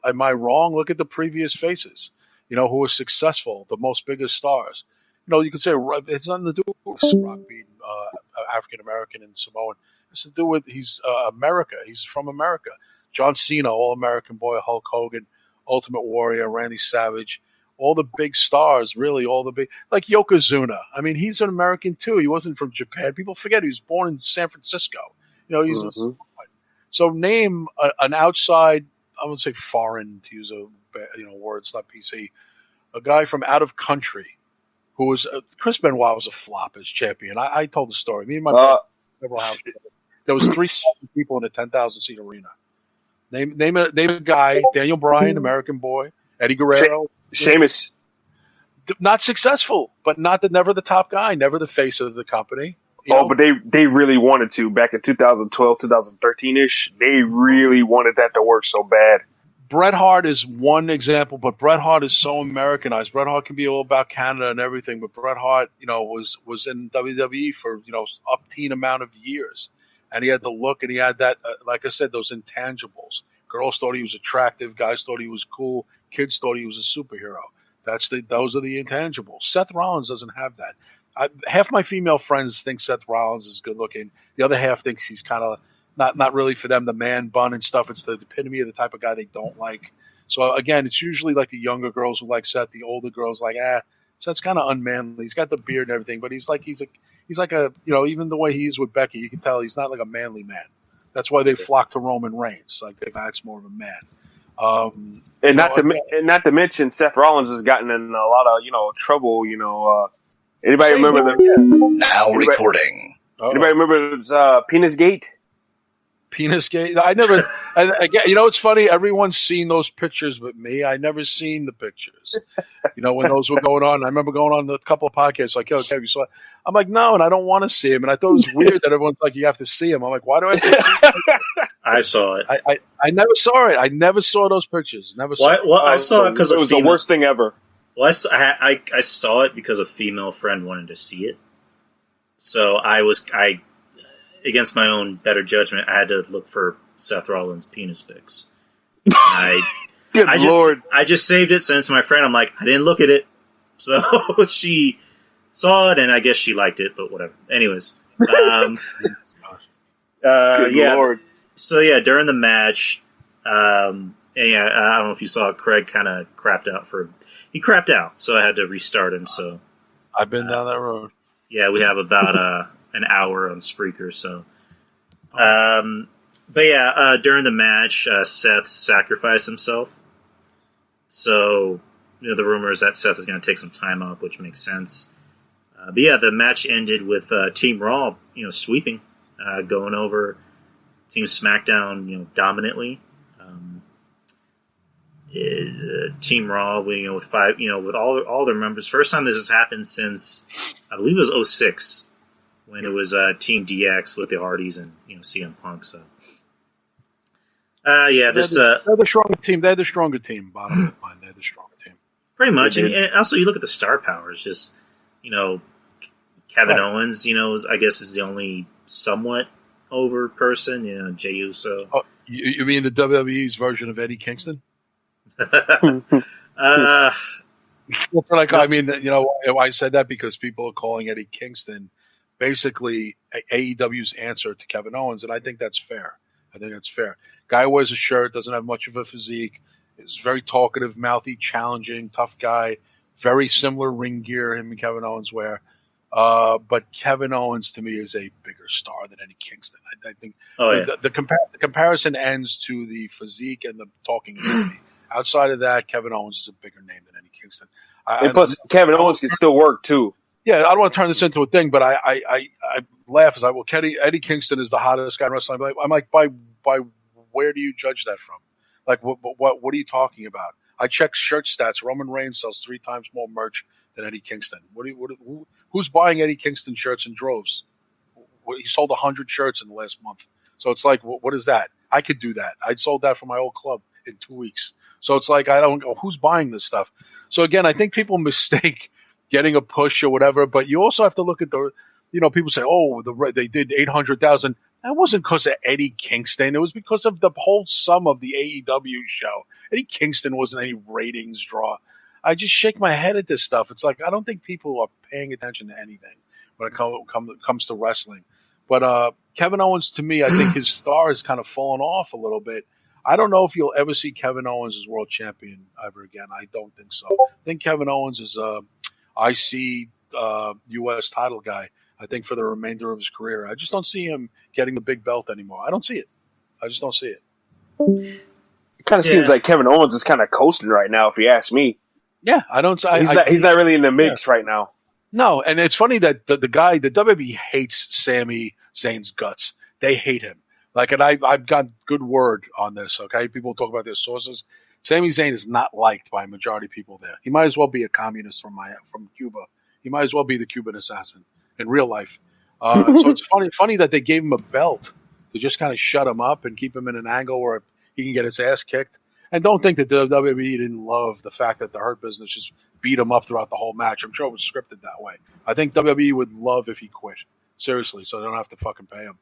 C: Am I wrong? Look at the previous faces, who were successful, the most biggest stars. You can say it's nothing to do with Rock being African American and Samoan. It's to do with he's America. He's from America. John Cena, All-American boy, Hulk Hogan, Ultimate Warrior, Randy Savage, all the big stars, really all the big, like Yokozuna. I mean, he's an American too. He wasn't from Japan. People forget he was born in San Francisco. So name an outside, I would say foreign, to use a word, it's not PC, a guy from out of country who was Chris Benoit was a flop as champion. I told the story. Me and my brother, several houses. There was 3,000 people in a 10,000 seat arena. Name a guy. Daniel Bryan, American boy. Eddie Guerrero,
D: Sheamus.
C: Not successful, but never the top guy, never the face of the company.
D: But they really wanted to back in 2012, 2013-ish. They really wanted that to work so bad.
C: Bret Hart is one example, but Bret Hart is so Americanized. Bret Hart can be all about Canada and everything, but Bret Hart, was in WWE for, up-teen amount of years. And he had the look and he had that, like I said, those intangibles. Girls thought he was attractive. Guys thought he was cool. Kids thought he was a superhero. Those are the intangibles. Seth Rollins doesn't have that. Half my female friends think Seth Rollins is good looking. The other half thinks he's kind of not really for them, the man bun and stuff. It's the epitome of the type of guy they don't like. So again, it's usually like the younger girls who like Seth, the older girls like, Seth's kind of unmanly. He's got the beard and everything, but he's like a even the way he is with Becky, you can tell he's not like a manly man. That's why they flock to Roman Reigns. Like that's more of a man.
D: And not to mention, Seth Rollins has gotten in a lot of trouble. Anybody remember
E: recording?
D: Anybody remember his penis gate?
C: Penis gate. I never. Again, it's funny. Everyone's seen those pictures, but me, I never seen the pictures. When those were going on, I remember going on a couple of podcasts. Like, yo, Kev, you saw it? I'm like, no, and I don't want to see him. And I thought it was weird that everyone's like, you have to see him. I'm like, why do I have to see him?
B: I saw it.
C: I never saw it. I never saw those pictures. Never saw it.
B: Well, I saw it because
D: it was the worst thing ever.
B: Well, I saw it because a female friend wanted to see it. So I against my own better judgment, I had to look for Seth Rollins' penis pics.
D: Good Lord.
B: I just saved it, sent it to my friend. I'm like, I didn't look at it. So she saw it, and I guess she liked it, but whatever. Anyways.
D: Good Lord.
B: So, during the match, I don't know if you saw, Craig kind of crapped out he crapped out, so I had to restart him. So
C: I've been down that road.
B: Yeah, we have about an hour on Spreaker, so. During the match, Seth sacrificed himself. So, the rumor is that Seth is going to take some time off, which makes sense. The match ended with Team Raw, sweeping, going over Team SmackDown, dominantly. Team Raw, with five, with all their members. First time this has happened since, I believe it was 2006, when it was Team DX with the Hardys and CM Punk. So, they're
C: the stronger team. They're the stronger team. Bottom line, they're the stronger team.
B: Pretty much, and also you look at the star power. It's just Kevin Owens. I guess is the only somewhat over person. Jey Uso.
C: Oh, you mean the WWE's version of Eddie Kingston? I said that because people are calling Eddie Kingston basically AEW's answer to Kevin Owens, and I think that's fair. Guy wears a shirt, doesn't have much of a physique, is very talkative, mouthy, challenging, tough guy, very similar ring gear him and Kevin Owens wear. But Kevin Owens to me is a bigger star than Eddie Kingston. I think the comparison ends to the physique and the talking ability. Outside of that, Kevin Owens is a bigger name than Eddie Kingston.
D: And plus, Kevin Owens can still work too.
C: Yeah, I don't want to turn this into a thing, but I laugh as Eddie Kingston is the hottest guy in wrestling. I'm like, by where do you judge that from? Like, what are you talking about? I checked shirt stats. Roman Reigns sells 3 times more merch than Eddie Kingston. Who's buying Eddie Kingston shirts in droves? He sold 100 shirts in the last month. So it's like, what is that? I could do that. I sold that for my old club in 2 weeks. So it's like, I don't know who's buying this stuff. So again, I think people mistake getting a push or whatever, but you also have to look at people say, they did 800,000. That wasn't because of Eddie Kingston. It was because of the whole sum of the AEW show. Eddie Kingston wasn't any ratings draw. I just shake my head at this stuff. It's like, I don't think people are paying attention to anything when it comes to wrestling. But Kevin Owens, to me, I think his star has kind of fallen off a little bit. I don't know if you'll ever see Kevin Owens as world champion ever again. I don't think so. I think Kevin Owens is IC U.S. title guy, I think, for the remainder of his career. I just don't see him getting the big belt anymore. I don't see it. I just don't see it.
D: It kind of seems like Kevin Owens is kind of coasting right now, if you ask me.
C: Yeah, I don't.
D: He's not really in the mix right now.
C: No, and it's funny that the WWE hates Sami Zayn's guts. They hate him. And I've got good word on this. Okay, people talk about their sources. Sami Zayn is not liked by a majority of people there. He might as well be a communist from Cuba. He might as well be the Cuban assassin in real life. So it's funny that they gave him a belt to just kind of shut him up and keep him in an angle where he can get his ass kicked. And don't think that the WWE didn't love the fact that the Hurt Business just beat him up throughout the whole match. I'm sure it was scripted that way. I think WWE would love if he quit. Seriously, so they don't have to fucking pay him.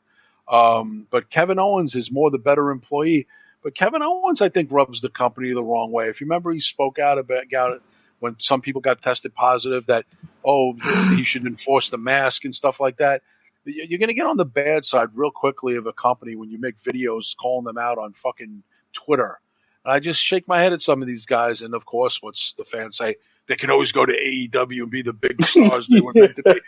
C: But Kevin Owens is more the better employee. But Kevin Owens, I think, rubs the company the wrong way. If you remember, he spoke out about it when some people got tested positive that, he should enforce the mask and stuff like that. You're going to get on the bad side real quickly of a company when you make videos calling them out on fucking Twitter. And I just shake my head at some of these guys. And, of course, what's the fans say? They can always go to AEW and be the big stars they were meant to be.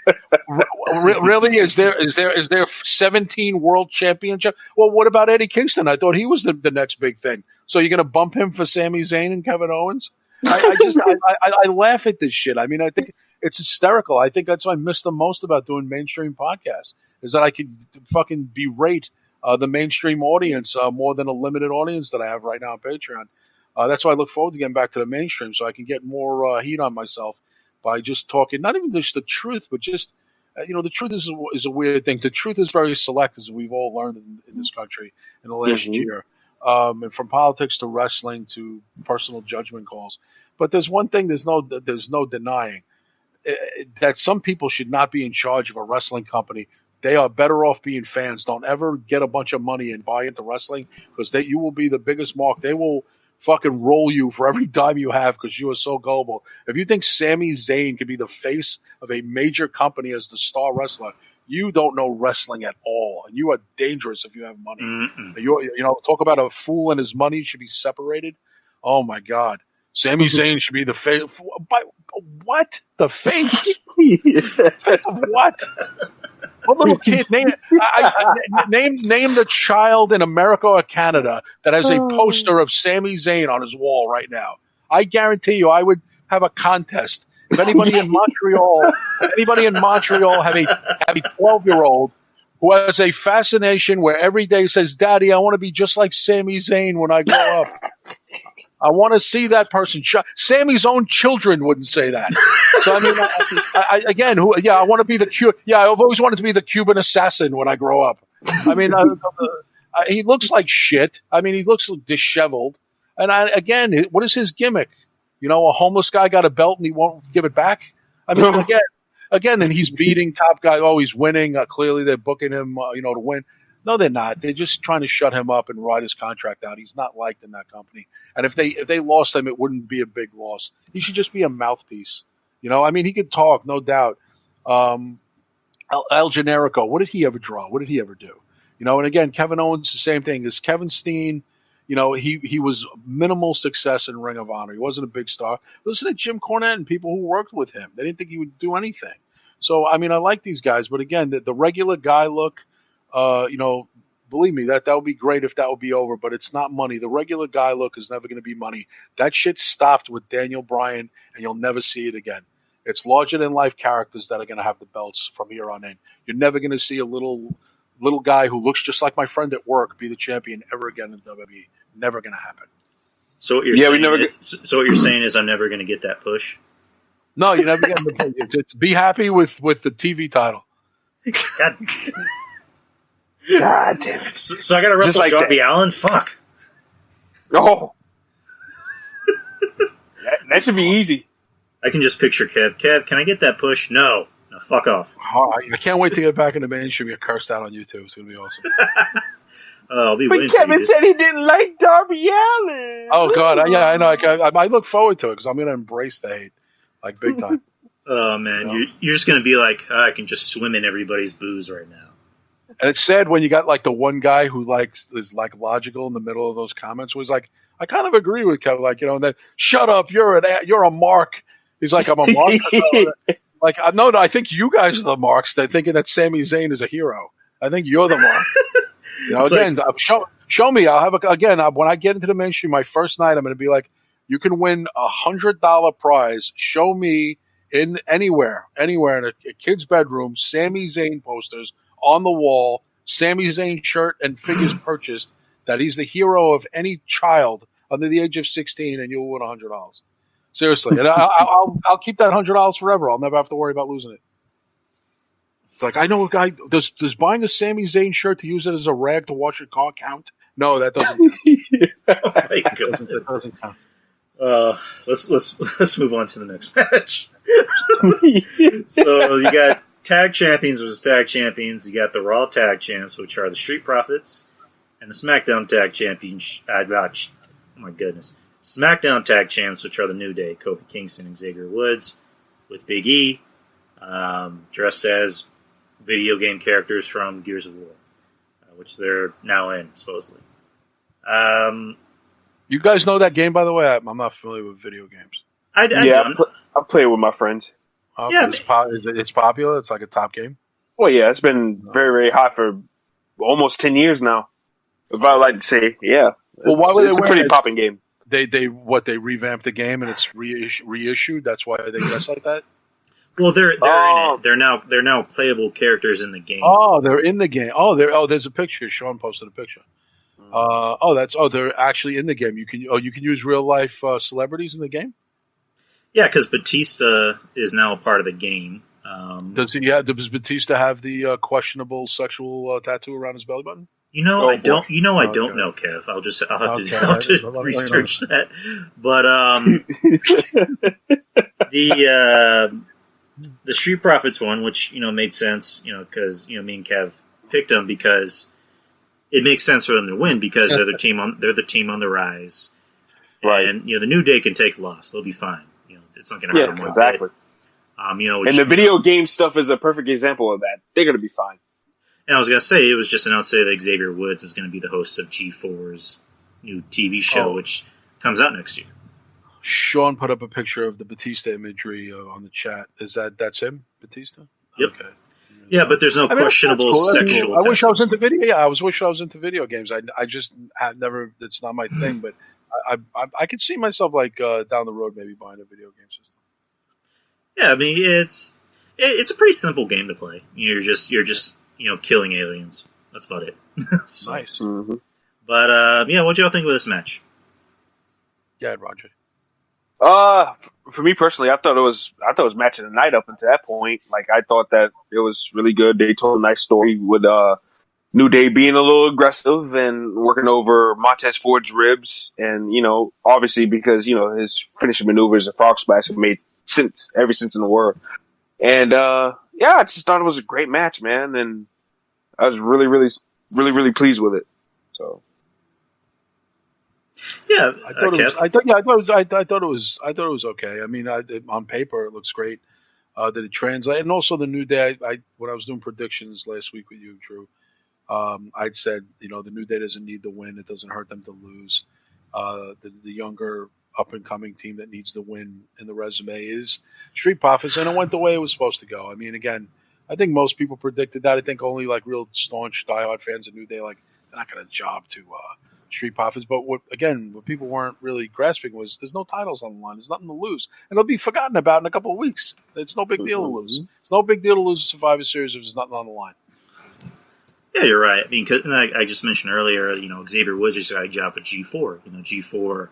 C: Really? Is there 17 world championship? Well, what about Eddie Kingston? I thought he was the next big thing. So you're going to bump him for Sami Zayn and Kevin Owens? I laugh at this shit. I mean, I think it's hysterical. I think that's what I miss the most about doing mainstream podcasts is that I could fucking berate the mainstream audience more than a limited audience that I have right now on Patreon. That's why I look forward to getting back to the mainstream so I can get more heat on myself by just talking, not even just the truth, but just, the truth is a weird thing. The truth is very select, as we've all learned in this country in the last year. And from politics to wrestling to personal judgment calls. But there's one thing there's no denying, that some people should not be in charge of a wrestling company. They are better off being fans. Don't ever get a bunch of money and buy into wrestling because you will be the biggest mark. They will fucking roll you for every dime you have because you are so gullible. If you think Sami Zayn could be the face of a major company as the star wrestler, you don't know wrestling at all, and you are dangerous if you have money. Talk about a fool and his money should be separated. Oh my God, Sami Zayn should be the face. What? The face? What? What little kid? Name the child in America or Canada that has a poster of Sami Zayn on his wall right now. I guarantee you, I would have a contest. If anybody in Montreal have a 12-year-old who has a fascination where every day says, "Daddy, I want to be just like Sami Zayn when I grow up." I want to see that person. Sammy's own children wouldn't say that. So I mean, I want to be I've always wanted to be the Cuban assassin when I grow up. I mean, he looks like shit. I mean, he looks disheveled. And what is his gimmick? A homeless guy got a belt and he won't give it back. I mean, again, and he's beating top guy. Oh, he's winning. Clearly, they're booking him, to win. No, they're not. They're just trying to shut him up and ride his contract out. He's not liked in that company. And if they lost him, it wouldn't be a big loss. He should just be a mouthpiece. I mean, he could talk, no doubt. El Generico, what did he ever draw? What did he ever do? And again, Kevin Owens, the same thing. As Kevin Steen, he was minimal success in Ring of Honor. He wasn't a big star. Listen to Jim Cornette and people who worked with him. They didn't think he would do anything. So, I mean, I like these guys. But again, the regular guy look, believe me, that would be great if that would be over, but it's not money. The regular guy look is never going to be money. That shit stopped with Daniel Bryan, and you'll never see it again. It's larger-than-life characters that are going to have the belts from here on in. You're never going to see a little guy who looks just like my friend at work be the champion ever again in WWE. Never going to happen.
B: So what you're saying is I'm never going to get that push?
C: No, you're never going to. It's be happy with the TV title.
D: God damn it.
B: So I got to wrestle like Darby Allin? Fuck.
D: No. that should be easy.
B: I can just picture Kev. Kev, can I get that push? No. No, fuck off.
C: Oh, I can't wait to get back in the mainstream. Get cursed out on YouTube. It's going to be awesome.
D: But Kevin said he didn't like Darby Allin.
C: Oh, God. I know. I look forward to it because I'm going to embrace the hate. Like, big time.
B: Oh, man. You're just going to be like, I can just swim in everybody's booze right now.
C: And it's sad when you got like the one guy who is logical in the middle of those comments. Was like, I kind of agree with Kevin. Like, and then shut up, you're a mark. He's like, I'm a mark. Like, no, I think you guys are the marks. They're thinking that Sami Zayn is a hero. I think you're the mark. Again, show me. I'll have when I get into the mainstream, my first night, I'm going to be like, you can win $100 prize. Show me in anywhere in a kid's bedroom, Sami Zayn posters on the wall, Sami Zayn shirt and figures purchased, that he's the hero of any child under the age of 16, and you'll win $100. Seriously, and I'll keep that $100 forever. I'll never have to worry about losing it. It's like, I know a guy. Does buying a Sami Zayn shirt to use it as a rag to wash your car count? No, that doesn't count.
B: Oh my God.
C: That doesn't count.
B: Let's move on to the next match. So you got tag champions versus tag champions. You got the Raw tag champs, which are the Street Profits, and the SmackDown tag champions. Oh my goodness, SmackDown tag champs, which are the New Day, Kofi Kingston and Xavier Woods, with Big E dressed as video game characters from Gears of War, which they're now in, supposedly.
C: You guys know that game, by the way? I'm not familiar with video games.
B: I
D: play it with my friends.
C: Okay,
B: Yeah,
C: it's popular. It's like a top game.
D: Well, yeah, it's been very, very hot for almost 10 years now. If I would like to say, yeah.
C: Well, why would
D: it's
C: they
D: a pretty
C: wear it?
D: popping game.
C: They revamped the game and it's reissued. That's why they dress like that.
B: Well, they're in it. They're now playable characters in the game.
C: Oh, they're in the game. There's a picture. Sean posted a picture. They're actually in the game. You can use real life celebrities in the game.
B: Yeah, because Batista is now a part of the game.
C: Does Batista have the questionable sexual tattoo around his belly button?
B: I don't know, Kev. I'll have to research that. But the Street Profits one, which made sense, because me and Kev picked them because it makes sense for them to win because they're the team on the rise,
D: Right.
B: And the New Day can take loss; they'll be fine. It's not going to hurt them.
D: Yeah, exactly.
B: Which,
D: And the video game stuff is a perfect example of that. They're going to be fine.
B: And I was going to say, it was just announced today that Xavier Woods is going to be the host of G4's new TV show, which comes out next year.
C: Sean put up a picture of the Batista imagery on the chat. That's him, Batista?
B: Yep.
C: Okay.
B: Yeah, but there's no questionable sexual.
C: I wish I was into video. Yeah, I wish I was into video games. I just had never. It's not my thing, but I could see myself like down the road maybe buying a video game system.
B: Yeah, I mean it's a pretty simple game to play. You're just killing aliens. That's about it. So,
C: Nice.
D: Mm-hmm.
B: But what y'all think of this match?
C: Yeah, Roger.
D: For me personally, I thought it was match of the night up until that point. Like, I thought that it was really good. They told a nice story with New Day being a little aggressive and working over Montez Ford's ribs, and obviously because his finishing maneuver is a frog splash have made every sense in the world. And I just thought it was a great match, man, and I was really, really, really, really pleased with it. So.
B: Yeah,
C: I thought it was okay. I mean, on paper it looks great. Did it translate? And also the New Day. When I was doing predictions last week with you, Drew, I'd said the New Day doesn't need the win. It doesn't hurt them to lose. The younger up and coming team that needs the win in the resume is Street Profits, and it went the way it was supposed to go. I mean, again, I think most people predicted that. I think only like real staunch diehard fans of New Day they're not going to job to Street Profits. But what people weren't really grasping was there's no titles on the line. There's nothing to lose. And it'll be forgotten about in a couple of weeks. It's no big deal to lose. It's no big deal to lose a Survivor Series if there's nothing on the line.
B: Yeah, you're right. I mean, 'cause I just mentioned earlier, Xavier Woods just got a job at G4. G4,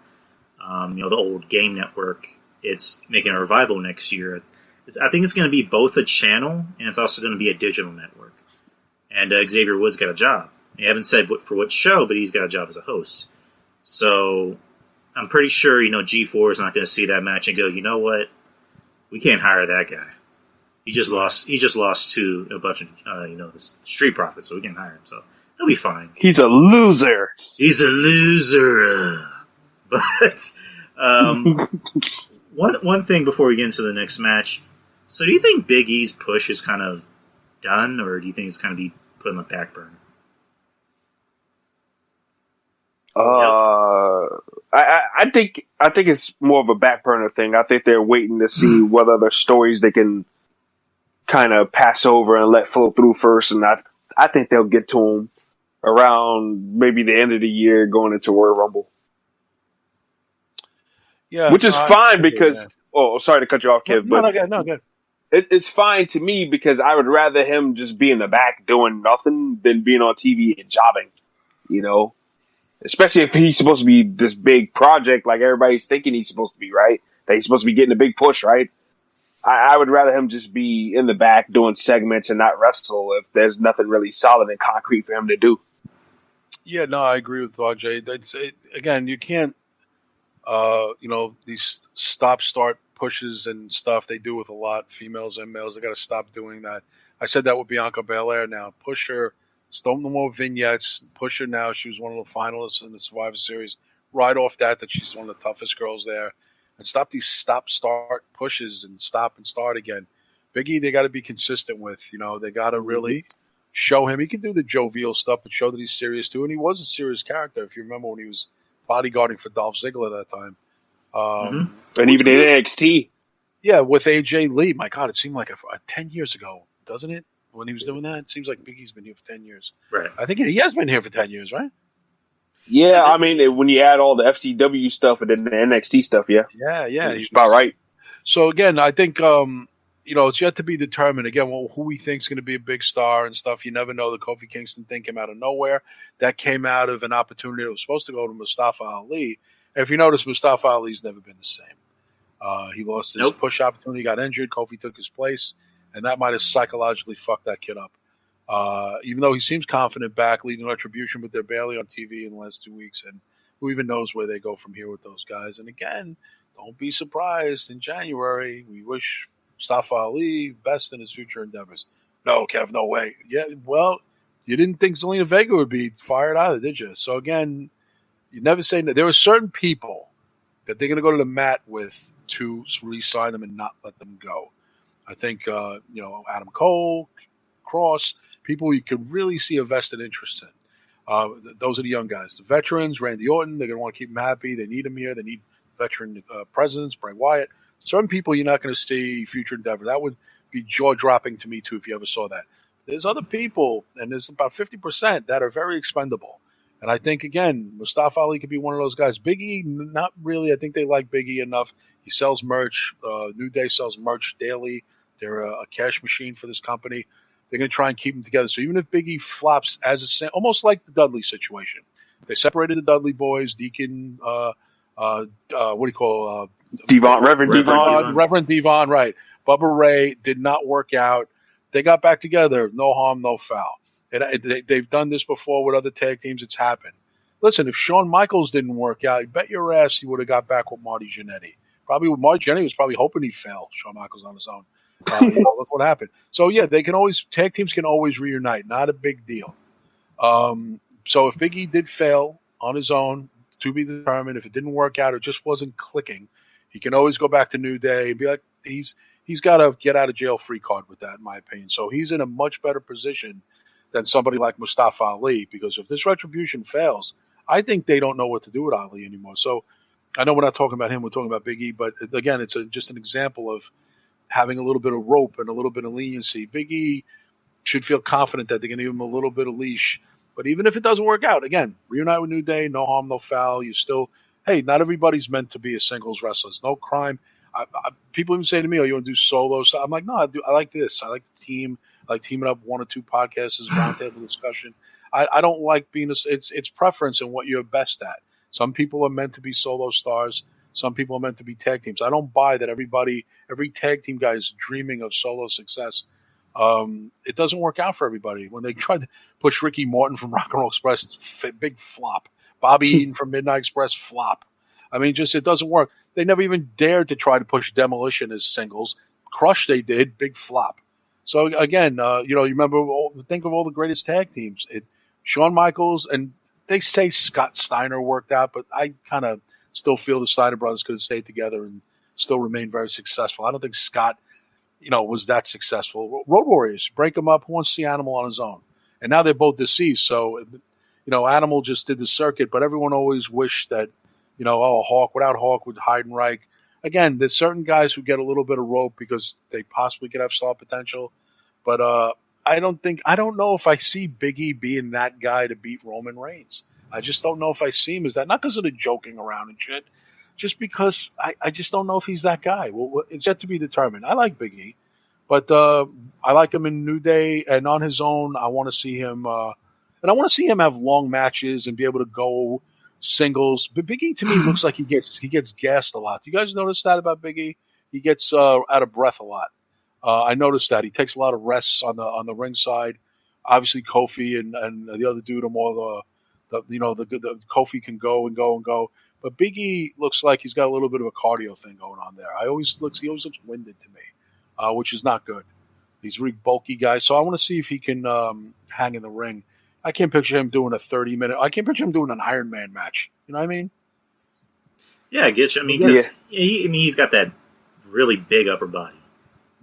B: the old game network, it's making a revival next year. I think it's going to be both a channel and it's also going to be a digital network. And Xavier Woods got a job. They haven't said for what show, but he's got a job as a host. So I'm pretty sure, G4 is not going to see that match and go, you know what? We can't hire that guy. He just lost to a bunch of, the Street Profits, so we can't hire him. So he'll be fine.
D: He's a loser.
B: He's a loser. But one thing before we get into the next match. So do you think Big E's push is kind of done, or do you think it's kind of be put on the back burner?
D: I think it's more of a back burner thing. I think they're waiting to see what other stories they can kind of pass over and let flow through first, and I think they'll get to them around maybe the end of the year going into Royal Rumble.
C: Yeah,
D: which is fine because. Oh, sorry to cut you off, Kev.
C: No, good.
D: It's fine to me because I would rather him just be in the back doing nothing than being on TV and jobbing. especially if he's supposed to be this big project like everybody's thinking he's supposed to be, right? That he's supposed to be getting a big push, right? I would rather him just be in the back doing segments and not wrestle if there's nothing really solid and concrete for him to do.
C: Yeah, no, I agree with RJ. Again, you can't, these stop-start pushes and stuff they do with a lot, females and males. They got to stop doing that. I said that with Bianca Belair now. Push her, stop no more vignettes. Push her now. She was one of the finalists in the Survivor Series. Right off that she's one of the toughest girls there. And stop these stop-start pushes and stop and start again. Biggie, they got to be consistent with. They got to really show him. He can do the jovial stuff, but show that he's serious too. And he was a serious character, if you remember when he was bodyguarding for Dolph Ziggler at that time.
D: And even in NXT.
C: Yeah, with AJ Lee. My God, it seemed like 10 years ago, doesn't it? When he was doing that, it seems like Biggie's been here for 10 years.
B: Right.
C: I think he has been here for 10 years, right?
D: Yeah, I mean, when you add all the FCW stuff and then the NXT stuff, yeah.
C: Yeah.
D: He's about right.
C: So, again, I think, it's yet to be determined. Again, who we think is going to be a big star and stuff. You never know. The Kofi Kingston thing came out of nowhere. That came out of an opportunity that was supposed to go to Mustafa Ali. And if you notice, Mustafa Ali's never been the same. He lost his push opportunity, got injured. Kofi took his place, and that might have psychologically fucked that kid up. Even though he seems confident back, leading Retribution, but they're barely on TV in the last 2 weeks, and who even knows where they go from here with those guys. And again, don't be surprised in January. We wish Mustafa Ali best in his future endeavors. No, Kev, no way. Yeah, well, you didn't think Zelina Vega would be fired either, did you? So again, you never say no. There are certain people that they're going to go to the mat with to re-sign them and not let them go. I think, Adam Cole, Cross, people you can really see a vested interest in. Those are the young guys. The veterans, Randy Orton, they're going to want to keep him happy. They need him here. They need veteran presence, Bray Wyatt. Certain people you're not going to see future endeavor. That would be jaw-dropping to me, too, if you ever saw that. There's other people, and there's about 50% that are very expendable. And I think, again, Mustafa Ali could be one of those guys. Big E, not really. I think they like Big E enough. He sells merch. New Day sells merch daily. They're a cash machine for this company. They're going to try and keep them together. So even if Big E flops almost like the Dudley situation. They separated the Dudley boys, Deacon, what do you call Reverend Devon, right. Bubba Ray did not work out. They got back together. No harm, no foul. They've done this before with other tag teams. It's happened. Listen, if Shawn Michaels didn't work out, you bet your ass he would have got back with Marty Jannetty. Marty Jannetty was probably hoping he'd fail Shawn Michaels on his own. Look what happened. So, yeah, tag teams can always reunite. Not a big deal. So if Big E did fail on his own, to be determined, if it didn't work out, it just wasn't clicking, he can always go back to New Day and be like, he's got a get out of jail free card with that, in my opinion. So he's in a much better position than somebody like Mustafa Ali, because if this Retribution fails, I think they don't know what to do with Ali anymore. So I know we're not talking about him, we're talking about Big E, but again, it's just an example of having a little bit of rope and a little bit of leniency. Big E should feel confident that they're going to give him a little bit of leash. But even if it doesn't work out, again, reunite with New Day, no harm, no foul. Not everybody's meant to be a singles wrestler. It's no crime. People even say to me, "Oh, you want to do solo?" So I'm like, no, I like this. I like the team. I like teaming up 1 or 2 podcasts, roundtable discussion. I don't like being it's preference and what you're best at. Some people are meant to be solo stars. Some people are meant to be tag teams. I don't buy that every tag team guy is dreaming of solo success. It doesn't work out for everybody. When they tried to push Ricky Morton from Rock and Roll Express, big flop. Bobby Eaton from Midnight Express, flop. I mean, it doesn't work. They never even dared to try to push Demolition as singles. Crush they did, big flop. So again, you remember, think of all the greatest tag teams. Shawn Michaels, and they say Scott Steiner worked out, but I kind of still feel the Steiner brothers could have stayed together and still remained very successful. I don't think Scott, was that successful. Road Warriors, break him up. Who wants to see Animal on his own? And now they're both deceased. So, Animal just did the circuit, but everyone always wished that, Hawk, without Hawk, with Heidenreich. Again, there's certain guys who get a little bit of rope because they possibly could have star potential. But I don't know if I see Big E being that guy to beat Roman Reigns. I just don't know if I see him as that. Not because of the joking around and shit, just because I just don't know if he's that guy. Well, it's yet to be determined. I like Big E, but I like him in New Day and on his own. I want to see him, and I want to see him have long matches and be able to go singles. But Big E to me looks like he gets gassed a lot. Do you guys notice that about Big E? He gets out of breath a lot. I noticed that he takes a lot of rests on the ring side. Obviously, Kofi and the other dude are more the Kofi can go and go and go. But Big E looks like he's got a little bit of a cardio thing going on there. He always looks winded to me, which is not good. He's a really bulky guy, so I want to see if he can hang in the ring. I can't picture him doing a 30-minute. I can't picture him doing an Iron Man match. You know what I mean?
B: Yeah, I get you. I mean, he's got that really big upper body.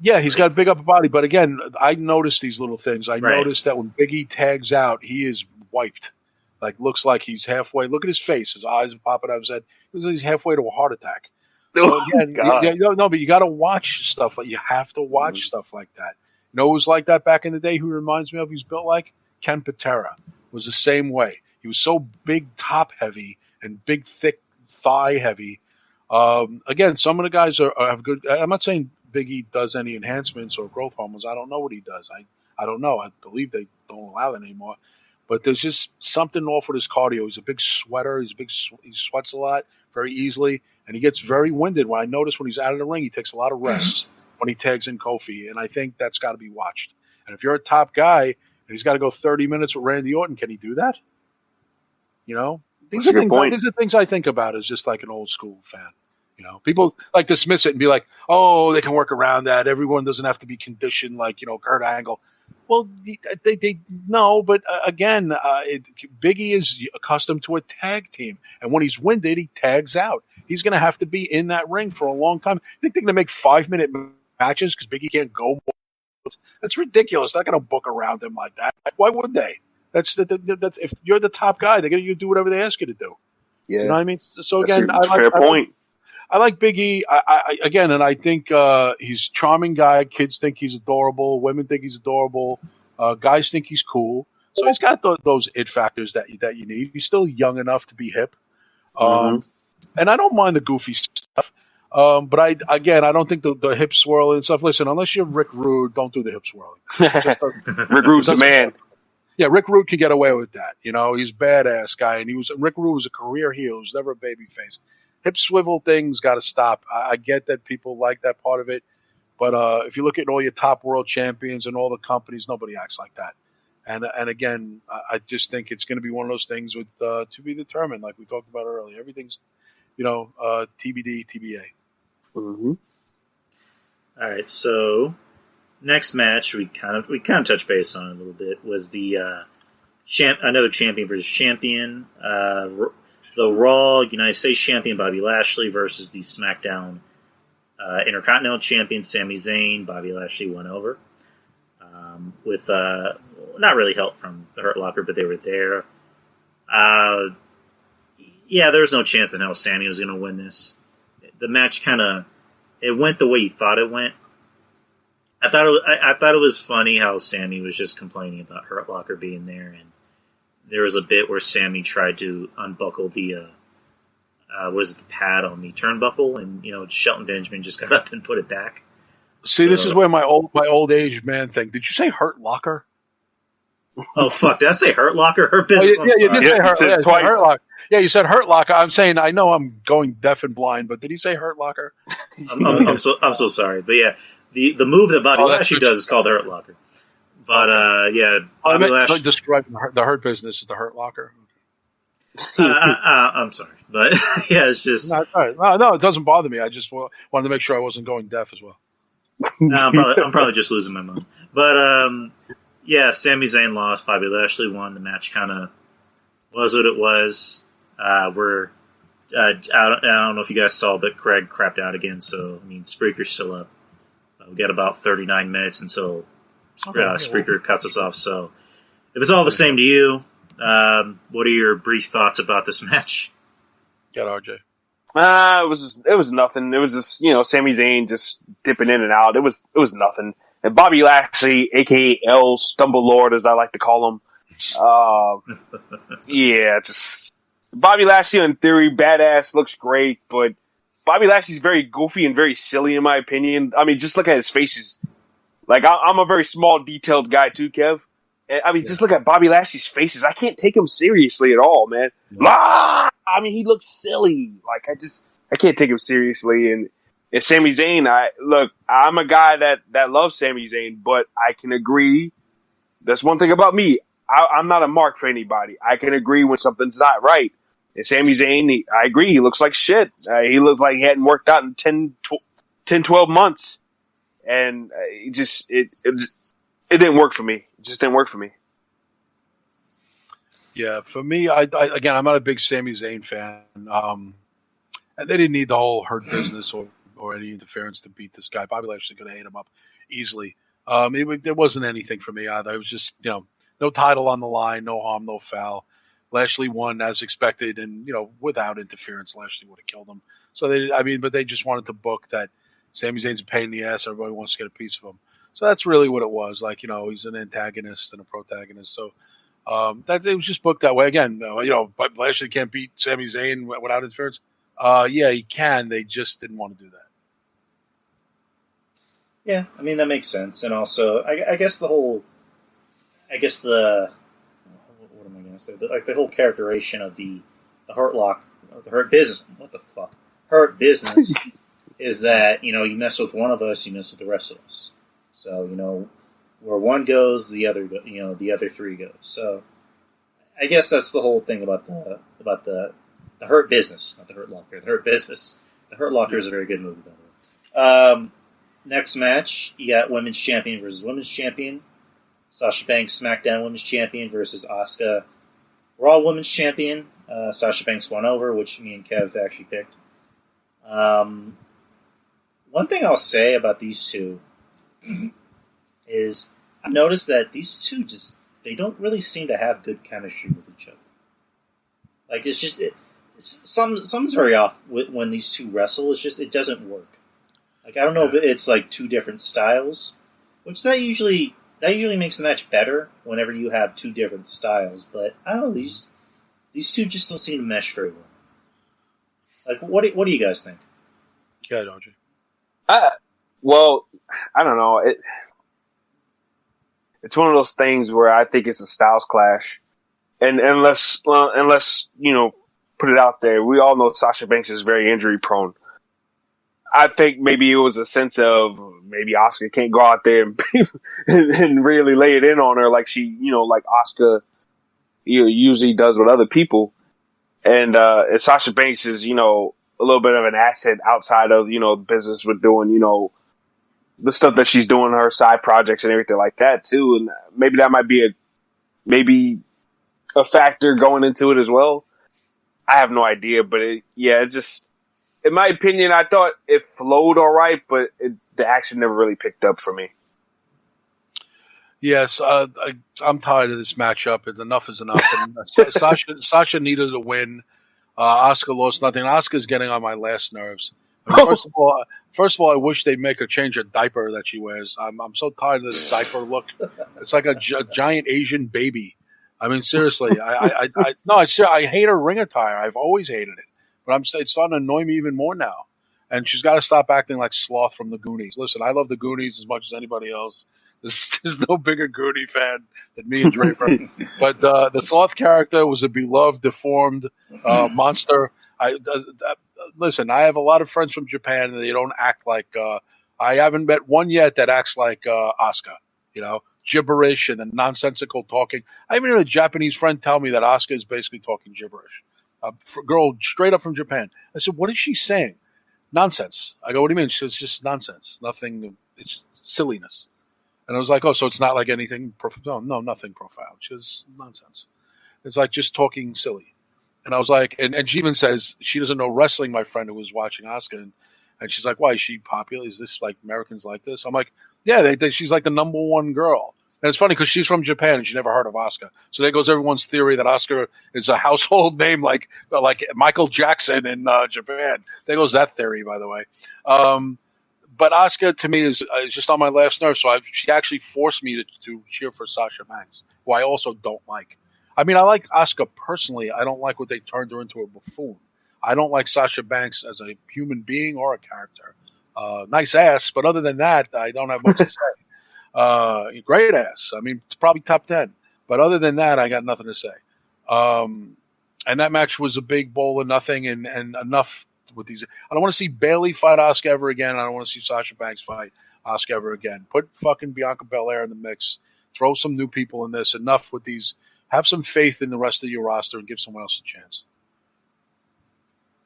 C: Yeah, he's got a big upper body, but again, I noticed these little things. I noticed that when Big E tags out, he is wiped. Like, looks like he's halfway. Look at his face. His eyes are popping out of his head. He's halfway to a heart attack. So again, but you got to watch stuff. You have to watch stuff like that. You know who was like that back in the day? Who reminds me of? He's built like Ken Patera. Was the same way. He was so big, top heavy, and big, thick, thigh heavy. Again, some of the guys have good. I'm not saying Big E does any enhancements or growth hormones. I don't know what he does. I don't know. I believe they don't allow that anymore. But there's just something off with his cardio. He's a big sweater. He sweats a lot very easily, and he gets very winded. When I notice when he's out of the ring, he takes a lot of rests when he tags in Kofi, and I think that's got to be watched. And if you're a top guy and he's got to go 30 minutes with Randy Orton, can he do that? You know, these are things I think about as just like an old school fan. You know, people like dismiss it and be like, "Oh, they can work around that. Everyone doesn't have to be conditioned like Kurt Angle." Well, they no, but again, Big E is accustomed to a tag team, and when he's winded, he tags out. He's going to have to be in that ring for a long time. You think they're going to make 5-minute matches because Big E can't go more? That's ridiculous. They're not going to book around him like that. Why would they? That's if you're the top guy, they're going to do whatever they ask you to do.
D: Yeah.
C: You know what I mean? So again,
D: fair point.
C: I like Big E. I think he's a charming guy. Kids think he's adorable. Women think he's adorable. Guys think he's cool. So he's got those it factors that you need. He's still young enough to be hip. And I don't mind the goofy stuff. But I don't think the hip swirling and stuff. Listen, unless you're Rick Rude, don't do the hip swirling.
D: Rick Rude's the man.
C: Yeah, Rick Rude can get away with that. You know, he's a badass guy, and Rick Rude was a career heel. He was never a baby face. Hip swivel things got to stop. I get that people like that part of it, but if you look at all your top world champions and all the companies, nobody acts like that. And again, I just think it's going to be one of those things with to be determined, like we talked about earlier. Everything's, TBD, TBA.
D: Mm-hmm.
B: All right, so next match we kind of touched base on it a little bit was the another champion versus champion. The Raw United States Champion Bobby Lashley versus the SmackDown Intercontinental Champion Sami Zayn. Bobby Lashley won over with not really help from the Hurt Locker, but they were there. There was no chance in hell Sami was going to win this. The match it went the way you thought it went. I thought it was funny how Sami was just complaining about Hurt Locker being there, and there was a bit where Sami tried to unbuckle the the pad on the turnbuckle, and Shelton Benjamin just got up and put it back.
C: See, this is where my old age man thing. Did you say Hurt Locker?
B: Oh fuck! Did I say Hurt Locker? Hurt business.
C: You did say Hurt.
D: Said it twice.
C: Hurt Locker. Yeah, you said Hurt Locker. I'm saying I know I'm going deaf and blind, but did he say Hurt Locker?
B: I'm so sorry, but yeah, the move that Bobby Lashley does is called the Hurt Locker. But Bobby Lashley
C: describing the Hurt business is the Hurt Locker.
B: I'm sorry, but yeah, it's just
C: no, it doesn't bother me. I just wanted to make sure I wasn't going deaf as well.
B: I'm probably just losing my mind. But Sami Zayn lost. Bobby Lashley won. The match kind of was what it was. I don't know if you guys saw, but Craig crapped out again. So Spreaker's still up. We got about 39 minutes until Spreaker cuts us off. So if it's all the same to you, what are your brief thoughts about this match?
C: Get RJ.
D: It was nothing. It was just Sami Zayn just dipping in and out. It was nothing. And Bobby Lashley, aka L Stumble Lord, as I like to call him. Just Bobby Lashley in theory, badass, looks great, but Bobby Lashley's very goofy and very silly in my opinion. I mean, just look at his faces. Like I'm a very small, detailed guy too, Kev. Just look at Bobby Lashley's faces. I can't take him seriously at all, man. I mean, he looks silly. Like, I can't take him seriously. And Sami Zayn, I'm a guy that loves Sami Zayn, but I can agree. That's one thing about me. I'm not a mark for anybody. I can agree when something's not right. And Sami Zayn, I agree, he looks like shit. He looked like he hadn't worked out in 10, 12 months. And it didn't work for me. It just didn't work for me.
C: Yeah, for me, again, I'm not a big Sami Zayn fan. And they didn't need the whole Hurt Business or any interference to beat this guy. Bobby Lashley could have ate him up easily. There wasn't anything for me either. It was just, no title on the line, no harm, no foul. Lashley won as expected, and without interference, Lashley would have killed him. So but they just wanted to book that Sami Zayn's a pain in the ass. Everybody wants to get a piece of him. So that's really what it was. Like, he's an antagonist and a protagonist. So that it was just booked that way. Again, but Lashley can't beat Sami Zayn without interference. Yeah, he can. They just didn't want to do that.
B: Yeah, I mean, that makes sense. And also, I guess what am I going to say? The whole characterization of the Hurt Lock, the Hurt Business. What the fuck? Hurt Business is that, you mess with one of us, you mess with the rest of us. So, where one goes, the other the other three goes. So, I guess that's the whole thing about the Hurt Business, not the Hurt Locker. The Hurt Business. The Hurt Locker is a very good movie, by the way. Next match, you got Women's Champion versus Women's Champion. Sasha Banks, SmackDown Women's Champion versus Asuka, Raw Women's Champion. Sasha Banks won over, which me and Kev actually picked. One thing I'll say about these two is I've noticed that these two they don't really seem to have good chemistry with each other. Like, something's very off when these two wrestle. It doesn't work. Like, I don't know if it's like two different styles, which that usually makes the match better whenever you have two different styles. But I don't know, these two just don't seem to mesh very well. Like, what do you guys think?
C: Yeah, don't you?
D: Well, I don't know. It's one of those things where I think it's a styles clash, and unless put it out there, we all know Sasha Banks is very injury prone. I think maybe it was a sense of maybe Asuka can't go out there and really lay it in on her like like Asuka usually does with other people. And Sasha Banks is, a little bit of an asset outside of, business with doing, the stuff that she's doing, her side projects and everything like that too. And maybe that might be a factor going into it as well. I have no idea, but in my opinion, I thought it flowed all right, but the action never really picked up for me.
C: Yes, I'm tired of this matchup. Enough is enough. Sasha needed a win. Asuka lost nothing. Asuka's getting on my last nerves. I mean, first of all, I wish they'd make her change her diaper that she wears. I'm so tired of this diaper look. It's like a giant Asian baby. I mean, seriously, I hate her ring attire. I've always hated it. But it's starting to annoy me even more now. And she's got to stop acting like Sloth from the Goonies. Listen, I love the Goonies as much as anybody else. There's no bigger Goonie fan than me and Draper. But the Sloth character was a beloved, deformed monster. Listen, I have a lot of friends from Japan, and they don't act like I haven't met one yet that acts like Asuka. Gibberish and the nonsensical talking. I even had a Japanese friend tell me that Asuka is basically talking gibberish. A girl straight up from Japan. I said, "What is she saying?" Nonsense. I go, "What do you mean?" She says, "Just nonsense. Nothing. It's silliness." And I was like, "Oh, so it's not like anything profound?" No, nothing profound. Just nonsense. It's like just talking silly. And I was like, and she even says she doesn't know wrestling. My friend who was watching Asuka, and she's like, "Why is she popular? Is this like Americans like this?" I'm like, "Yeah, she's like the number one girl." And it's funny because she's from Japan and she never heard of Asuka. So there goes everyone's theory that Asuka is a household name like Michael Jackson in Japan. There goes that theory, by the way. But Asuka, to me, is just on my last nerve. So she actually forced me to cheer for Sasha Banks, who I also don't like. I mean, I like Asuka personally. I don't like what they turned her into a buffoon. I don't like Sasha Banks as a human being or a character. Nice ass, but other than that, I don't have much to say. Great ass. I mean, it's probably top 10. But other than that, I got nothing to say. And that match was a big bowl of nothing and enough with these. I don't want to see Bayley fight Asuka ever again. I don't want to see Sasha Banks fight Asuka ever again. Put fucking Bianca Belair in the mix. Throw some new people in this. Enough with these. Have some faith in the rest of your roster and give someone else a chance.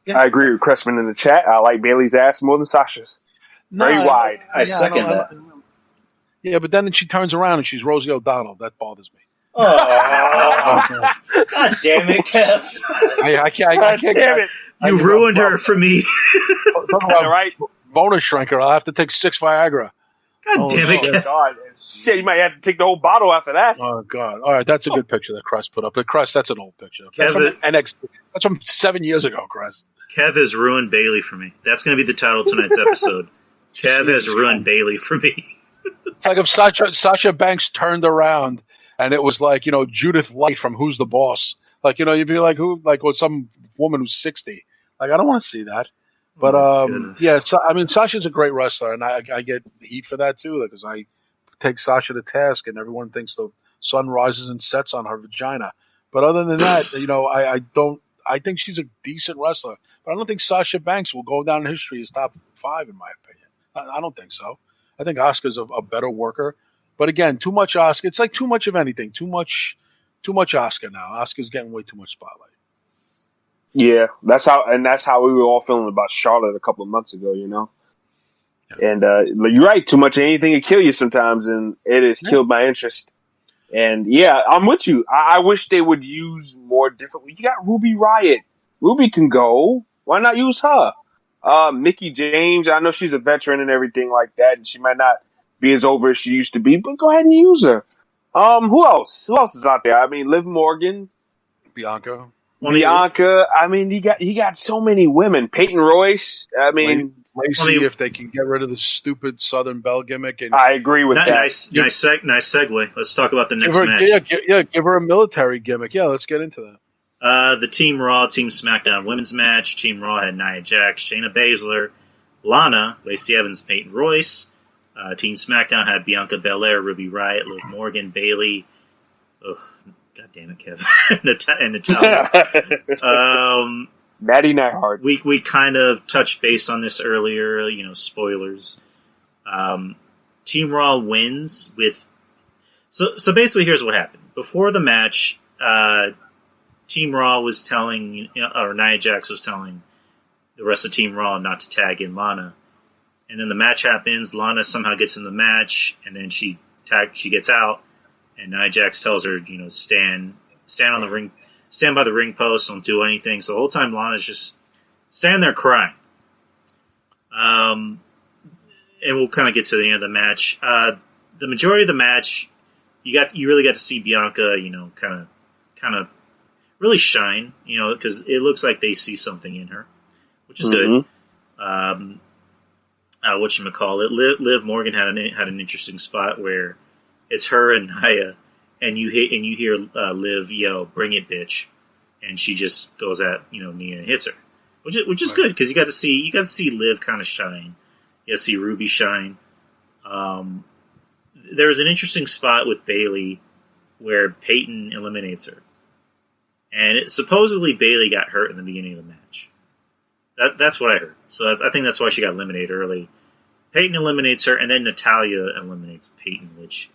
D: Yeah. I agree with Cressman in the chat. I like Bayley's ass more than Sasha's. Very wide.
B: I second that.
C: Yeah, but then she turns around and she's Rosie O'Donnell. That bothers me.
B: Oh, God damn it, Kev.
C: I can't.
D: Damn it.
B: You ruined her for me.
C: Right? Bonus shrinker. I'll have to take 6 Viagra.
B: God damn it, Kev.
D: God. Shit, you might have to take the whole bottle after that.
C: Oh, God. All right, that's a good picture that Crest put up. But Crest, that's an old picture. That's from NXT. That's from 7 years ago, Crest.
B: Kev has ruined Bayley for me. That's going to be the title of tonight's episode. Kev has ruined Bayley for me.
C: It's like if Sasha Banks turned around and it was like, Judith Light from Who's the Boss. Like, you'd be like, who? Like, with some woman who's 60. Like, I don't want to see that. But, Sasha's a great wrestler, and I get heat for that, too, because I take Sasha to task, and everyone thinks the sun rises and sets on her vagina. But other than that, I think she's a decent wrestler. But I don't think Sasha Banks will go down in history as top 5, in my opinion. I don't think so. I think Asuka's a better worker. But again, too much Asuka. It's like too much of anything. Too much Asuka now. Asuka's getting way too much spotlight.
D: Yeah, that's how we were all feeling about Charlotte a couple of months ago, Yeah. And you're right. Too much of anything can kill you sometimes, and it has killed my interest. And yeah, I'm with you. I wish they would use more differently. You got Ruby Riott. Ruby can go. Why not use her? Mickey James. I know she's a veteran and everything like that, and she might not be as over as she used to be, but go ahead and use her. Who else? Who else is out there? I mean, Liv Morgan,
C: Bianca.
D: I mean, he got so many women. Peyton Royce. I mean,
C: Lacey, if they can get rid of the stupid Southern Belle gimmick. And
D: I agree with that.
B: Nice segue. Let's talk about the next match.
C: Give her a military gimmick. Yeah, let's get into that.
B: The Team Raw, Team SmackDown women's match. Team Raw had Nia Jax, Shayna Baszler, Lana, Lacey Evans, Peyton Royce. Team SmackDown had Bianca Belair, Ruby Riott, Liv Morgan, Bayley. Ugh, God damn it, Kevin. and Natalya.
D: Natty Neidhart.
B: We kind of touched base on this earlier, spoilers. Team Raw wins with... So basically, here's what happened. Before the match, Team Raw was telling, or Nia Jax was telling the rest of Team Raw not to tag in Lana. And then the match happens. Lana somehow gets in the match, and then she gets out. And Nia Jax tells her, stand on the ring, stand by the ring post, don't do anything. So the whole time Lana's just standing there crying. And we'll kind of get to the end of the match. The majority of the match, you really got to see Bianca, kind of really shine, because it looks like they see something in her, which is good. Whatchamacallit, Liv Morgan had an interesting spot where it's her and Nia, and you hear Liv yell, "Bring it, bitch," and she just goes at Nia and hits her, which is good because you got to see Liv kind of shine. You got to see Ruby shine. There was an interesting spot with Bayley where Peyton eliminates her, and supposedly Bayley got hurt in the beginning of the match. That's what I heard. So I think that's why she got eliminated early. Peyton eliminates her, and then Natalya eliminates Peyton, which,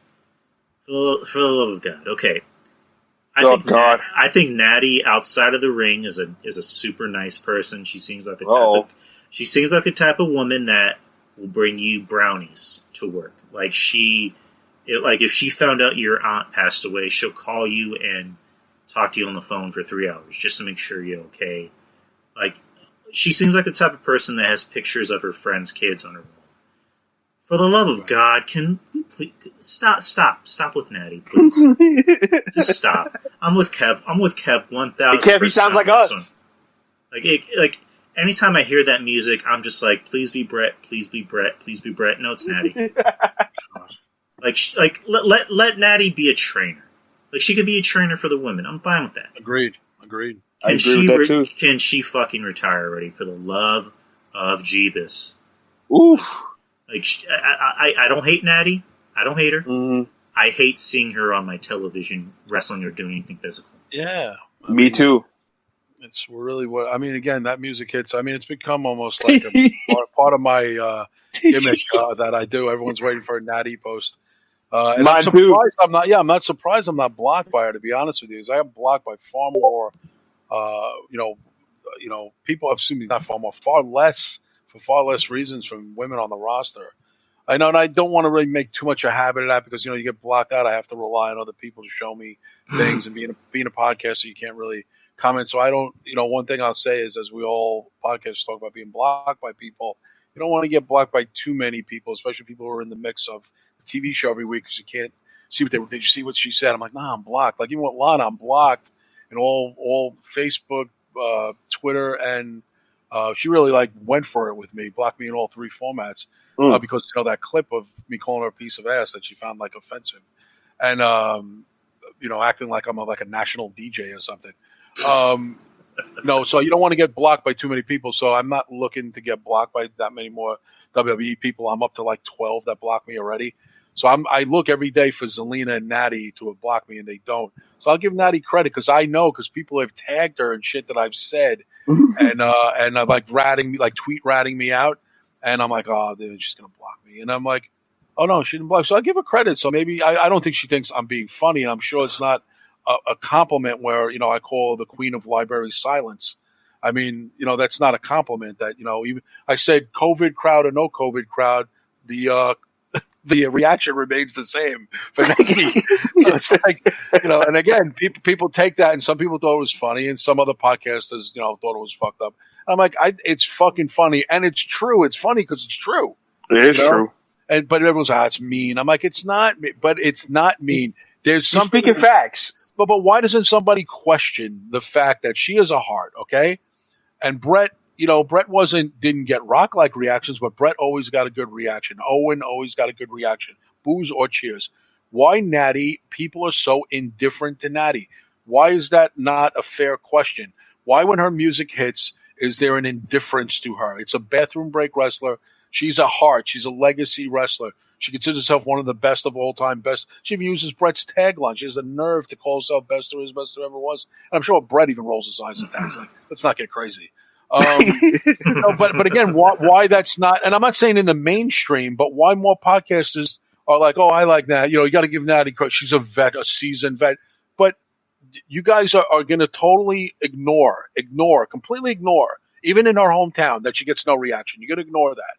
B: for the love of God, okay. I think Natty outside of the ring is a super nice person. She seems like the type of woman that will bring you brownies to work. Like if she found out your aunt passed away, she'll call you and talk to you on the phone for 3 hours just to make sure you're okay. Like, she seems like the type of person that has pictures of her friends' kids on her wall. For the love of God, can you please stop with Natty, please. Just stop. I'm with Kev 1,000%.
D: Hey, Kev, he sounds like us.
B: Like anytime I hear that music, I'm just like, please be Brett, please be Brett, please be Brett. No, it's Natty. Let Natty be a trainer. Like, she could be a trainer for the women. I'm fine with that.
C: Agreed.
B: Can she fucking retire already, for the love of Jeebus?
D: Oof.
B: Like, I don't hate Natty. I don't hate her.
D: Mm-hmm.
B: I hate seeing her on my television wrestling or doing anything physical.
C: Yeah.
D: Me too.
C: It's really what I mean. Again, that music hits. I mean, it's become almost like part of my gimmick that I do. Everyone's waiting for a Natty post, and I'm
D: Mine
C: surprised
D: too.
C: I'm not. Yeah, I'm not surprised I'm not blocked by her. To be honest with you, because I am blocked by far more. People have seen me not far more, far less for far less reasons from women on the roster. I know, and I don't want to really make too much a habit of that because you get blocked out. I have to rely on other people to show me things, and being a podcaster, you can't really comment. So I don't. One thing I'll say is, as we all podcasters talk about being blocked by people, you don't want to get blocked by too many people, especially people who are in the mix of the TV show every week because you can't see what did you see what she said? I'm like, nah, I'm blocked. Like even with Lana, I'm blocked, and all Facebook, Twitter, and she really went for it with me, blocked me in all three formats. Because that clip of me calling her a piece of ass that she found offensive, and acting like I'm like a national DJ or something. So you don't want to get blocked by too many people. So I'm not looking to get blocked by that many more WWE people. I'm up to 12 that block me already. So I look every day for Zelina and Natty to have blocked me, and they don't. So I'll give Natty credit because I know because people have tagged her and shit that I've said, and ratting me, tweet ratting me out. And I'm like, oh, dude, she's going to block me. And I'm like, oh, no, she didn't block. So I give her credit. So maybe I don't think she thinks I'm being funny. And I'm sure it's not a compliment where, I call her the queen of library silence. I mean, that's not a compliment that, even I said COVID crowd or no COVID crowd, the reaction remains the same for Nike. So it's and again, people take that and some people thought it was funny and some other podcasters, thought it was fucked up. I'm like, it's fucking funny, and it's true. It's funny because it's true.
D: It is true.
C: But everyone's it's mean. I'm like, it's not, but it's not mean. There's
D: You're
C: something.
D: speaking facts.
C: But why doesn't somebody question the fact that she has a heart, okay? And Brett, Brett didn't get rock-like reactions, but Brett always got a good reaction. Owen always got a good reaction. Boos or cheers. Why Natty? People are so indifferent to Natty. Why is that not a fair question? Why, when her music hits, is there an indifference to her? It's a bathroom break wrestler. She's a heart. She's a legacy wrestler. She considers herself one of the best of all time. Best. She even uses Brett's tagline. She has the nerve to call herself best there is, best there ever was. And I'm sure Brett even rolls his eyes at that. He's like, let's not get crazy. But again, why that's not, and I'm not saying in the mainstream, but why more podcasters are like, oh, I like that. You got to give Natty credit. She's a vet, a seasoned vet. But you guys are going to totally completely ignore, even in our hometown, that she gets no reaction. You're going to ignore that.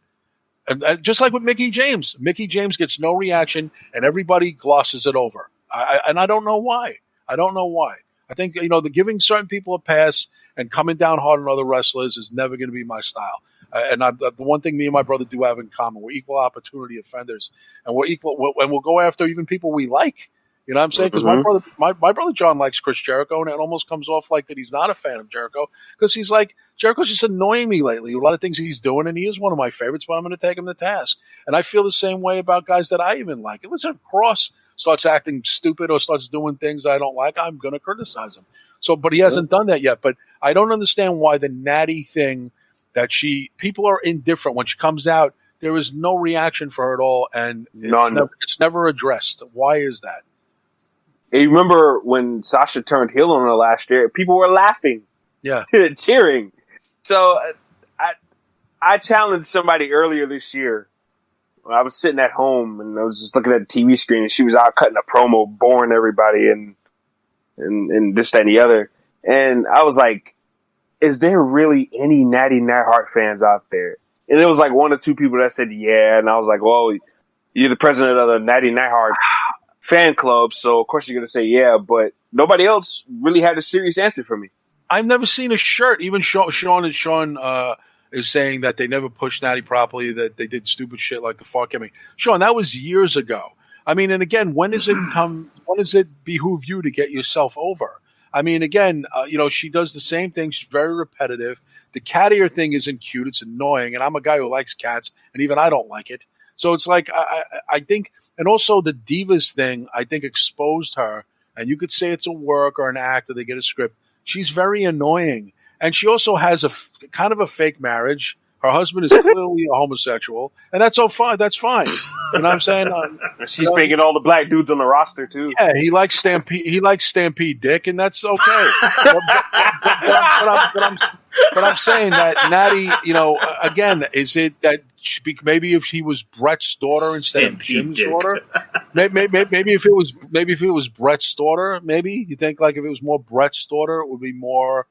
C: And just like with Mickey James. Mickey James gets no reaction, and everybody glosses it over. And I don't know why. I think, the giving certain people a pass and coming down hard on other wrestlers is never going to be my style. The one thing me and my brother do have in common, we're equal opportunity offenders, and we'll go after even people we like. You know what I'm saying? Because my brother John likes Chris Jericho, and it almost comes off like that he's not a fan of Jericho because he's like, Jericho's just annoying me lately. A lot of things he's doing, and he is one of my favorites, but I'm going to take him to task. And I feel the same way about guys that I even like. And listen, if Cross starts acting stupid or starts doing things I don't like, I'm going to criticize him. So, but he hasn't done that yet. But I don't understand why the Natty thing that people are indifferent when she comes out. There is no reaction for her at all, and it's never addressed. Why is that?
D: And you remember when Sasha turned heel on her last year? People were laughing, cheering. So I challenged somebody earlier this year. I was sitting at home and I was just looking at the TV screen, and she was out cutting a promo, boring everybody, and this, that, and the other. And I was like, "Is there really any Natty Neidhart fans out there?" And there was like one or two people that said, "Yeah." And I was like, "Well, you're the president of the Natty Neidhart fan club, so of course you're going to say yeah," but nobody else really had a serious answer for me.
C: I've never seen a shirt. Even Sean is saying that they never pushed Natty properly, that they did stupid shit like the Far Coming. Sean, that was years ago. I mean, and again, when does it behoove you to get yourself over? I mean, again, she does the same thing. She's very repetitive. The cat ear thing isn't cute. It's annoying. And I'm a guy who likes cats, and even I don't like it. So it's like, I think, and also the Divas thing, I think exposed her, and you could say it's a work or an act or they get a script. She's very annoying. And she also has a kind of a fake marriage. Her husband is clearly a homosexual, and that's so fine. That's fine. You know what I'm saying?
D: She's banging all the black dudes on the roster too.
C: Yeah, he likes Stampede Dick, and that's okay. But I'm saying that Natty, again, is it that maybe if he was Brett's daughter instead of Jim's daughter, maybe if it was Brett's daughter, maybe you think like if it was more Brett's daughter, it would be more.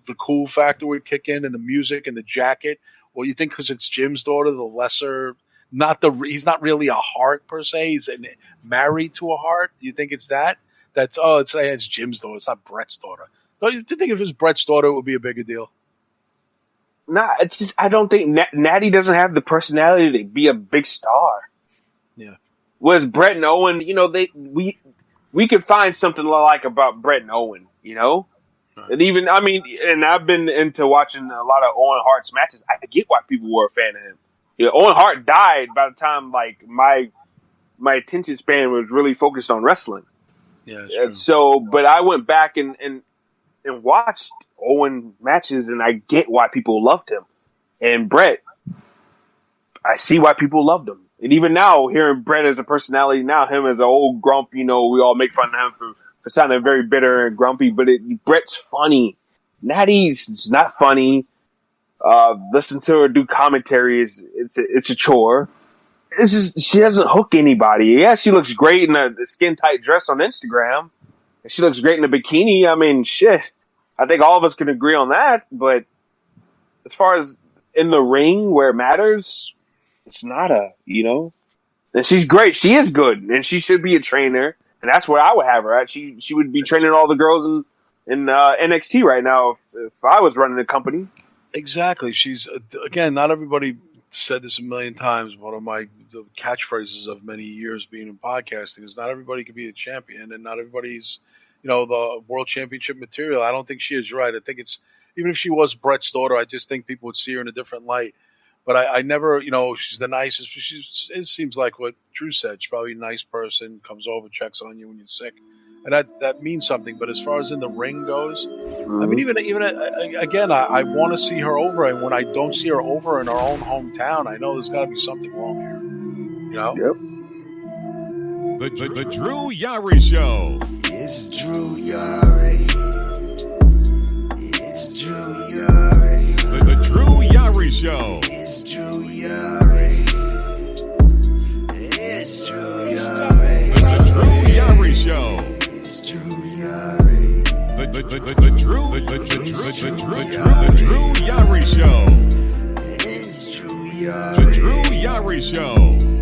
C: The cool factor would kick in, and the music and the jacket. Well, you think because it's Jim's daughter, the lesser, he's not really a heart per se. He's married to a heart. You think it's that? It's Jim's daughter. It's not Brett's daughter. Don't you think if it's Brett's daughter, it would be a bigger deal?
D: Nah, it's just I don't think Natty doesn't have the personality to be a big star.
C: Yeah.
D: Whereas Brett and Owen, we could find something like about Brett and Owen, Right. And even, and I've been into watching a lot of Owen Hart's matches. I get why people were a fan of him. Owen Hart died by the time, like, my attention span was really focused on wrestling.
C: Yeah.
D: So, but I went back and watched Owen matches, and I get why people loved him. And Brett, I see why people loved him. And even now, hearing Brett as a personality, now him as an old grump, we all make fun of him for sounding very bitter and grumpy, but Brett's funny. Natty's not funny. Listen to her do commentary it's a chore. It's just she doesn't hook anybody. Yeah, she looks great in a skin tight dress on Instagram. And she looks great in a bikini. I mean, shit. I think all of us can agree on that. But as far as in the ring where it matters, it's not And she's great. She is good, and she should be a trainer. And that's where I would have her at. She would be training all the girls in NXT right now if I was running the company.
C: Exactly. She's, again, not everybody said this a million times. One of the catchphrases of many years being in podcasting is not everybody can be a champion, and not everybody's, the world championship material. I don't think she is. You're right. I think it's, even if she was Brett's daughter, I just think people would see her in a different light. But I never, she's the nicest. It seems like what Drew said. She's probably a nice person, comes over, checks on you when you're sick. And that means something. But as far as in the ring goes, I mean, even again, I want to see her over. And when I don't see her over in our own hometown, I know there's got to be something wrong here.
A: Yep. The Drew Yari Show.
F: It's Drew Yari. It's Drew Yari.
A: The Drew Yari Show.
F: It's Drew Yari. It's Drew Yari.
A: The Drew Yari Show.
F: It's Drew Yari.
A: The Drew Yari Show.
F: It's Drew Yari.
A: The Drew Yari Show.